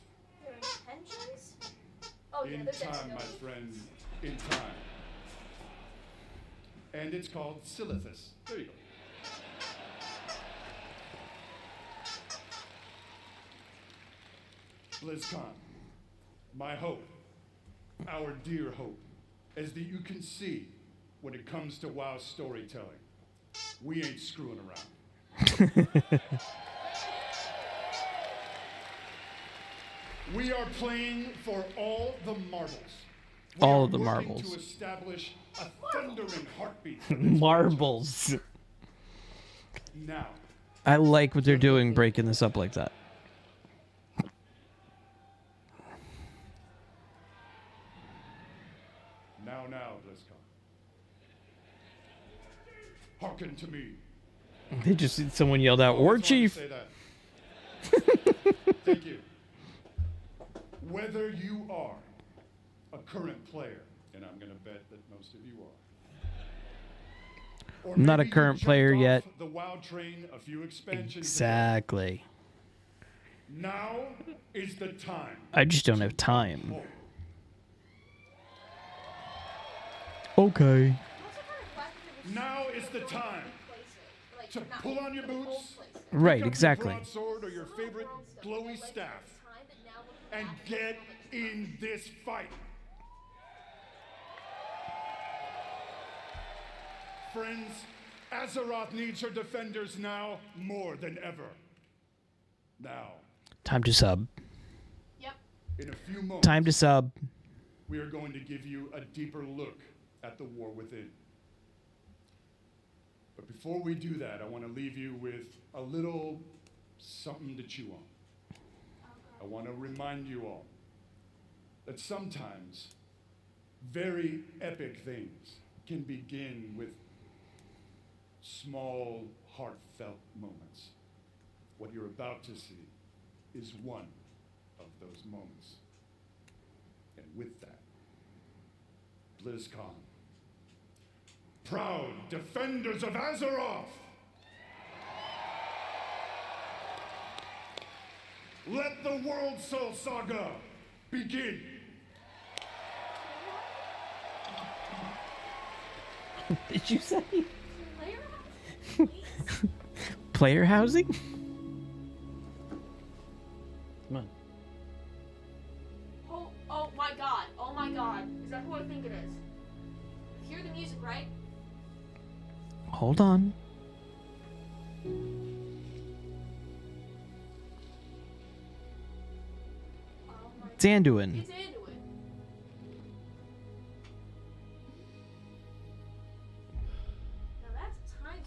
Speaker 21: Their intentions? Oh, yeah,
Speaker 8: In
Speaker 21: they're
Speaker 8: time, my friend, in time. And it's called Silithus. There you go. Blizzcon, my hope, our dear hope, is that you can see when it comes to WoW storytelling, we ain't screwing around. We are playing for all the marbles.
Speaker 1: All of the
Speaker 8: working
Speaker 1: marbles.
Speaker 8: to establish a thundering heartbeat.
Speaker 1: Marbles.
Speaker 8: Now,
Speaker 1: I like what they're doing, breaking this up like that.
Speaker 8: now, BlizzCon. Hearken to me.
Speaker 1: They just someone yelled out, "War Chief."
Speaker 8: Say that. Thank you. Whether you are a current player, and I'm going to bet that most of you are.
Speaker 1: I'm not a current player yet.
Speaker 8: The WoW train, a few expansions.
Speaker 1: Exactly.
Speaker 8: Now is the time.
Speaker 1: I just don't have time. Okay.
Speaker 8: Now is the time to pull on your boots.
Speaker 1: Right,
Speaker 8: pick up
Speaker 1: exactly.
Speaker 8: Your broadsword or your favorite glowy staff, and get in this fight. Friends, Azeroth needs her defenders now more than ever. Now.
Speaker 1: Time to sub.
Speaker 21: Yep.
Speaker 8: In a few moments.
Speaker 1: Time to sub.
Speaker 8: We are going to give you a deeper look at the war within. But before we do that, I want to leave you with a little something to chew on. I want to remind you all that sometimes very epic things can begin with small, heartfelt moments. What you're about to see is one of those moments. And with that, BlizzCon, proud defenders of Azeroth, let the World Soul Saga begin.
Speaker 1: Did you say? Player housing? Come on.
Speaker 21: Oh my god. Oh my god. Is that who I think it is? Hear the music, right?
Speaker 1: Hold on. It's Anduin.
Speaker 21: It's Anduin. Now that's time.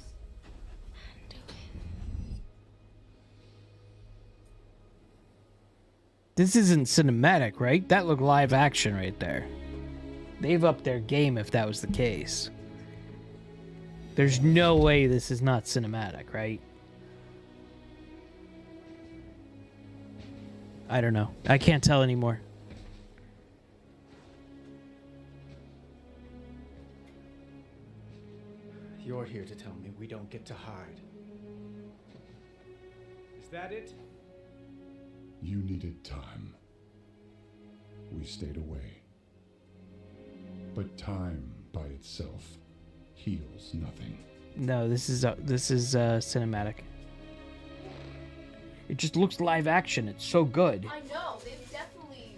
Speaker 1: This isn't cinematic, right? That looked live action right there. They've upped their game if that was the case. There's no way this is not cinematic, right? I don't know. I can't tell anymore.
Speaker 6: You're here to tell me we don't get to hide.
Speaker 22: Is that it?
Speaker 9: You needed time. We stayed away. But time by itself heals nothing.
Speaker 1: No, this is cinematic. It just looks live action. It's so good.
Speaker 21: I know. They've definitely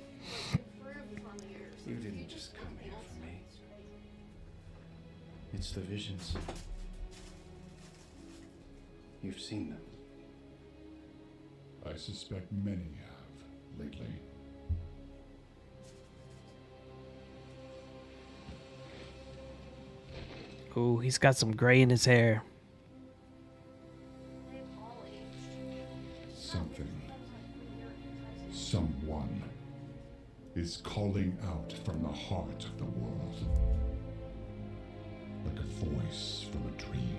Speaker 21: improved from the years.
Speaker 6: You didn't just come here for me. It's the visions. You've seen them.
Speaker 8: I suspect many have lately.
Speaker 1: Ooh, he's got some gray in his hair.
Speaker 8: Something, someone is calling out from the heart of the world. Like a voice from a dream.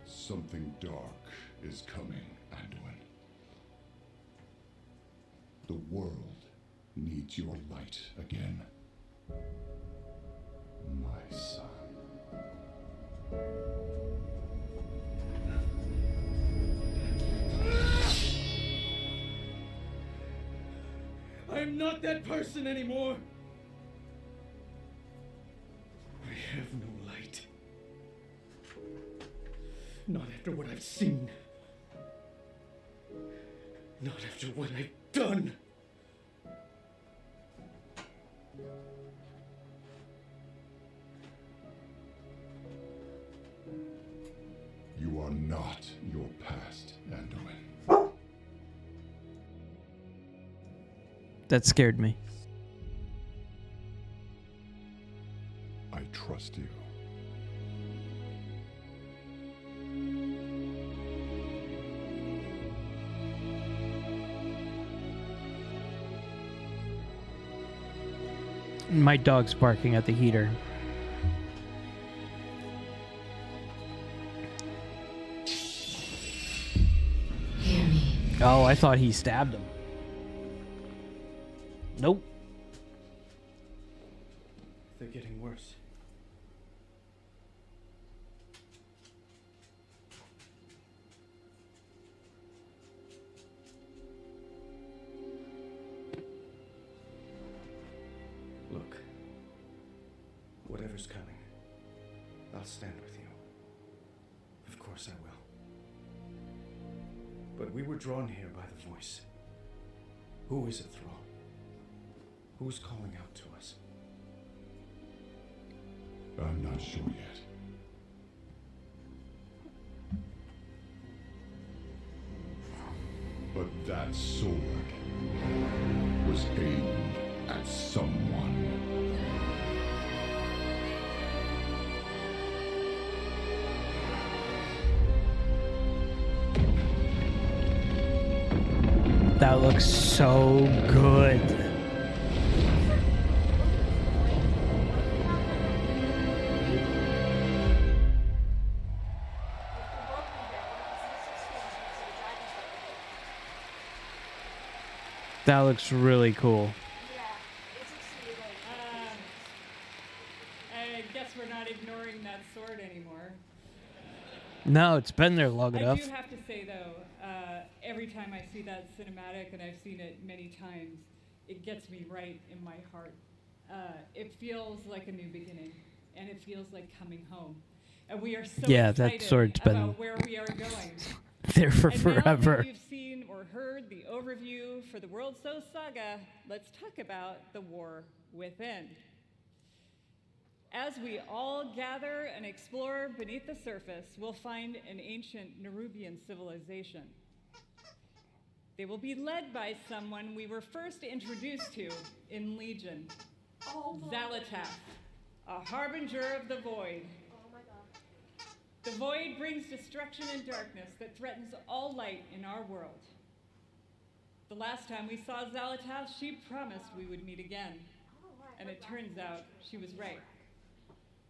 Speaker 8: Something dark is coming, Anduin. The world needs your light again. My son.
Speaker 14: I'm not that person anymore. I have no light. Not after what I've seen. Not after what I've done.
Speaker 8: You are not your past, Anduin.
Speaker 1: That scared me.
Speaker 8: I trust you.
Speaker 1: My dog's barking at the heater.
Speaker 15: Hear me.
Speaker 1: Oh, I thought he stabbed him. Nope.
Speaker 6: They're getting worse. Look, whatever's coming, I'll stand with you. Of course I will. But we were drawn here by the voice. Who is it, Thrall? Who's calling out to us?
Speaker 8: I'm not sure yet. But that sword was aimed at someone.
Speaker 1: That looks so good. That looks really cool.
Speaker 3: I guess we're not ignoring that sword anymore.
Speaker 1: No, it's been there long
Speaker 3: I
Speaker 1: enough.
Speaker 3: do have to say, though, every time I see that cinematic, and I've seen it many times, it gets me right in my heart. It feels like a new beginning, and it feels like coming home. And we are so
Speaker 1: Yeah, that
Speaker 3: excited
Speaker 1: sword's been
Speaker 3: about where we are going.
Speaker 1: there for
Speaker 3: And now
Speaker 1: forever.
Speaker 3: that you've seen or heard the overview for the World So Saga, let's talk about the war within. As we all gather and explore beneath the surface, we'll find an ancient Nerubian civilization. They will be led by someone we were first introduced to in Legion, Xal'atath, a harbinger of the Void. The Void brings destruction and darkness that threatens all light in our world. The last time we saw Xal'atath, she promised we would meet again. And it turns out she was right.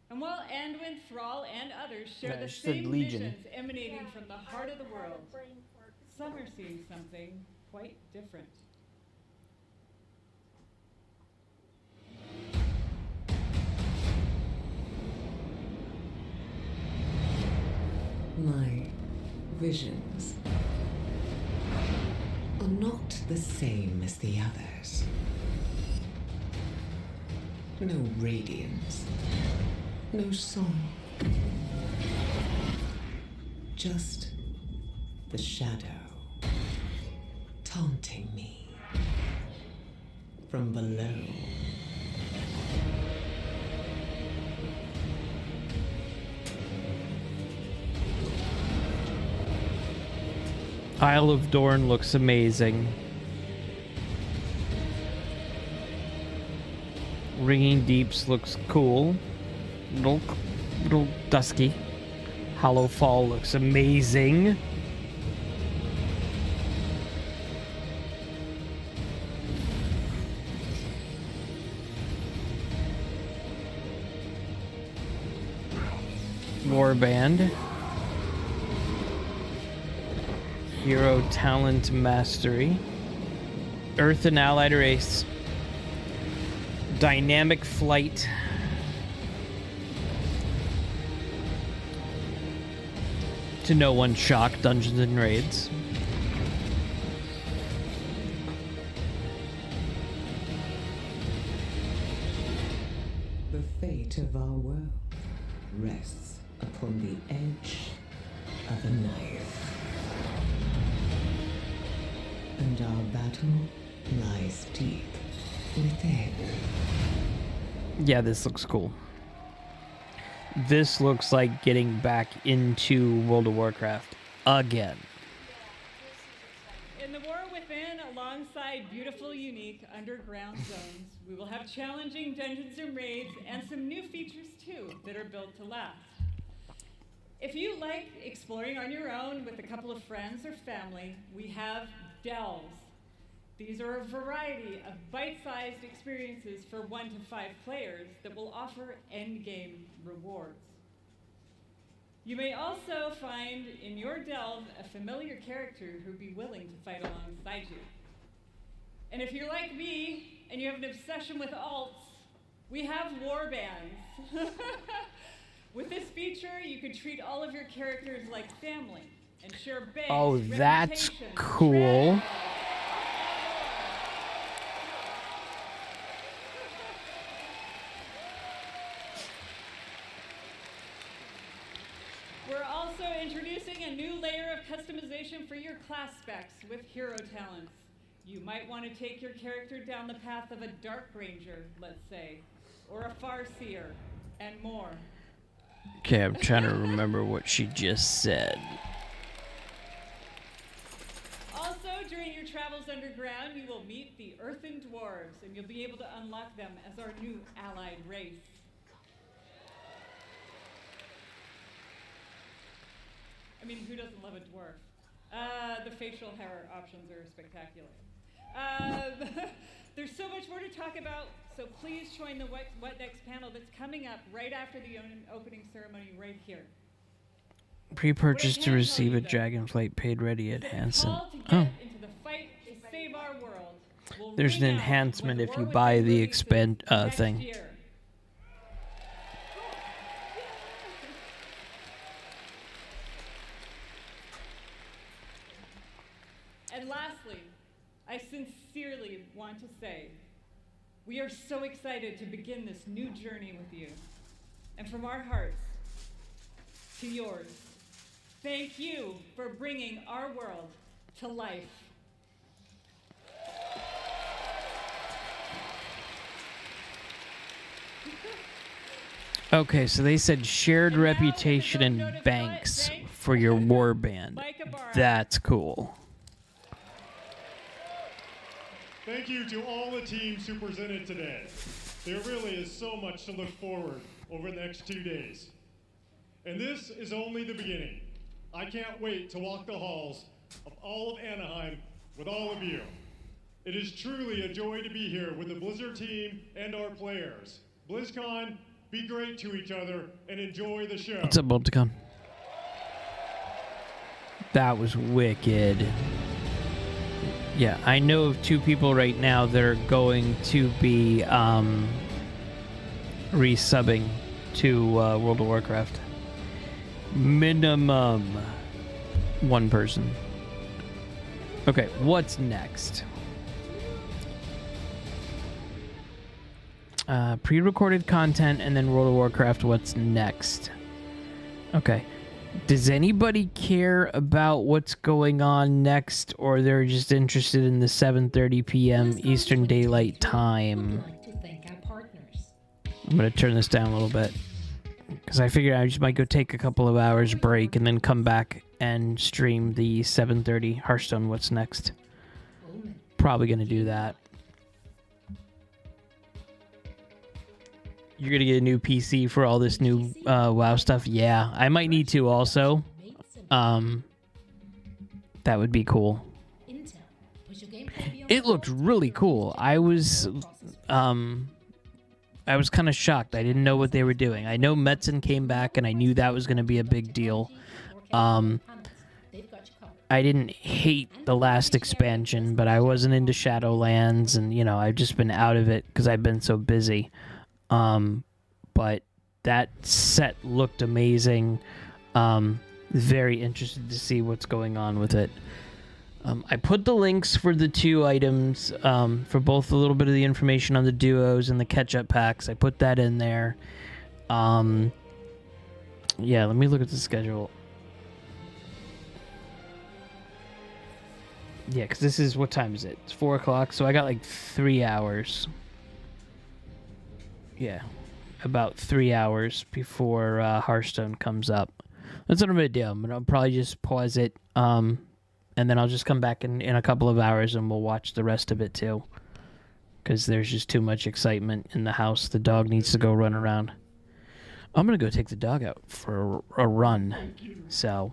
Speaker 3: And while Anduin, Thrall, and others share the
Speaker 1: she said
Speaker 3: same
Speaker 1: Legion.
Speaker 3: visions emanating from the heart of the world, some are seeing something quite different.
Speaker 15: My visions are not the same as the others. No radiance, no song. Just the shadow taunting me from below.
Speaker 1: Isle of Dorn looks amazing. Ringing Deeps looks cool. Little dusky. Hollow Fall looks amazing. Warband. Hero Talent Mastery. Earth and Allied Race. Dynamic Flight. To no one's shock, Dungeons and Raids.
Speaker 15: The fate of our world rests upon the edge of a knife. And our battle lies deep within.
Speaker 1: Yeah, this looks cool. This looks like getting back into World of Warcraft again.
Speaker 3: In the War Within, alongside beautiful, unique underground zones, we will have challenging dungeons and raids and some new features too that are built to last. If you like exploring on your own with a couple of friends or family, we have delves. These are a variety of bite-sized experiences for 1 to 5 players that will offer endgame rewards. You may also find in your delve a familiar character who'd be willing to fight alongside you. And if you're like me and you have an obsession with alts, we have warbands. With this feature, you can treat all of your characters like family and share base,
Speaker 1: Oh, that's
Speaker 3: reputation,
Speaker 1: cool.
Speaker 3: We're also introducing a new layer of customization for your class specs with hero talents. You might want to take your character down the path of a Dark Ranger, let's say, or a Farseer, and more.
Speaker 1: Okay, I'm trying to remember what she just said.
Speaker 3: Also, during your travels underground, you will meet the Earthen Dwarves, and you'll be able to unlock them as our new allied race. I mean, who doesn't love a dwarf? The facial hair options are spectacular. There's so much more to talk about, so please join the What Next panel that's coming up right after the opening ceremony right here.
Speaker 1: Pre-purchase to receive a Dragonflight paid ready at Hanson. Oh.
Speaker 3: Into the fight to save our world. We'll
Speaker 1: There's an enhancement if you buy the expand thing.
Speaker 3: Year. And lastly, I sincerely want to say, we are so excited to begin this new journey with you. And from our hearts to yours, thank you for bringing our world to life.
Speaker 1: Okay, so they said shared reputation and banks for your warband. That's cool.
Speaker 11: Thank you to all the teams who presented today. There really is so much to look forward over the next 2 days. And this is only the beginning. I can't wait to walk the halls of all of Anaheim with all of you. It is truly a joy to be here with the Blizzard team and our players. Blizzcon, be great to each other and enjoy the show.
Speaker 1: What's up, Bolticon? That was wicked. Yeah, I know of 2 people right now that are going to be resubbing to World of Warcraft. Minimum 1 person. Okay, what's next? Pre-recorded content and then World of Warcraft, what's next? Okay. Does anybody care about what's going on next, or they're just interested in the 7:30 p.m. Eastern Daylight Time? I'm going to turn this down a little bit, because I figured I just might go take a couple of hours break and then come back and stream the 7:30 Hearthstone What's Next. Probably going to do that. You're going to get a new PC for all this new WoW stuff? Yeah, I might need to also. That would be cool. It looked really cool. I was kind of shocked. I didn't know what they were doing. I know Metzen came back, and I knew that was going to be a big deal. I didn't hate the last expansion, but I wasn't into Shadowlands, and, you know, I've just been out of it because I've been so busy. But that set looked amazing. Very interested to see what's going on with it. I put the links for the 2 items, for both a little bit of the information on the duos and the catch-up packs. I put that in there. Yeah, let me look at the schedule. Yeah, because this is, what time is it? It's 4 o'clock, so I got like 3 hours. Yeah, about 3 hours before Hearthstone comes up. That's what I'm going to do. I'll probably just pause it, and then I'll just come back in a couple of hours and we'll watch the rest of it too. Because there's just too much excitement in the house. The dog needs to go run around. I'm going to go take the dog out for a run. So,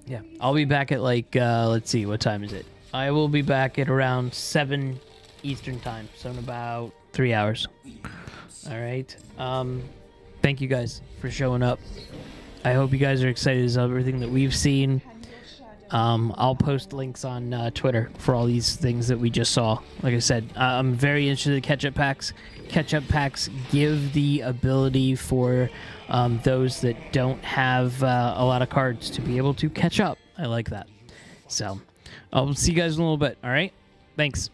Speaker 1: yeah, I'll be back at like, let's see, what time is it? I will be back at around 7 Eastern time. So in about 3 hours. All right. Thank you guys for showing up. I hope you guys are excited as everything that we've seen. I'll post links on Twitter for all these things that we just saw. Like I said, I'm very interested in catch-up packs. Catch-up packs give the ability for those that don't have a lot of cards to be able to catch up. I like that. So, I'll see you guys in a little bit, all right? Thanks.